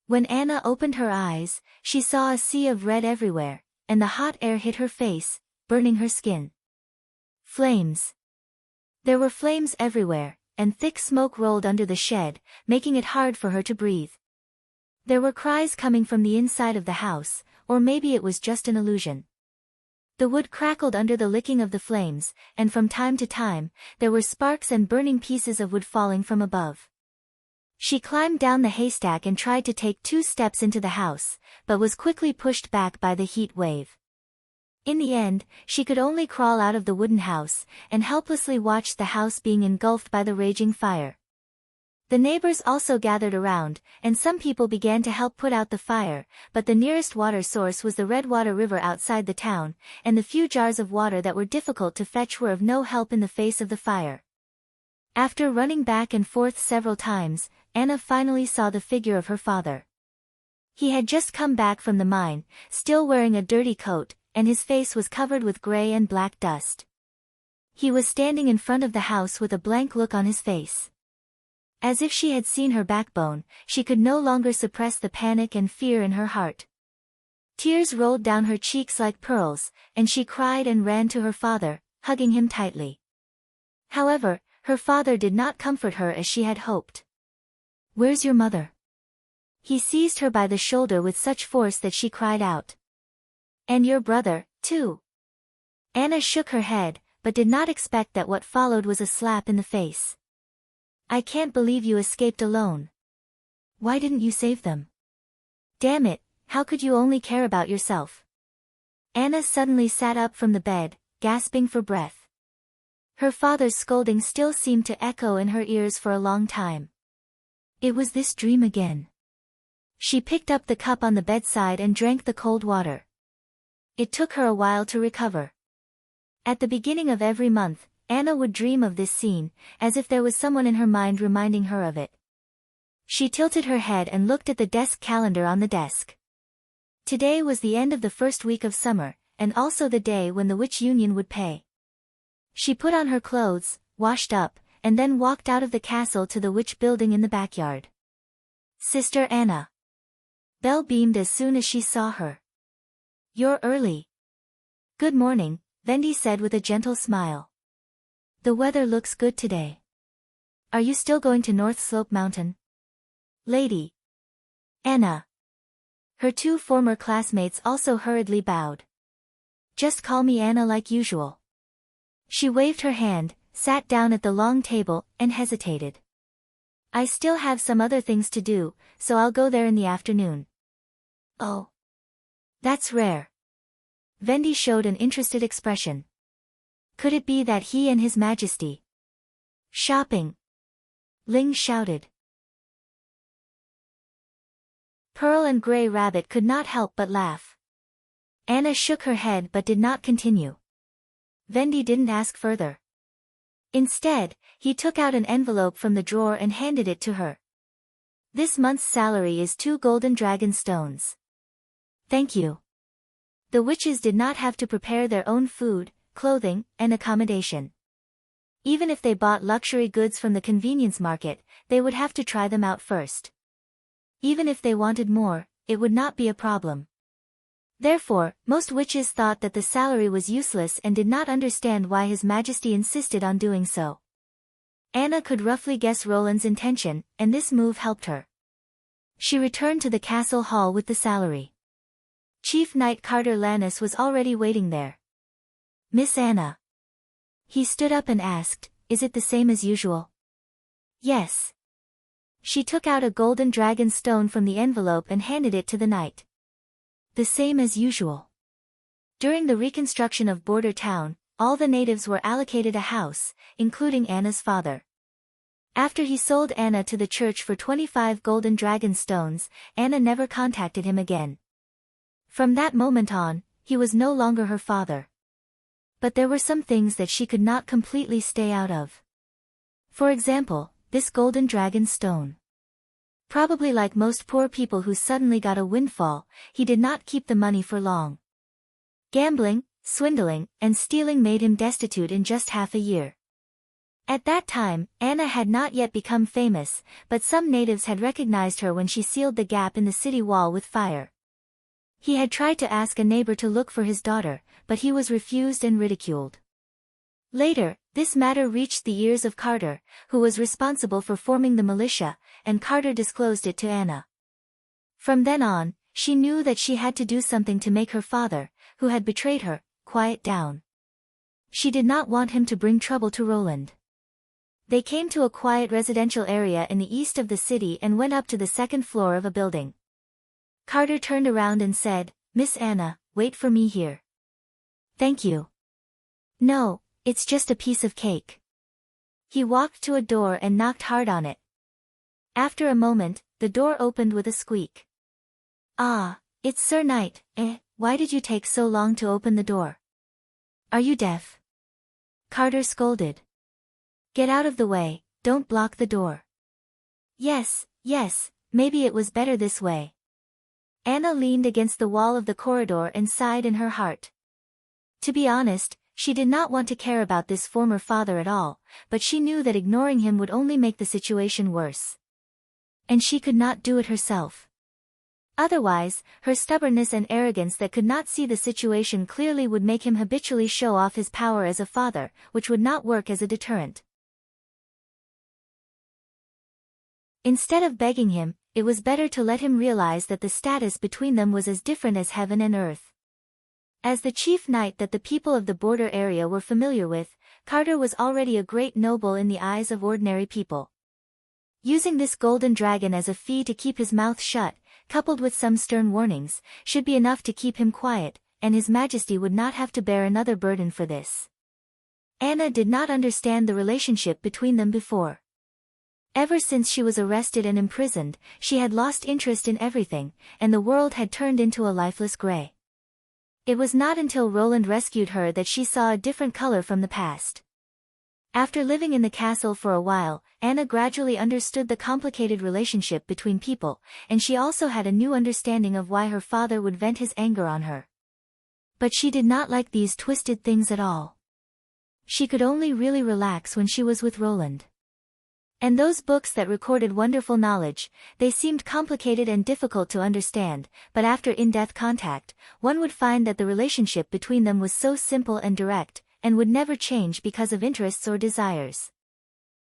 When Anna opened her eyes, she saw a sea of red everywhere, and the hot air hit her face, burning her skin. Flames. There were flames everywhere, and thick smoke rolled under the shed, making it hard for her to breathe. There were cries coming from the inside of the house, or maybe it was just an illusion. The wood crackled under the licking of the flames, and from time to time, there were sparks and burning pieces of wood falling from above. She climbed down the haystack and tried to take 2 steps into the house, but was quickly pushed back by the heat wave. In the end, she could only crawl out of the wooden house, and helplessly watched the house being engulfed by the raging fire. The neighbors also gathered around, and some people began to help put out the fire, but the nearest water source was the Redwater River outside the town, and the few jars of water that were difficult to fetch were of no help in the face of the fire. After running back and forth several times, Anna finally saw the figure of her father. He had just come back from the mine, still wearing a dirty coat, and his face was covered with gray and black dust. He was standing in front of the house with a blank look on his face. As if she had seen her backbone, she could no longer suppress the panic and fear in her heart. Tears rolled down her cheeks like pearls, and she cried and ran to her father, hugging him tightly. However, her father did not comfort her as she had hoped. "Where's your mother?" He seized her by the shoulder with such force that she cried out. "And your brother, too." Anna shook her head, but did not expect that what followed was a slap in the face. "I can't believe you escaped alone. Why didn't you save them? Damn it, how could you only care about yourself?" Anna suddenly sat up from the bed, gasping for breath. Her father's scolding still seemed to echo in her ears for a long time. It was this dream again. She picked up the cup on the bedside and drank the cold water. It took her a while to recover. At the beginning of every month, Anna would dream of this scene, as if there was someone in her mind reminding her of it. She tilted her head and looked at the desk calendar on the desk. Today was the end of the first week of summer, and also the day when the witch union would pay. She put on her clothes, washed up, and then walked out of the castle to the witch building in the backyard. "Sister Anna." Belle beamed as soon as she saw her. "You're early." "Good morning," Vendi said with a gentle smile. "The weather looks good today. Are you still going to North Slope Mountain?" "Lady Anna." Her two former classmates also hurriedly bowed. "Just call me Anna like usual." She waved her hand, sat down at the long table, and hesitated. "I still have some other things to do, so I'll go there in the afternoon." "Oh. That's rare." Vendi showed an interested expression. Could it be that he and His Majesty shopping? Ling shouted. Pearl and Grey Rabbit could not help but laugh. Anna shook her head but did not continue. Vendi didn't ask further. Instead, he took out an envelope from the drawer and handed it to her. "This month's salary is 2 golden dragon stones." "Thank you." The witches did not have to prepare their own food, clothing, and accommodation. Even if they bought luxury goods from the convenience market, they would have to try them out first. Even if they wanted more, it would not be a problem. Therefore, most witches thought that the salary was useless and did not understand why His Majesty insisted on doing so. Anna could roughly guess Roland's intention, and this move helped her. She returned to the castle hall with the salary. Chief Knight Carter Lannis was already waiting there. "Miss Anna." He stood up and asked, "Is it the same as usual?" "Yes." She took out a golden dragon stone from the envelope and handed it to the knight. "The same as usual." During the reconstruction of Border Town, all the natives were allocated a house, including Anna's father. After he sold Anna to the church for 25 golden dragon stones, Anna never contacted him again. From that moment on, he was no longer her father. But there were some things that she could not completely stay out of. For example, this golden dragon stone. Probably like most poor people who suddenly got a windfall, he did not keep the money for long. Gambling, swindling, and stealing made him destitute in just half a year. At that time, Anna had not yet become famous, but some natives had recognized her when she sealed the gap in the city wall with fire. He had tried to ask a neighbor to look for his daughter, but he was refused and ridiculed. Later, this matter reached the ears of Carter, who was responsible for forming the militia, and Carter disclosed it to Anna. From then on, she knew that she had to do something to make her father, who had betrayed her, quiet down. She did not want him to bring trouble to Roland. They came to a quiet residential area in the east of the city and went up to the second floor of a building. Carter turned around and said, "Miss Anna, wait for me here." "Thank you." "No, it's just a piece of cake." He walked to a door and knocked hard on it. After a moment, the door opened with a squeak. "Ah, it's Sir Knight. Why did you take so long to open the door? Are you deaf?" Carter scolded. "Get out of the way, don't block the door." Yes, yes, maybe it was better this way. Anna leaned against the wall of the corridor and sighed in her heart. To be honest, she did not want to care about this former father at all, but she knew that ignoring him would only make the situation worse. And she could not do it herself. Otherwise, her stubbornness and arrogance that could not see the situation clearly would make him habitually show off his power as a father, which would not work as a deterrent. Instead of begging him, it was better to let him realize that the status between them was as different as heaven and earth. As the chief knight that the people of the border area were familiar with, Carter was already a great noble in the eyes of ordinary people. Using this golden dragon as a fee to keep his mouth shut, coupled with some stern warnings, should be enough to keep him quiet, and His Majesty would not have to bear another burden for this. Anna did not understand the relationship between them before. Ever since she was arrested and imprisoned, she had lost interest in everything, and the world had turned into a lifeless gray. It was not until Roland rescued her that she saw a different color from the past. After living in the castle for a while, Anna gradually understood the complicated relationship between people, and she also had a new understanding of why her father would vent his anger on her. But she did not like these twisted things at all. She could only really relax when she was with Roland. And those books that recorded wonderful knowledge, they seemed complicated and difficult to understand, but after in-depth contact, one would find that the relationship between them was so simple and direct, and would never change because of interests or desires.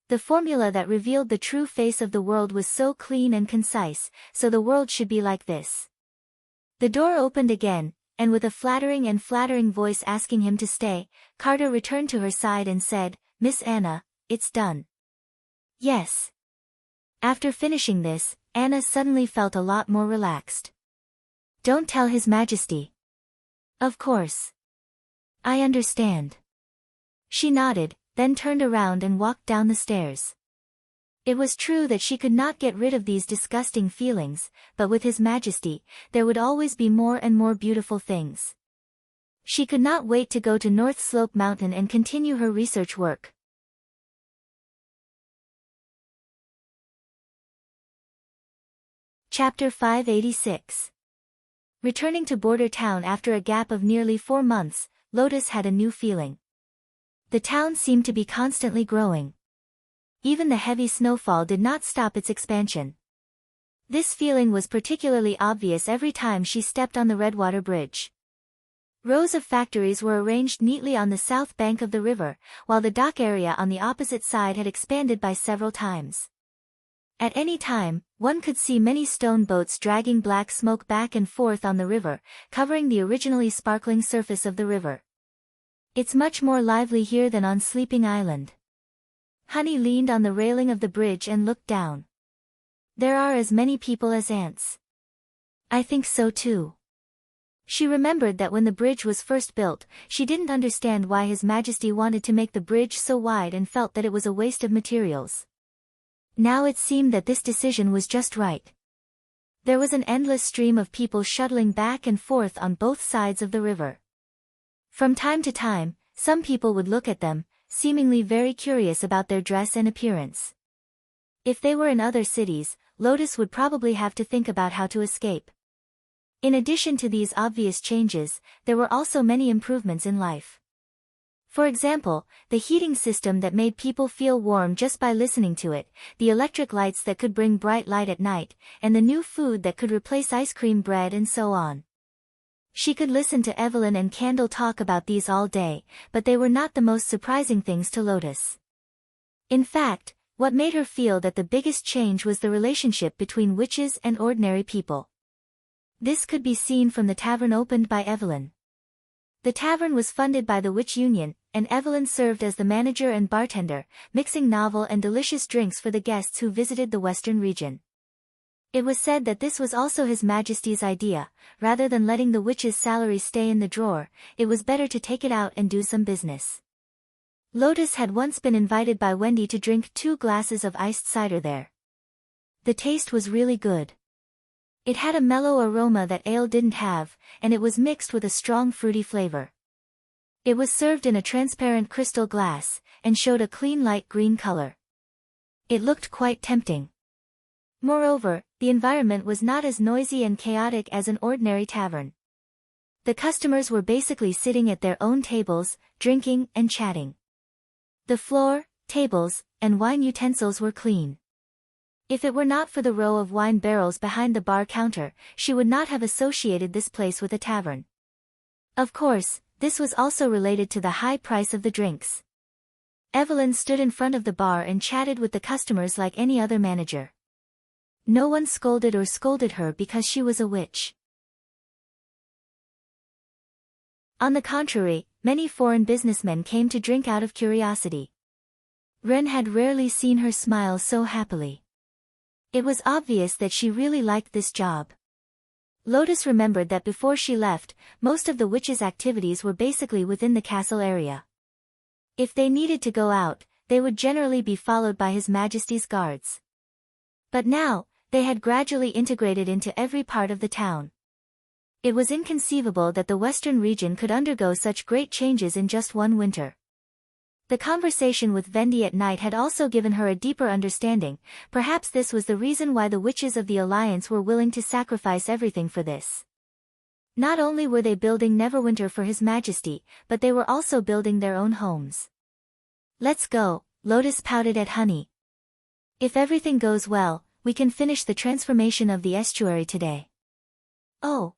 The formula that revealed the true face of the world was so clean and concise, so the world should be like this. The door opened again, and with a flattering voice asking him to stay, Carter returned to her side and said, "Miss Anna, it's done." Yes. After finishing this, Anna suddenly felt a lot more relaxed. Don't tell His Majesty. Of course. I understand. She nodded, then turned around and walked down the stairs. It was true that she could not get rid of these disgusting feelings, but with His Majesty, there would always be more and more beautiful things. She could not wait to go to North Slope Mountain and continue her research work. Chapter 586. Returning to Border Town after a gap of nearly 4 months, Lotus had a new feeling. The town seemed to be constantly growing. Even the heavy snowfall did not stop its expansion. This feeling was particularly obvious every time she stepped on the Redwater Bridge. Rows of factories were arranged neatly on the south bank of the river, while the dock area on the opposite side had expanded by several times. At any time, one could see many stone boats dragging black smoke back and forth on the river, covering the originally sparkling surface of the river. It's much more lively here than on Sleeping Island. Honey leaned on the railing of the bridge and looked down. There are as many people as ants. I think so too. She remembered that when the bridge was first built, she didn't understand why His Majesty wanted to make the bridge so wide and felt that it was a waste of materials. Now it seemed that this decision was just right. There was an endless stream of people shuttling back and forth on both sides of the river. From time to time, some people would look at them, seemingly very curious about their dress and appearance. If they were in other cities, Lotus would probably have to think about how to escape. In addition to these obvious changes, there were also many improvements in life. For example, the heating system that made people feel warm just by listening to it, the electric lights that could bring bright light at night, and the new food that could replace ice cream bread and so on. She could listen to Evelyn and Candle talk about these all day, but they were not the most surprising things to Lotus. In fact, what made her feel that the biggest change was the relationship between witches and ordinary people. This could be seen from the tavern opened by Evelyn. The tavern was funded by the Witch Union, and Evelyn served as the manager and bartender, mixing novel and delicious drinks for the guests who visited the western region. It was said that this was also His Majesty's idea. Rather than letting the witch's salary stay in the drawer, it was better to take it out and do some business. Lotus had once been invited by Wendy to drink 2 glasses of iced cider there. The taste was really good. It had a mellow aroma that ale didn't have, and it was mixed with a strong fruity flavor. It was served in a transparent crystal glass, and showed a clean light green color. It looked quite tempting. Moreover, the environment was not as noisy and chaotic as an ordinary tavern. The customers were basically sitting at their own tables, drinking and chatting. The floor, tables, and wine utensils were clean. If it were not for the row of wine barrels behind the bar counter, she would not have associated this place with a tavern. Of course, this was also related to the high price of the drinks. Evelyn stood in front of the bar and chatted with the customers like any other manager. No one scolded her because she was a witch. On the contrary, many foreign businessmen came to drink out of curiosity. Ren had rarely seen her smile so happily. It was obvious that she really liked this job. Lotus remembered that before she left, most of the witches' activities were basically within the castle area. If they needed to go out, they would generally be followed by His Majesty's guards. But now, they had gradually integrated into every part of the town. It was inconceivable that the western region could undergo such great changes in just one winter. The conversation with Vendi at night had also given her a deeper understanding. Perhaps this was the reason why the witches of the Alliance were willing to sacrifice everything for this. Not only were they building Neverwinter for His Majesty, but they were also building their own homes. Let's go, Lotus pouted at Honey. If everything goes well, we can finish the transformation of the estuary today. Oh.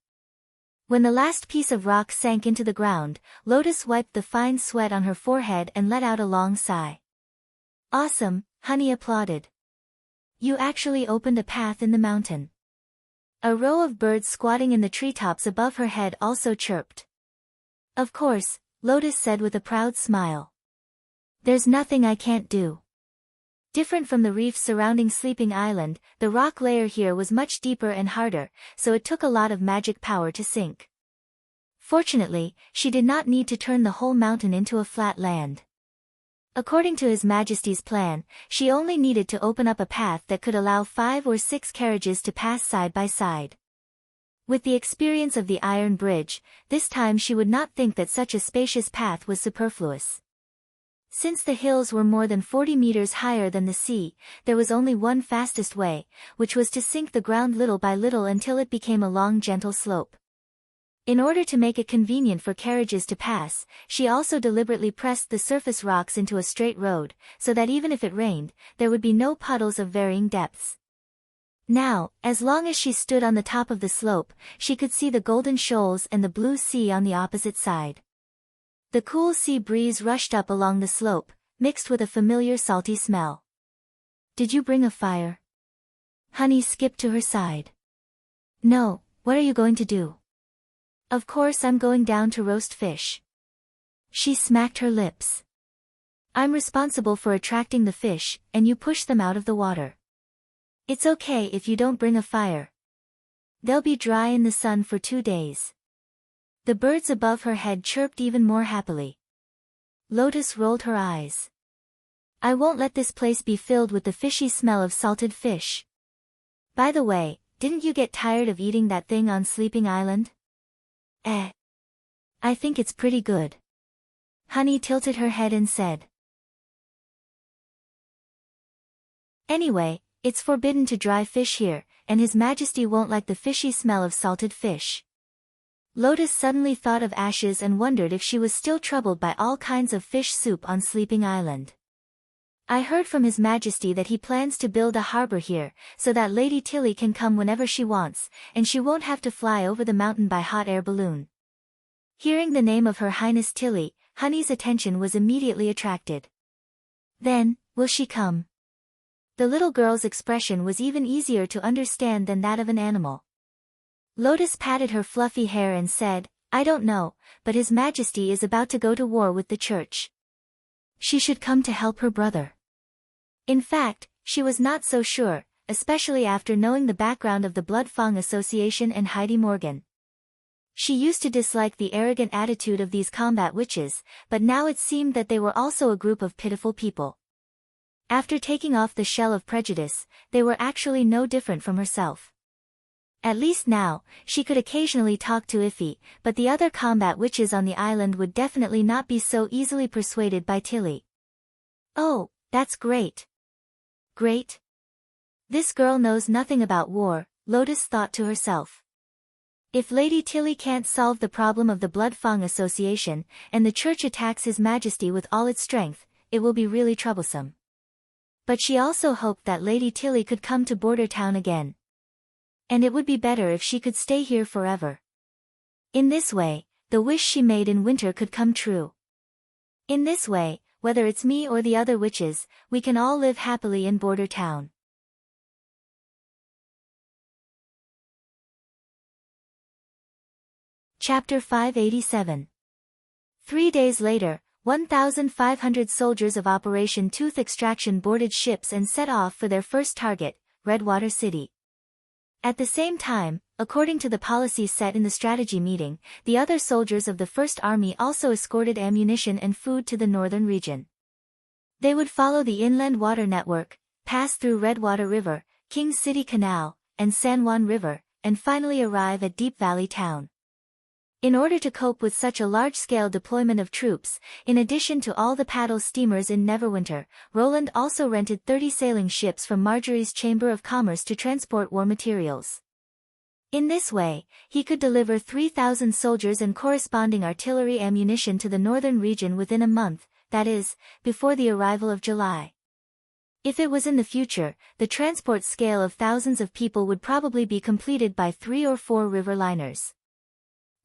When the last piece of rock sank into the ground, Lotus wiped the fine sweat on her forehead and let out a long sigh. Awesome, Honey applauded. You actually opened a path in the mountain. A row of birds squatting in the treetops above her head also chirped. Of course, Lotus said with a proud smile. There's nothing I can't do. Different from the reefs surrounding Sleeping Island, the rock layer here was much deeper and harder, so it took a lot of magic power to sink. Fortunately, she did not need to turn the whole mountain into a flat land. According to His Majesty's plan, she only needed to open up a path that could allow 5 or 6 carriages to pass side by side. With the experience of the Iron Bridge, this time she would not think that such a spacious path was superfluous. Since the hills were more than 40 meters higher than the sea, there was only one fastest way, which was to sink the ground little by little until it became a long gentle slope. In order to make it convenient for carriages to pass, she also deliberately pressed the surface rocks into a straight road, so that even if it rained, there would be no puddles of varying depths. Now, as long as she stood on the top of the slope, she could see the golden shoals and the blue sea on the opposite side. The cool sea breeze rushed up along the slope, mixed with a familiar salty smell. Did you bring a fire? Honey skipped to her side. No, what are you going to do? Of course I'm going down to roast fish. She smacked her lips. I'm responsible for attracting the fish, and you push them out of the water. It's okay if you don't bring a fire. They'll be dry in the sun for 2 days. The birds above her head chirped even more happily. Lotus rolled her eyes. I won't let this place be filled with the fishy smell of salted fish. By the way, didn't you get tired of eating that thing on Sleeping Island? I think it's pretty good. Honey tilted her head and said. Anyway, it's forbidden to dry fish here, and His Majesty won't like the fishy smell of salted fish. Lotus suddenly thought of Ashes and wondered if she was still troubled by all kinds of fish soup on Sleeping Island. I heard from His Majesty that he plans to build a harbor here, so that Lady Tilly can come whenever she wants, and she won't have to fly over the mountain by hot air balloon. Hearing the name of Her Highness Tilly, Honey's attention was immediately attracted. Then, will she come? The little girl's expression was even easier to understand than that of an animal. Lotus patted her fluffy hair and said, I don't know, but His Majesty is about to go to war with the church. She should come to help her brother. In fact, she was not so sure, especially after knowing the background of the Bloodfang Association and Heidi Morgan. She used to dislike the arrogant attitude of these combat witches, but now it seemed that they were also a group of pitiful people. After taking off the shell of prejudice, they were actually no different from herself. At least now, she could occasionally talk to Iffy, but the other combat witches on the island would definitely not be so easily persuaded by Tilly. Oh, that's great. Great? This girl knows nothing about war, Lotus thought to herself. If Lady Tilly can't solve the problem of the Blood Fang Association, and the church attacks His Majesty with all its strength, it will be really troublesome. But she also hoped that Lady Tilly could come to Border Town again. And it would be better if she could stay here forever. In this way, the wish she made in winter could come true. In this way, whether it's me or the other witches, we can all live happily in Border Town. Chapter 587. 3 days later, 1,500 soldiers of Operation Tooth Extraction boarded ships and set off for their first target, Redwater City. At the same time, according to the policy set in the strategy meeting, the other soldiers of the First Army also escorted ammunition and food to the northern region. They would follow the inland water network, pass through Redwater River, King City Canal, and San Juan River, and finally arrive at Deep Valley Town. In order to cope with such a large-scale deployment of troops, in addition to all the paddle steamers in Neverwinter, Roland also rented 30 sailing ships from Marjorie's Chamber of Commerce to transport war materials. In this way, he could deliver 3,000 soldiers and corresponding artillery ammunition to the northern region within a month, that is, before the arrival of July. If it was in the future, the transport scale of thousands of people would probably be completed by 3 or 4 river liners.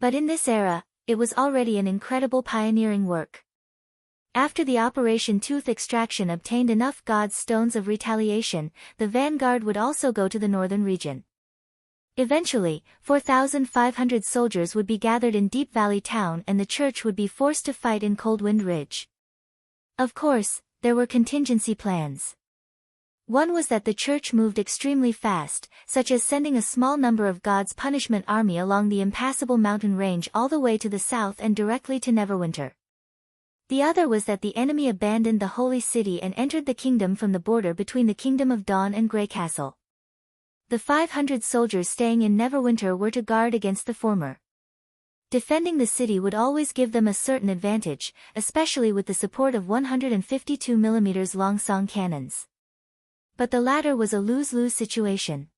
But in this era, it was already an incredible pioneering work. After the Operation Tooth Extraction obtained enough God's Stones of Retaliation, the vanguard would also go to the northern region. Eventually, 4,500 soldiers would be gathered in Deep Valley Town and the church would be forced to fight in Coldwind Ridge. Of course, there were contingency plans. One was that the church moved extremely fast, such as sending a small number of God's Punishment Army along the impassable mountain range all the way to the south and directly to Neverwinter. The other was that the enemy abandoned the Holy City and entered the kingdom from the border between the Kingdom of Dawn and Grey Castle. The 500 soldiers staying in Neverwinter were to guard against the former. Defending the city would always give them a certain advantage, especially with the support of 152 mm long song cannons. But the latter was a lose-lose situation.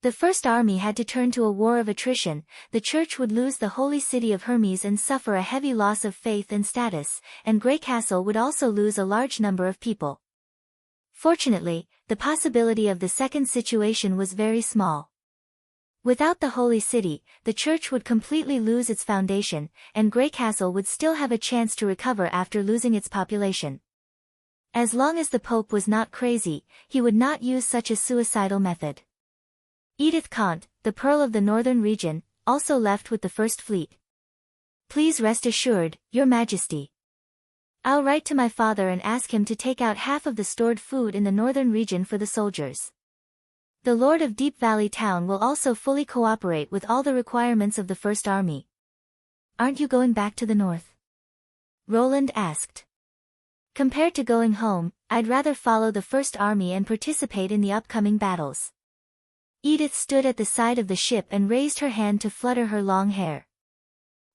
The First Army had to turn to a war of attrition, the Church would lose the Holy City of Hermes and suffer a heavy loss of faith and status, and Grey Castle would also lose a large number of people. Fortunately, the possibility of the second situation was very small. Without the Holy City, the Church would completely lose its foundation, and Grey Castle would still have a chance to recover after losing its population. As long as the Pope was not crazy, he would not use such a suicidal method. Edith Conte, the Pearl of the Northern Region, also left with the First Fleet. Please rest assured, Your Majesty. I'll write to my father and ask him to take out half of the stored food in the northern region for the soldiers. The Lord of Deep Valley Town will also fully cooperate with all the requirements of the First Army. Aren't you going back to the north? Roland asked. Compared to going home, I'd rather follow the First Army and participate in the upcoming battles. Edith stood at the side of the ship and raised her hand to flutter her long hair.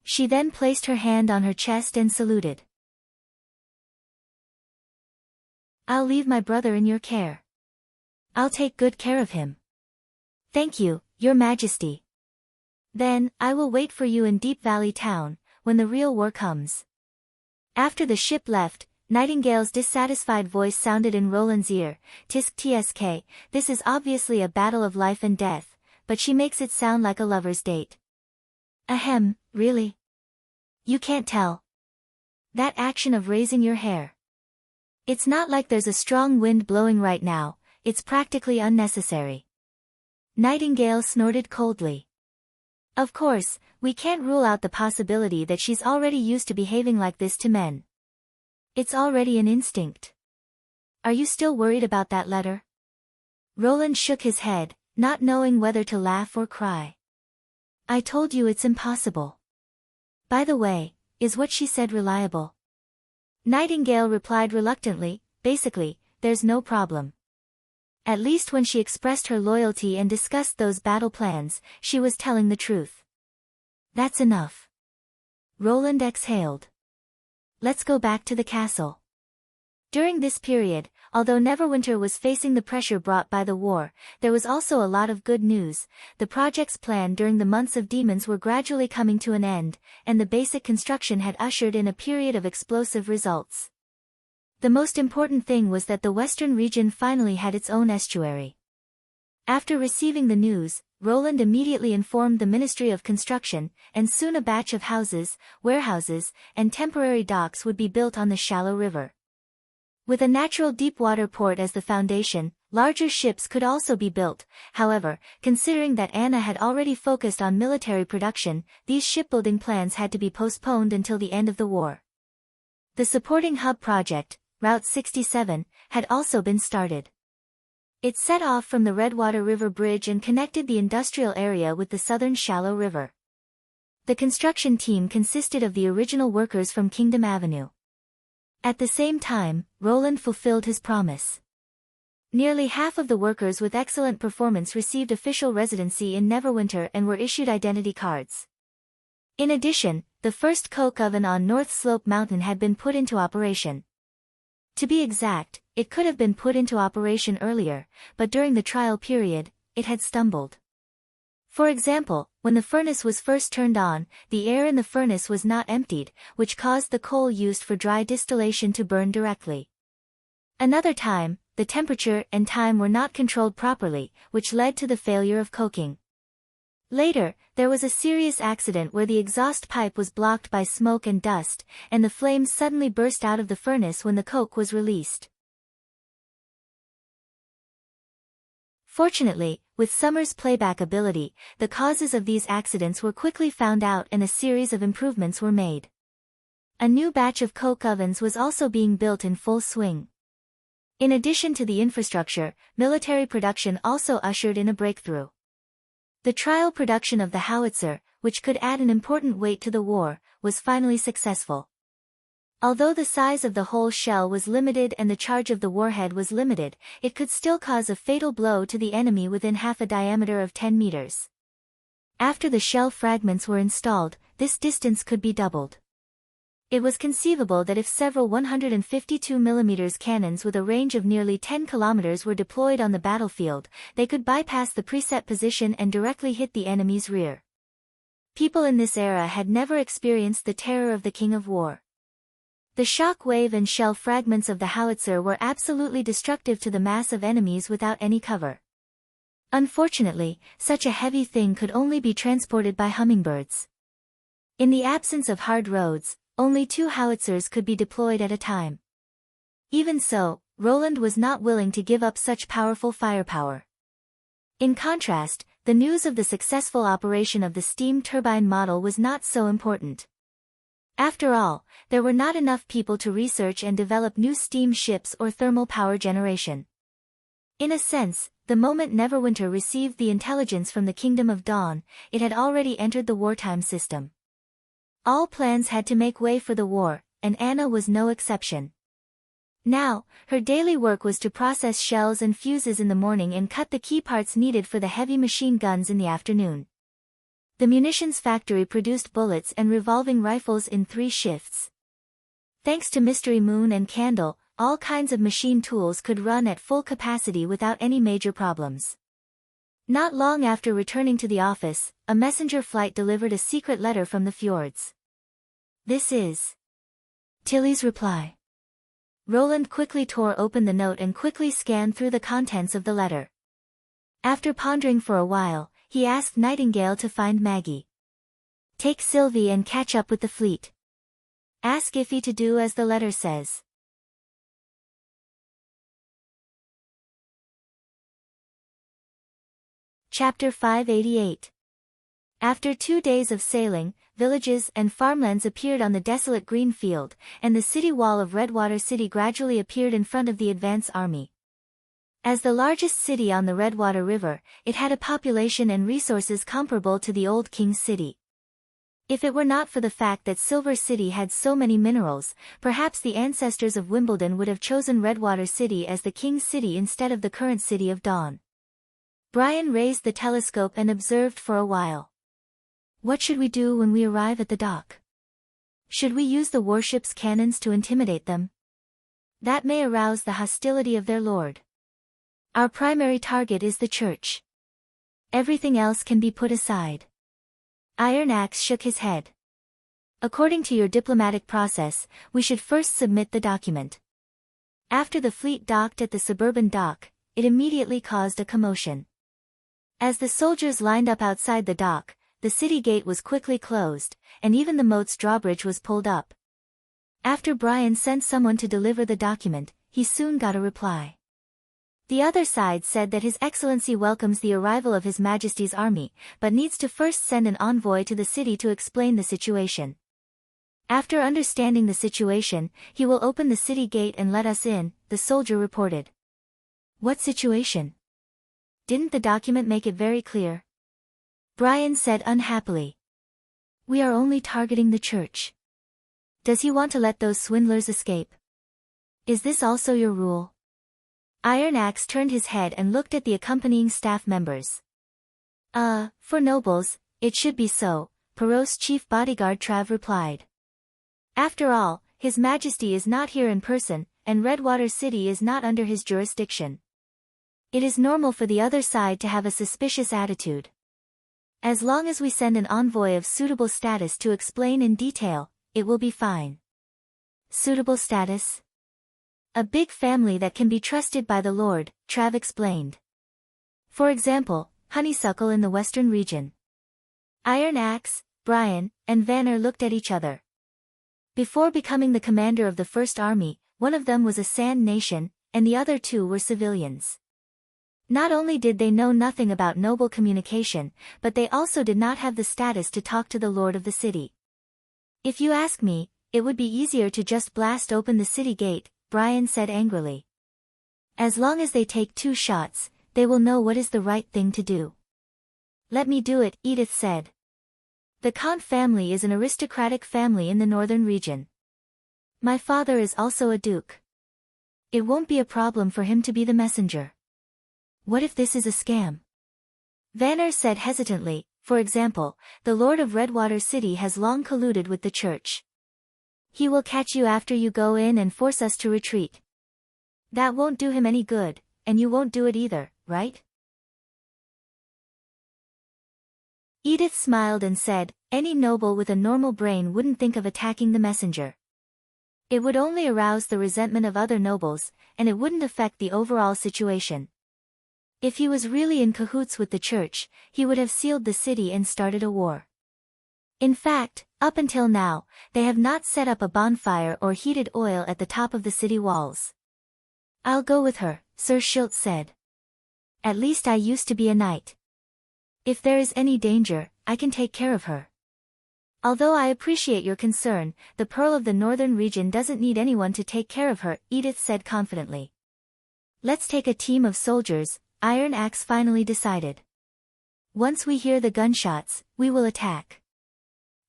She then placed her hand on her chest and saluted. I'll leave my brother in your care. I'll take good care of him. Thank you, Your Majesty. Then, I will wait for you in Deep Valley Town, when the real war comes. After the ship left, Nightingale's dissatisfied voice sounded in Roland's ear. Tisk tsk, this is obviously a battle of life and death, but she makes it sound like a lover's date. Ahem, really? You can't tell. That action of raising your hair. It's not like there's a strong wind blowing right now, it's practically unnecessary. Nightingale snorted coldly. Of course, we can't rule out the possibility that she's already used to behaving like this to men. It's already an instinct. Are you still worried about that letter? Roland shook his head, not knowing whether to laugh or cry. I told you it's impossible. By the way, is what she said reliable? Nightingale replied reluctantly, basically, there's no problem. At least when she expressed her loyalty and discussed those battle plans, she was telling the truth. That's enough. Roland exhaled. Let's go back to the castle. During this period, although Neverwinter was facing the pressure brought by the war, there was also a lot of good news. The projects planned during the months of demons were gradually coming to an end, and the basic construction had ushered in a period of explosive results. The most important thing was that the western region finally had its own estuary. After receiving the news, Roland immediately informed the Ministry of Construction, and soon a batch of houses, warehouses, and temporary docks would be built on the shallow river. With a natural deep-water port as the foundation, larger ships could also be built. However, considering that Anna had already focused on military production, these shipbuilding plans had to be postponed until the end of the war. The supporting hub project, Route 67, had also been started. It set off from the Redwater River Bridge and connected the industrial area with the southern shallow river. The construction team consisted of the original workers from Kingdom Avenue. At the same time, Roland fulfilled his promise. Nearly half of the workers with excellent performance received official residency in Neverwinter and were issued identity cards. In addition, the first coke oven on North Slope Mountain had been put into operation. To be exact, it could have been put into operation earlier, but during the trial period, it had stumbled. For example, when the furnace was first turned on, the air in the furnace was not emptied, which caused the coal used for dry distillation to burn directly. Another time, the temperature and time were not controlled properly, which led to the failure of coking. Later, there was a serious accident where the exhaust pipe was blocked by smoke and dust, and the flames suddenly burst out of the furnace when the coke was released. Fortunately, with Summer's playback ability, the causes of these accidents were quickly found out and a series of improvements were made. A new batch of coke ovens was also being built in full swing. In addition to the infrastructure, military production also ushered in a breakthrough. The trial production of the howitzer, which could add an important weight to the war, was finally successful. Although the size of the whole shell was limited and the charge of the warhead was limited, it could still cause a fatal blow to the enemy within half a diameter of 10 meters. After the shell fragments were installed, this distance could be doubled. It was conceivable that if several 152 mm cannons with a range of nearly 10 km were deployed on the battlefield, they could bypass the preset position and directly hit the enemy's rear. People in this era had never experienced the terror of the King of War. The shock wave and shell fragments of the howitzer were absolutely destructive to the mass of enemies without any cover. Unfortunately, such a heavy thing could only be transported by hummingbirds. In the absence of hard roads, only 2 howitzers could be deployed at a time. Even so, Roland was not willing to give up such powerful firepower. In contrast, the news of the successful operation of the steam turbine model was not so important. After all, there were not enough people to research and develop new steam ships or thermal power generation. In a sense, the moment Neverwinter received the intelligence from the Kingdom of Dawn, it had already entered the wartime system. All plans had to make way for the war, and Anna was no exception. Now, her daily work was to process shells and fuses in the morning and cut the key parts needed for the heavy machine guns in the afternoon. The munitions factory produced bullets and revolving rifles in 3 shifts. Thanks to Mystery Moon and Candle, all kinds of machine tools could run at full capacity without any major problems. Not long after returning to the office, a messenger flight delivered a secret letter from the fjords. "This is Tilly's reply." Roland quickly tore open the note and quickly scanned through the contents of the letter. After pondering for a while, he asked Nightingale to find Maggie. "Take Sylvie and catch up with the fleet. Ask Iffy to do as the letter says." Chapter 588. After 2 days of sailing, villages and farmlands appeared on the desolate green field, and the city wall of Redwater City gradually appeared in front of the advance army. As the largest city on the Redwater River, it had a population and resources comparable to the old King's City. If it were not for the fact that Silver City had so many minerals, perhaps the ancestors of Wimbledon would have chosen Redwater City as the King's City instead of the current City of Dawn. Brian raised the telescope and observed for a while. "What should we do when we arrive at the dock? Should we use the warship's cannons to intimidate them?" That may arouse the hostility of their lord. Our primary target is the church. Everything else can be put aside. Iron Axe shook his head. According to your diplomatic process, we should first submit the document. After the fleet docked at the suburban dock, it immediately caused a commotion. As the soldiers lined up outside the dock, the city gate was quickly closed, and even the moat's drawbridge was pulled up. After Brian sent someone to deliver the document, he soon got a reply. The other side said that His Excellency welcomes the arrival of His Majesty's army, but needs to first send an envoy to the city to explain the situation. After understanding the situation, he will open the city gate and let us in, the soldier reported. What situation? Didn't the document make it very clear? Brian said unhappily. We are only targeting the church. Does he want to let those swindlers escape? Is this also your rule? Iron Axe turned his head and looked at the accompanying staff members. For nobles, it should be so, Perot's chief bodyguard Trav replied. After all, His Majesty is not here in person, and Redwater City is not under his jurisdiction. It is normal for the other side to have a suspicious attitude. As long as we send an envoy of suitable status to explain in detail, it will be fine. Suitable status? A big family that can be trusted by the Lord, Trav explained. For example, Honeysuckle in the western region. Iron Axe, Brian, and Vanner looked at each other. Before becoming the commander of the First Army, one of them was a Sand Nation, and the other two were civilians. Not only did they know nothing about noble communication, but they also did not have the status to talk to the lord of the city. If you ask me, it would be easier to just blast open the city gate, Brian said angrily. As long as they take 2 shots, they will know what is the right thing to do. Let me do it, Edith said. The Kant family is an aristocratic family in the northern region. My father is also a duke. It won't be a problem for him to be the messenger. What if this is a scam? Vanner said hesitantly, for example, the Lord of Redwater City has long colluded with the church. He will catch you after you go in and force us to retreat. That won't do him any good, and you won't do it either, right? Edith smiled and said, any noble with a normal brain wouldn't think of attacking the messenger. It would only arouse the resentment of other nobles, and it wouldn't affect the overall situation. If he was really in cahoots with the church, he would have sealed the city and started a war. In fact, up until now, they have not set up a bonfire or heated oil at the top of the city walls. I'll go with her, Sir Schultz said. At least I used to be a knight. If there is any danger, I can take care of her. Although I appreciate your concern, the Pearl of the Northern region doesn't need anyone to take care of her, Edith said confidently. Let's take a team of soldiers, Iron Axe finally decided. Once we hear the gunshots, we will attack.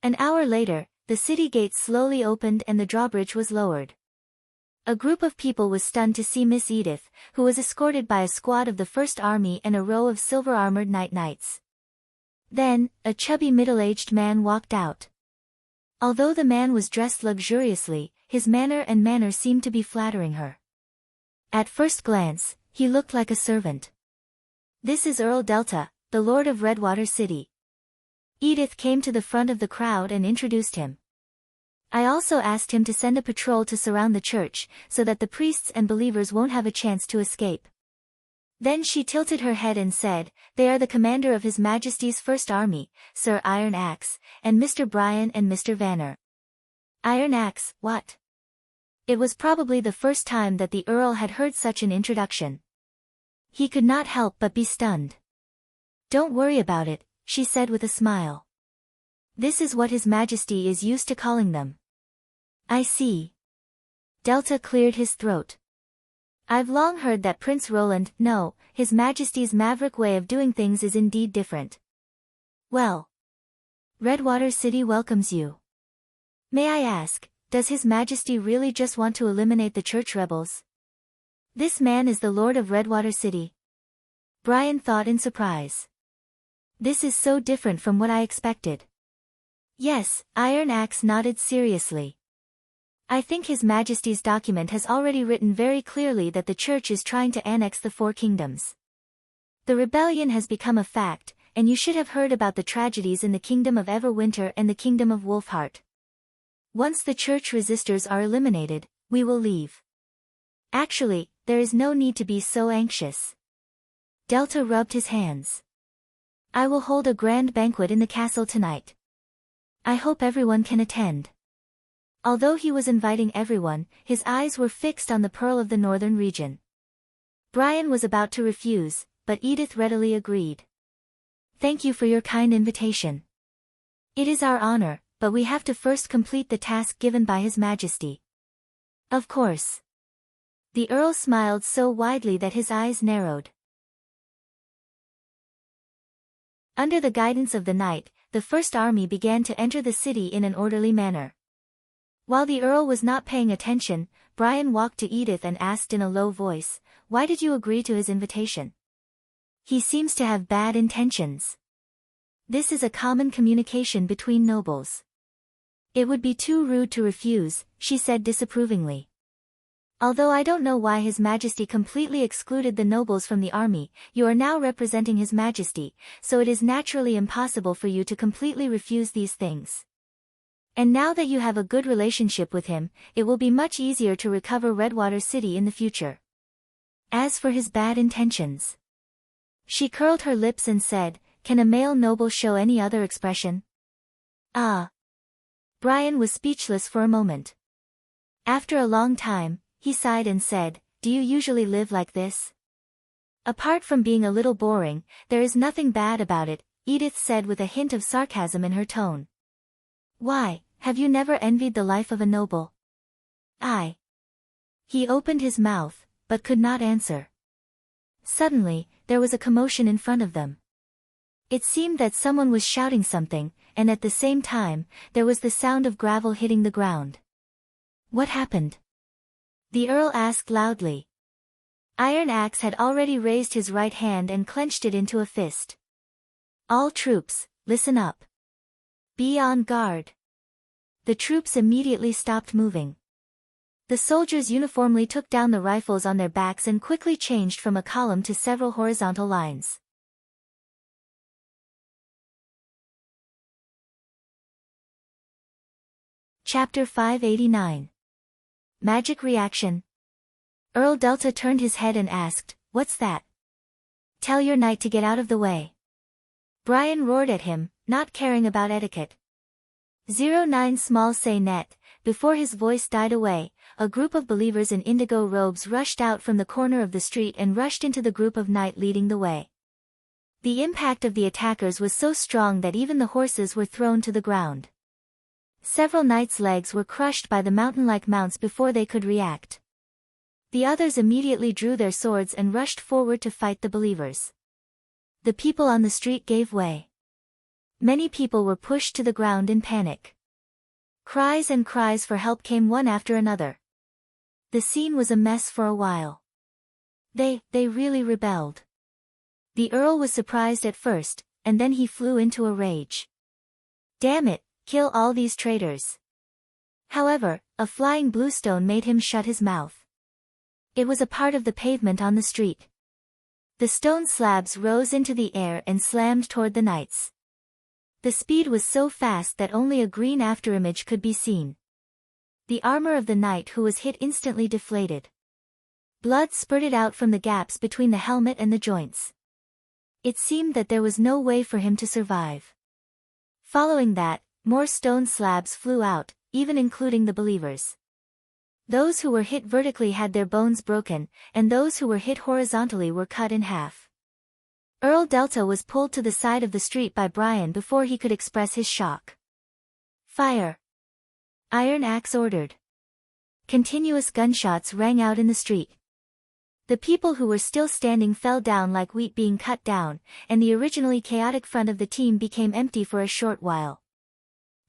An hour later, the city gates slowly opened and the drawbridge was lowered. A group of people was stunned to see Miss Edith, who was escorted by a squad of the First Army and a row of silver-armored knights. Then, a chubby middle-aged man walked out. Although the man was dressed luxuriously, his manner seemed to be flattering her. At first glance, he looked like a servant. This is Earl Delta, the Lord of Redwater City. Edith came to the front of the crowd and introduced him. I also asked him to send a patrol to surround the church, so that the priests and believers won't have a chance to escape. Then she tilted her head and said, they are the commander of His Majesty's First Army, Sir Iron Axe, and Mr. Brian and Mr. Vanner. Iron Axe, what? It was probably the first time that the Earl had heard such an introduction. He could not help but be stunned. Don't worry about it, she said with a smile. This is what His Majesty is used to calling them. I see. Delta cleared his throat. I've long heard that Prince Roland, no, His Majesty's maverick way of doing things is indeed different. Well. Redwater City welcomes you. May I ask, does His Majesty really just want to eliminate the church rebels? This man is the Lord of Redwater City. Brian thought in surprise. This is so different from what I expected. Yes, Iron Axe nodded seriously. I think His Majesty's document has already written very clearly that the Church is trying to annex the Four Kingdoms. The rebellion has become a fact, and you should have heard about the tragedies in the Kingdom of Everwinter and the Kingdom of Wolfheart. Once the Church resistors are eliminated, we will leave. Actually, there is no need to be so anxious. Delta rubbed his hands. I will hold a grand banquet in the castle tonight. I hope everyone can attend. Although he was inviting everyone, his eyes were fixed on the Pearl of the Northern region. Brian was about to refuse, but Edith readily agreed. Thank you for your kind invitation. It is our honor, but we have to first complete the task given by His Majesty. Of course. The Earl smiled so widely that his eyes narrowed. Under the guidance of the knight, the First Army began to enter the city in an orderly manner. While the Earl was not paying attention, Brian walked to Edith and asked in a low voice, "Why did you agree to his invitation? He seems to have bad intentions." This is a common communication between nobles. It would be too rude to refuse, she said disapprovingly. Although I don't know why His Majesty completely excluded the nobles from the army, you are now representing His Majesty, so it is naturally impossible for you to completely refuse these things. And now that you have a good relationship with him, it will be much easier to recover Redwater City in the future. As for his bad intentions. She curled her lips and said, "Can a male noble show any other expression?" Ah. Brian was speechless for a moment. After a long time, he sighed and said, "Do you usually live like this?" "Apart from being a little boring, there is nothing bad about it," Edith said with a hint of sarcasm in her tone. "Why, have you never envied the life of a noble?" "I." He opened his mouth, but could not answer. Suddenly, there was a commotion in front of them. It seemed that someone was shouting something, and at the same time, there was the sound of gravel hitting the ground. "What happened?" the Earl asked loudly. Iron Axe had already raised his right hand and clenched it into a fist. "All troops, listen up. Be on guard." The troops immediately stopped moving. The soldiers uniformly took down the rifles on their backs and quickly changed from a column to several horizontal lines. Chapter 589. Magic Reaction. Earl Delta turned his head and asked, "What's that?" "Tell your knight to get out of the way." Brian roared at him, not caring about etiquette. 09 Small Say Net. Before his voice died away, a group of believers in indigo robes rushed out from the corner of the street and rushed into the group of knight leading the way. The impact of the attackers was so strong that even the horses were thrown to the ground. Several knights' legs were crushed by the mountain-like mounts before they could react. The others immediately drew their swords and rushed forward to fight the believers. The people on the street gave way. Many people were pushed to the ground in panic. Cries and cries for help came one after another. The scene was a mess for a while. They really rebelled. The Earl was surprised at first, and then he flew into a rage. "Damn it, kill all these traitors." However, a flying bluestone made him shut his mouth. It was a part of the pavement on the street. The stone slabs rose into the air and slammed toward the knights. The speed was so fast that only a green afterimage could be seen. The armor of the knight who was hit instantly deflated. Blood spurted out from the gaps between the helmet and the joints. It seemed that there was no way for him to survive. Following that, more stone slabs flew out, even including the believers. Those who were hit vertically had their bones broken, and those who were hit horizontally were cut in half. Earl Delta was pulled to the side of the street by Brian before he could express his shock. "Fire!" Iron Axe ordered. Continuous gunshots rang out in the street. The people who were still standing fell down like wheat being cut down, and the originally chaotic front of the team became empty for a short while.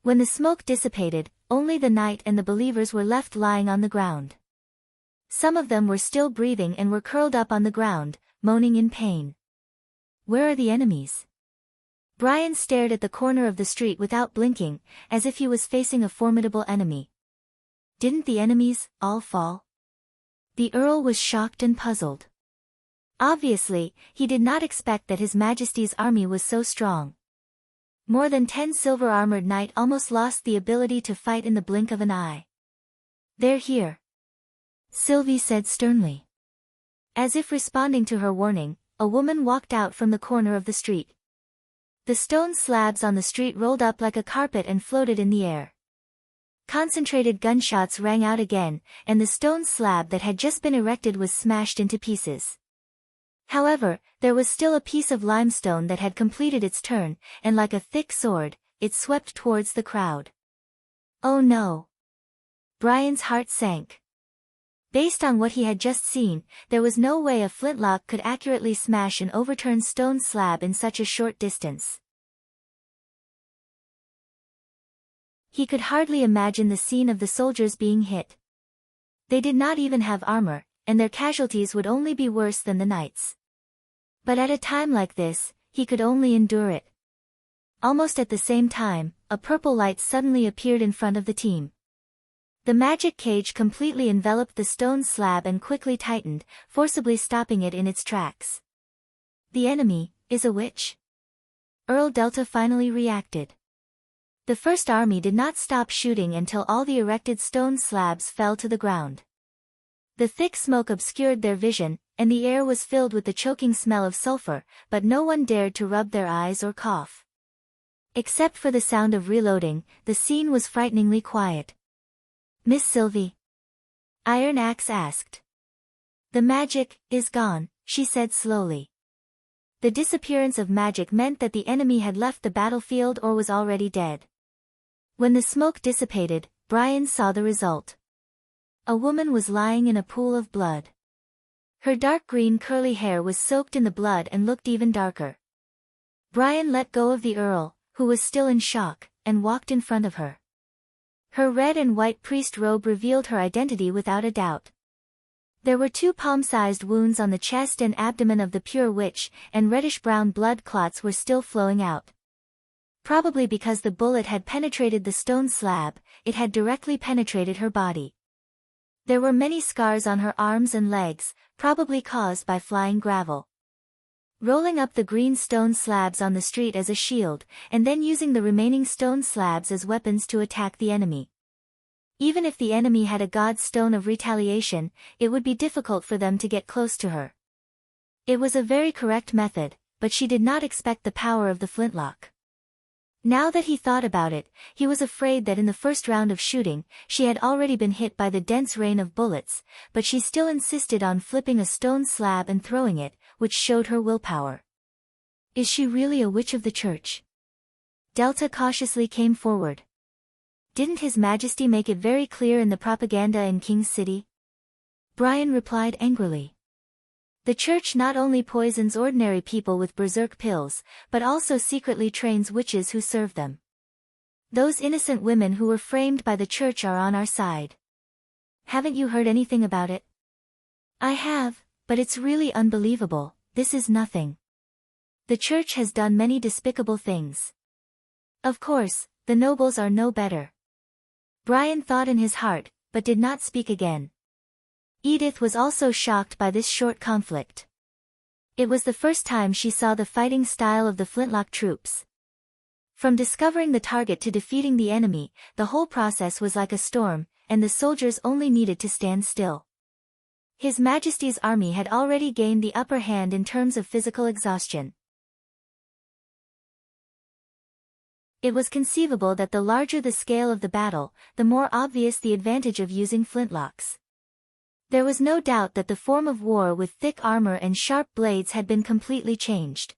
When the smoke dissipated, only the knight and the believers were left lying on the ground. Some of them were still breathing and were curled up on the ground, moaning in pain. Where are the enemies? Brian stared at the corner of the street without blinking, as if he was facing a formidable enemy. Didn't the enemies all fall? The Earl was shocked and puzzled. Obviously, he did not expect that His Majesty's army was so strong. More than 10 silver-armored knights almost lost the ability to fight in the blink of an eye. "They're here," Sylvie said sternly. As if responding to her warning, a woman walked out from the corner of the street. The stone slabs on the street rolled up like a carpet and floated in the air. Concentrated gunshots rang out again, and the stone slab that had just been erected was smashed into pieces. However, there was still a piece of limestone that had completed its turn, and like a thick sword, it swept towards the crowd. Oh no! Brian's heart sank. Based on what he had just seen, there was no way a flintlock could accurately smash an overturned stone slab in such a short distance. He could hardly imagine the scene of the soldiers being hit. They did not even have armor, and their casualties would only be worse than the knights. But at a time like this, he could only endure it. Almost at the same time, a purple light suddenly appeared in front of the team. The magic cage completely enveloped the stone slab and quickly tightened, forcibly stopping it in its tracks. The enemy is a witch? Earl Delta finally reacted. The First Army did not stop shooting until all the erected stone slabs fell to the ground. The thick smoke obscured their vision, and the air was filled with the choking smell of sulfur, but no one dared to rub their eyes or cough. Except for the sound of reloading, the scene was frighteningly quiet. "Miss Sylvie?" Iron Axe asked. "The magic is gone," she said slowly. The disappearance of magic meant that the enemy had left the battlefield or was already dead. When the smoke dissipated, Brian saw the result. A woman was lying in a pool of blood. Her dark green curly hair was soaked in the blood and looked even darker. Brian let go of the Earl, who was still in shock, and walked in front of her. Her red and white priest robe revealed her identity without a doubt. There were 2 palm-sized wounds on the chest and abdomen of the pure witch, and reddish-brown blood clots were still flowing out. Probably because the bullet had penetrated the stone slab, it had directly penetrated her body. There were many scars on her arms and legs, probably caused by flying gravel. Rolling up the green stone slabs on the street as a shield, and then using the remaining stone slabs as weapons to attack the enemy. Even if the enemy had a god stone of retaliation, it would be difficult for them to get close to her. It was a very correct method, but she did not expect the power of the flintlock. Now that he thought about it, he was afraid that in the first round of shooting, she had already been hit by the dense rain of bullets, but she still insisted on flipping a stone slab and throwing it, which showed her willpower. Is she really a witch of the church? Delta cautiously came forward. Didn't His Majesty make it very clear in the propaganda in King's City? Brian replied angrily. The church not only poisons ordinary people with berserk pills, but also secretly trains witches who serve them. Those innocent women who were framed by the church are on our side. Haven't you heard anything about it? I have, but it's really unbelievable. This is nothing. The church has done many despicable things. Of course, the nobles are no better. Brian thought in his heart, but did not speak again. Edith was also shocked by this short conflict. It was the first time she saw the fighting style of the flintlock troops. From discovering the target to defeating the enemy, the whole process was like a storm, and the soldiers only needed to stand still. His Majesty's army had already gained the upper hand in terms of physical exhaustion. It was conceivable that the larger the scale of the battle, the more obvious the advantage of using flintlocks. There was no doubt that the form of war with thick armor and sharp blades had been completely changed.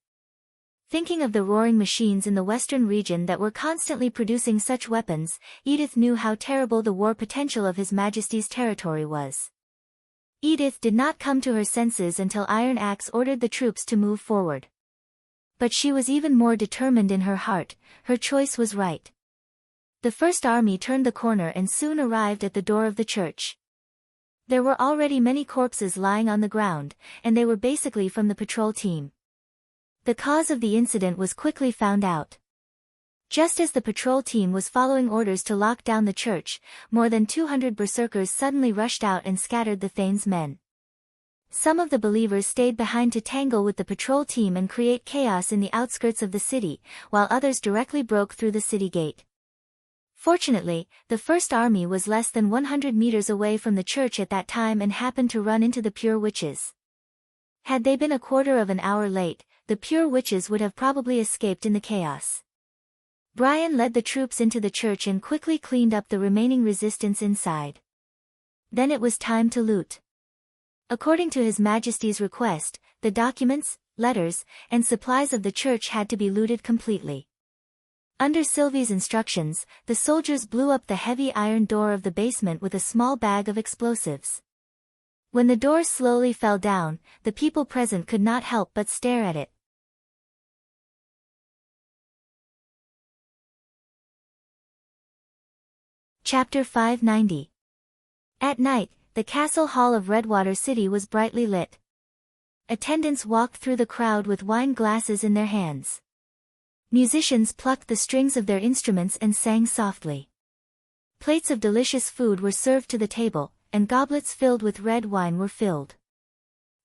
Thinking of the roaring machines in the western region that were constantly producing such weapons, Edith knew how terrible the war potential of His Majesty's territory was. Edith did not come to her senses until Iron Axe ordered the troops to move forward. But she was even more determined in her heart. Her choice was right. The First Army turned the corner and soon arrived at the door of the church. There were already many corpses lying on the ground, and they were basically from the patrol team. The cause of the incident was quickly found out. Just as the patrol team was following orders to lock down the church, more than 200 berserkers suddenly rushed out and scattered the Thane's men. Some of the believers stayed behind to tangle with the patrol team and create chaos in the outskirts of the city, while others directly broke through the city gate. Fortunately, the First Army was less than 100 meters away from the church at that time and happened to run into the pure witches. Had they been a quarter of an hour late, the pure witches would have probably escaped in the chaos. Brian led the troops into the church and quickly cleaned up the remaining resistance inside. Then it was time to loot. According to His Majesty's request, the documents, letters, and supplies of the church had to be looted completely. Under Sylvie's instructions, the soldiers blew up the heavy iron door of the basement with a small bag of explosives. When the door slowly fell down, the people present could not help but stare at it. Chapter 590. At night, the castle hall of Redwater City was brightly lit. Attendants walked through the crowd with wine glasses in their hands. Musicians plucked the strings of their instruments and sang softly. Plates of delicious food were served to the table, and goblets filled with red wine were filled.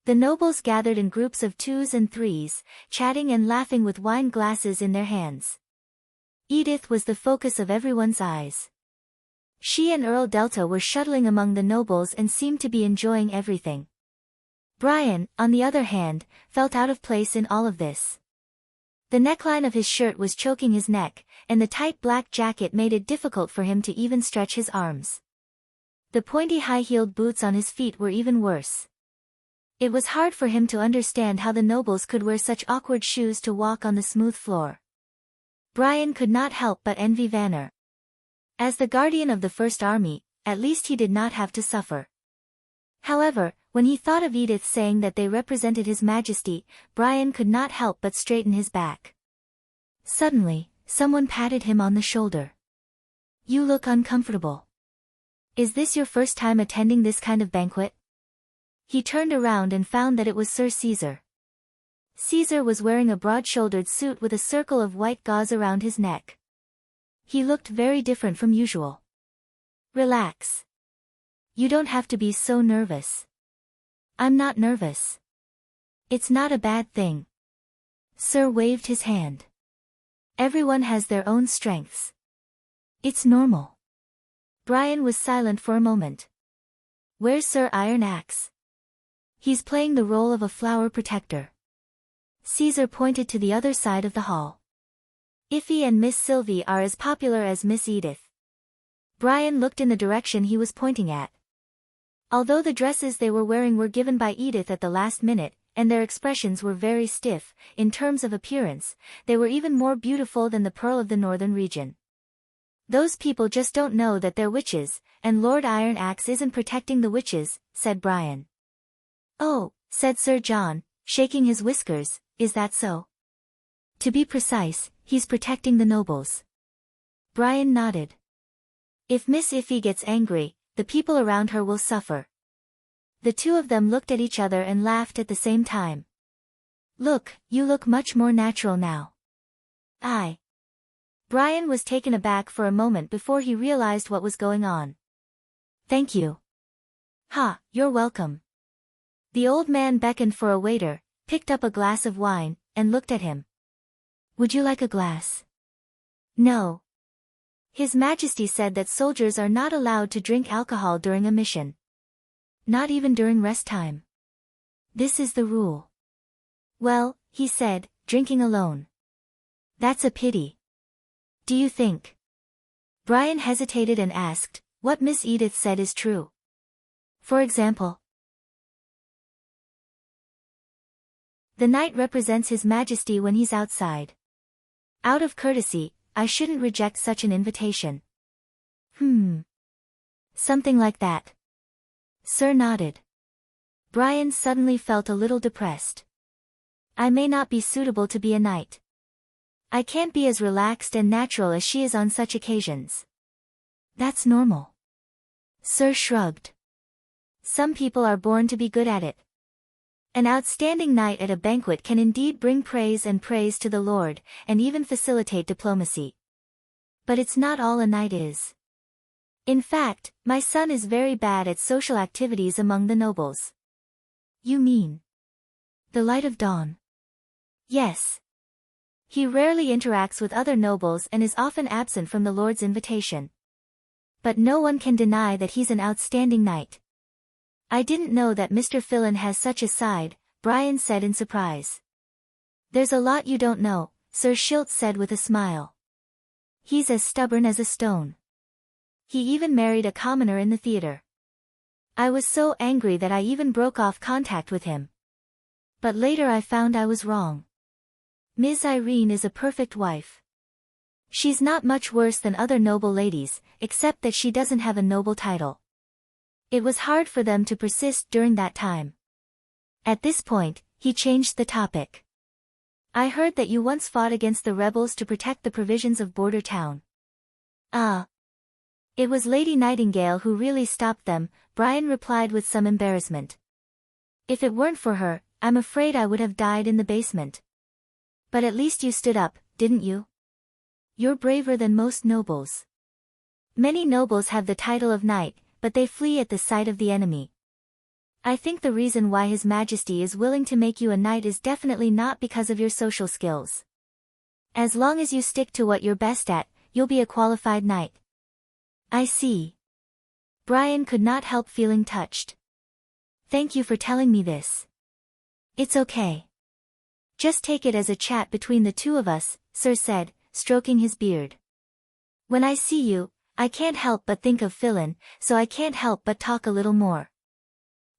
The nobles gathered in groups of 2s and 3s, chatting and laughing with wine glasses in their hands. Edith was the focus of everyone's eyes. She and Earl Delta were shuttling among the nobles and seemed to be enjoying everything. Brian, on the other hand, felt out of place in all of this. The neckline of his shirt was choking his neck, and the tight black jacket made it difficult for him to even stretch his arms. The pointy high-heeled boots on his feet were even worse. It was hard for him to understand how the nobles could wear such awkward shoes to walk on the smooth floor. Brian could not help but envy Vanner. As the guardian of the First Army, at least he did not have to suffer. However, when he thought of Edith saying that they represented His Majesty, Brian could not help but straighten his back. Suddenly, someone patted him on the shoulder. "You look uncomfortable. Is this your first time attending this kind of banquet?" He turned around and found that it was Sir Caesar. Caesar was wearing a broad-shouldered suit with a circle of white gauze around his neck. He looked very different from usual. "Relax. You don't have to be so nervous." "I'm not nervous. It's not a bad thing." Sir waved his hand. "Everyone has their own strengths. It's normal." Brian was silent for a moment. "Where's Sir Iron Axe?" "He's playing the role of a flower protector." Caesar pointed to the other side of the hall. "Iffy and Miss Sylvie are as popular as Miss Edith." Brian looked in the direction he was pointing at. Although the dresses they were wearing were given by Edith at the last minute, and their expressions were very stiff, in terms of appearance, they were even more beautiful than the Pearl of the Northern region. "Those people just don't know that they're witches, and Lord Iron Axe isn't protecting the witches," said Brian. "Oh," said Sir John, shaking his whiskers, "is that so?" "To be precise, he's protecting the nobles." Brian nodded. "If Miss Iffy gets angry, the people around her will suffer." The two of them looked at each other and laughed at the same time. "Look, you look much more natural now." Brian was taken aback for a moment before he realized what was going on. "Thank you." "Ha, you're welcome." The old man beckoned for a waiter, picked up a glass of wine, and looked at him. "Would you like a glass?" "No. His Majesty said that soldiers are not allowed to drink alcohol during a mission. Not even during rest time. This is the rule." "Well," he said, "drinking alone. That's a pity." "Do you think?" Brian hesitated and asked, "What Miss Edith said is true? For example?" "The knight represents His Majesty when he's outside. Out of courtesy, I shouldn't reject such an invitation." Something like that." Sir nodded. Brian suddenly felt a little depressed. "I may not be suitable to be a knight. I can't be as relaxed and natural as she is on such occasions." "That's normal." Sir shrugged. "Some people are born to be good at it. An outstanding knight at a banquet can indeed bring praise to the Lord, and even facilitate diplomacy. But it's not all a knight is. In fact, my son is very bad at social activities among the nobles. You mean the light of dawn? Yes. He rarely interacts with other nobles and is often absent from the Lord's invitation. But no one can deny that he's an outstanding knight. I didn't know that Mr. Philin has such a side, Brian said in surprise. There's a lot you don't know, Sir Schilt said with a smile. He's as stubborn as a stone. He even married a commoner in the theater. I was so angry that I even broke off contact with him. But later I found I was wrong. Ms. Irene is a perfect wife. She's not much worse than other noble ladies, except that she doesn't have a noble title. It was hard for them to persist during that time. At this point, he changed the topic. I heard that you once fought against the rebels to protect the provisions of Border Town. It was Lady Nightingale who really stopped them, Brian replied with some embarrassment. If it weren't for her, I'm afraid I would have died in the basement. But at least you stood up, didn't you? You're braver than most nobles. Many nobles have the title of knight, but they flee at the sight of the enemy. I think the reason why His Majesty is willing to make you a knight is definitely not because of your social skills. As long as you stick to what you're best at, you'll be a qualified knight. I see. Brian could not help feeling touched. Thank you for telling me this. It's okay. Just take it as a chat between the two of us, Sir said, stroking his beard. When I see you, I can't help but think of Philin, so I can't help but talk a little more.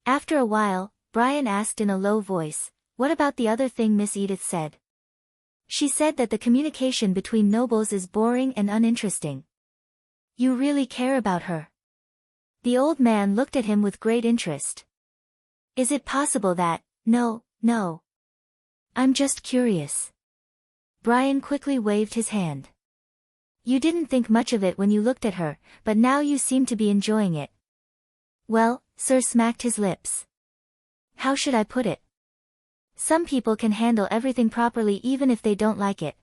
After a while, Brian asked in a low voice, what about the other thing Miss Edith said? She said that the communication between nobles is boring and uninteresting. You really care about her? The old man looked at him with great interest. Is it possible that, no. I'm just curious. Brian quickly waved his hand. You didn't think much of it when you looked at her, but now you seem to be enjoying it. Well, Sir smacked his lips. How should I put it? Some people can handle everything properly even if they don't like it.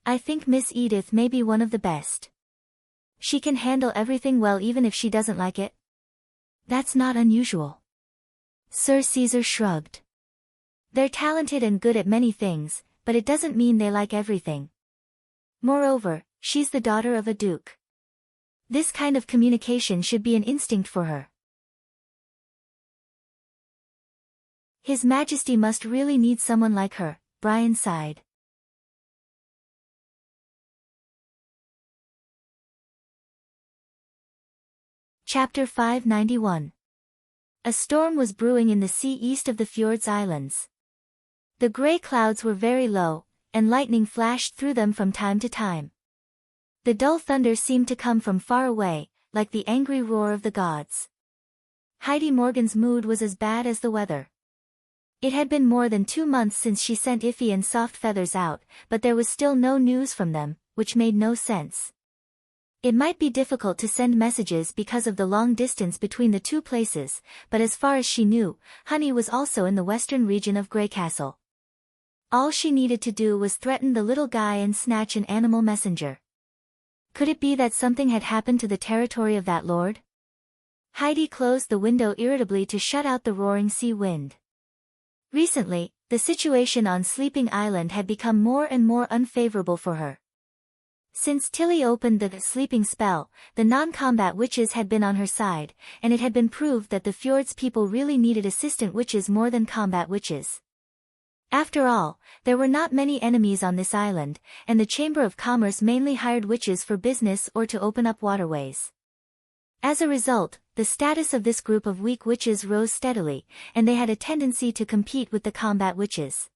I think Miss Edith may be one of the best. She can handle everything well even if she doesn't like it. That's not unusual. Sir Caesar shrugged. They're talented and good at many things, but it doesn't mean they like everything. Moreover, she's the daughter of a duke. This kind of communication should be an instinct for her. His Majesty must really need someone like her, Brian sighed. Chapter 591. A storm was brewing in the sea east of the Fjords Islands. The grey clouds were very low, and lightning flashed through them from time to time. The dull thunder seemed to come from far away, like the angry roar of the gods. Heidi Morgan's mood was as bad as the weather. It had been more than 2 months since she sent Iffy and Soft Feathers out, but there was still no news from them, which made no sense. It might be difficult to send messages because of the long distance between the two places, but as far as she knew, Honey was also in the western region of Greycastle. All she needed to do was threaten the little guy and snatch an animal messenger. Could it be that something had happened to the territory of that lord? Heidi closed the window irritably to shut out the roaring sea wind. Recently, the situation on Sleeping Island had become more and more unfavorable for her. Since Tilly opened the sleeping spell, the non-combat witches had been on her side, and it had been proved that the Fjords people really needed assistant witches more than combat witches. After all, there were not many enemies on this island, and the Chamber of Commerce mainly hired witches for business or to open up waterways. As a result, the status of this group of weak witches rose steadily, and they had a tendency to compete with the combat witches.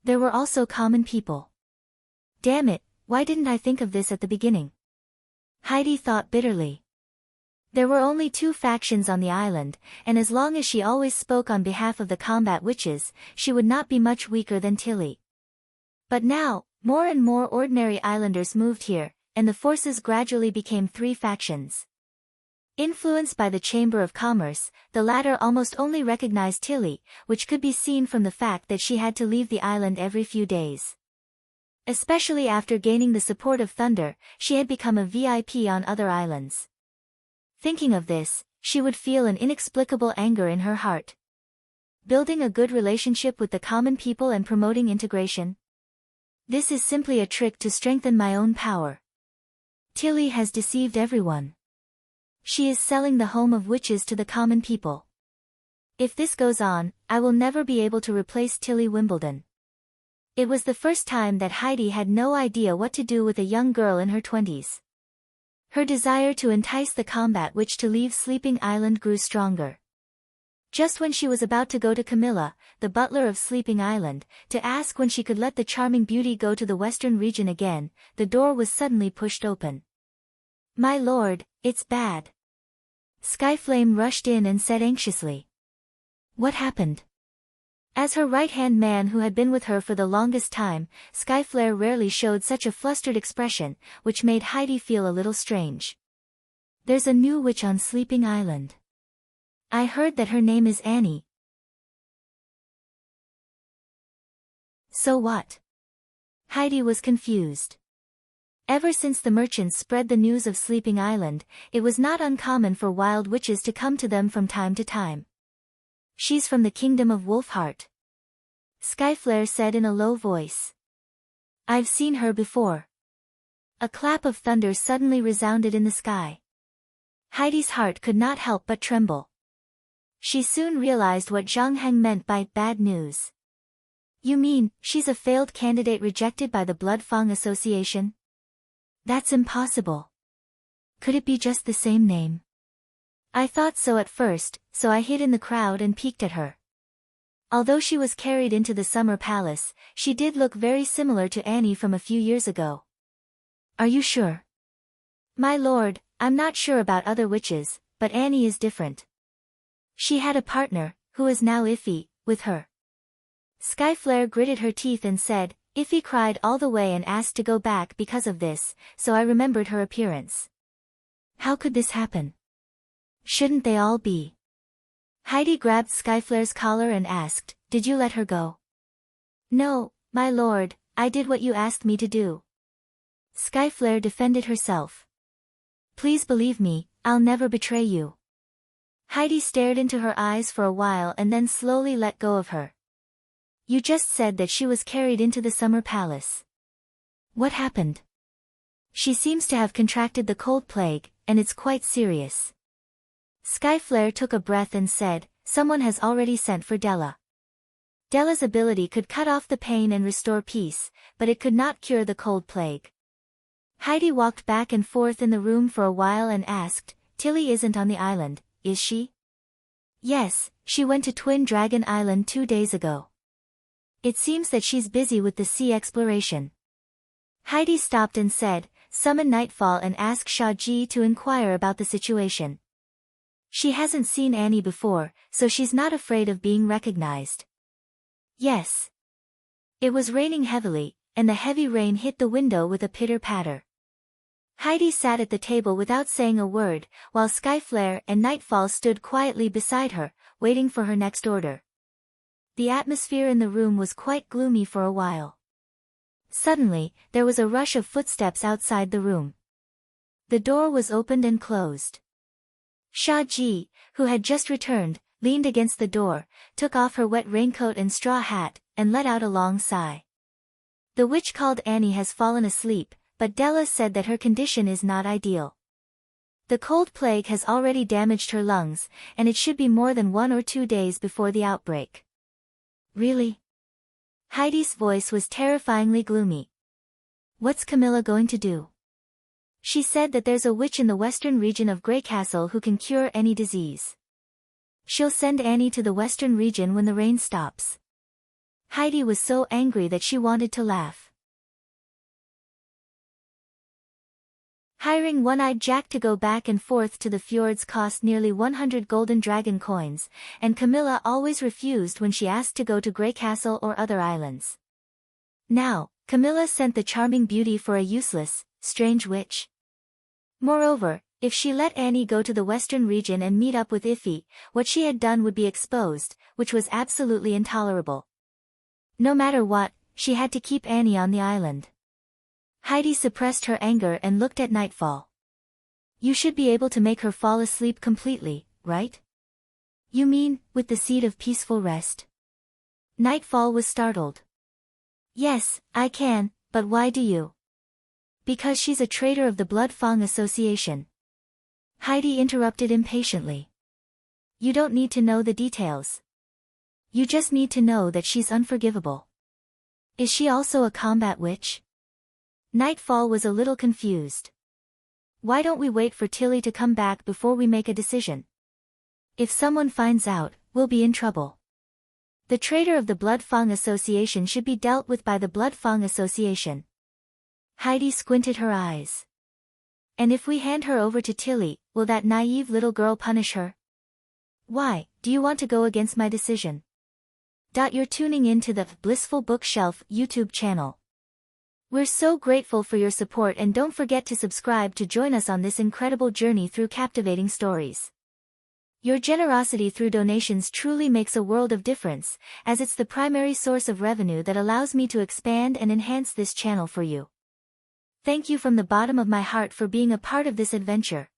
There were also common people. Damn it, why didn't I think of this at the beginning? Heidi thought bitterly. There were only 2 factions on the island, and as long as she always spoke on behalf of the combat witches, she would not be much weaker than Tilly. But now, more and more ordinary islanders moved here, and the forces gradually became 3 factions. Influenced by the Chamber of Commerce, the latter almost only recognized Tilly, which could be seen from the fact that she had to leave the island every few days. Especially after gaining the support of Thunder, she had become a VIP on other islands. Thinking of this, she would feel an inexplicable anger in her heart. Building a good relationship with the common people and promoting integration. This is simply a trick to strengthen my own power. Tilly has deceived everyone. She is selling the home of witches to the common people. If this goes on, I will never be able to replace Tilly Wimbledon. It was the first time that Heidi had no idea what to do with a young girl in her 20s. Her desire to entice the combat witch to leave Sleeping Island grew stronger. Just when she was about to go to Camilla, the butler of Sleeping Island, to ask when she could let the charming beauty go to the western region again, the door was suddenly pushed open. "My lord, it's bad." Skyflame rushed in and said anxiously. "What happened?" As her right-hand man who had been with her for the longest time, Skyflare rarely showed such a flustered expression, which made Heidi feel a little strange. "There's a new witch on Sleeping Island. I heard that her name is Annie." So what? Heidi was confused. Ever since the merchants spread the news of Sleeping Island, it was not uncommon for wild witches to come to them from time to time. "She's from the kingdom of Wolfheart," Skyflare said in a low voice. "I've seen her before." A clap of thunder suddenly resounded in the sky. Heidi's heart could not help but tremble. She soon realized what Zhang Heng meant by bad news. "You mean, she's a failed candidate rejected by the Blood Fang Association?" "That's impossible. Could it be just the same name?" "I thought so at first, so I hid in the crowd and peeked at her. Although she was carried into the Summer Palace, she did look very similar to Annie from a few years ago." "Are you sure?" "My lord, I'm not sure about other witches, but Annie is different. She had a partner, who is now Iffy, with her." Skyflare gritted her teeth and said, "Iffy cried all the way and asked to go back because of this, so I remembered her appearance." "How could this happen? Shouldn't they all be?" Heidi grabbed Skyflare's collar and asked, "Did you let her go?" "No, my lord, I did what you asked me to do." Skyflare defended herself. "Please believe me, I'll never betray you." Heidi stared into her eyes for a while and then slowly let go of her. "You just said that she was carried into the Summer Palace. What happened?" "She seems to have contracted the cold plague, and it's quite serious." Skyflare took a breath and said, "Someone has already sent for Della." Della's ability could cut off the pain and restore peace, but it could not cure the cold plague. Heidi walked back and forth in the room for a while and asked, "Tilly isn't on the island, is she?" "Yes, she went to Twin Dragon Island 2 days ago. It seems that she's busy with the sea exploration." Heidi stopped and said, "Summon Nightfall and ask Shaji to inquire about the situation. She hasn't seen Annie before, so she's not afraid of being recognized." "Yes." It was raining heavily, and the heavy rain hit the window with a pitter-patter. Heidi sat at the table without saying a word, while Skyflare and Nightfall stood quietly beside her, waiting for her next order. The atmosphere in the room was quite gloomy for a while. Suddenly, there was a rush of footsteps outside the room. The door was opened and closed. Shaji, who had just returned, leaned against the door, took off her wet raincoat and straw hat, and let out a long sigh. "The witch called Annie has fallen asleep, but Della said that her condition is not ideal. The cold plague has already damaged her lungs, and it should be more than 1 or 2 days before the outbreak." "Really?" Heidi's voice was terrifyingly gloomy. "What's Camilla going to do?" "She said that there's a witch in the western region of Grey Castle who can cure any disease. She'll send Annie to the western region when the rain stops." Heidi was so angry that she wanted to laugh. Hiring One-Eyed Jack to go back and forth to the fjords cost nearly 100 golden dragon coins, and Camilla always refused when she asked to go to Grey Castle or other islands. Now, Camilla sent the charming beauty for a useless, strange witch. Moreover, if she let Annie go to the western region and meet up with Iffy, what she had done would be exposed, which was absolutely intolerable. No matter what, she had to keep Annie on the island. Heidi suppressed her anger and looked at Nightfall. You should be able to make her fall asleep completely, right? You mean, with the seed of peaceful rest? Nightfall was startled. Yes, I can, but why do you? Because she's a traitor of the Blood Fang Association. Heidi interrupted impatiently. You don't need to know the details. You just need to know that she's unforgivable. Is she also a combat witch? Nightfall was a little confused. Why don't we wait for Tilly to come back before we make a decision? If someone finds out, we'll be in trouble. The traitor of the Blood Fang Association should be dealt with by the Blood Fang Association. Heidi squinted her eyes. And if we hand her over to Tilly, will that naive little girl punish her? Why, do you want to go against my decision? You're tuning in to the Blissful Bookshelf YouTube channel. We're so grateful for your support, and don't forget to subscribe to join us on this incredible journey through captivating stories. Your generosity through donations truly makes a world of difference, as it's the primary source of revenue that allows me to expand and enhance this channel for you. Thank you from the bottom of my heart for being a part of this adventure.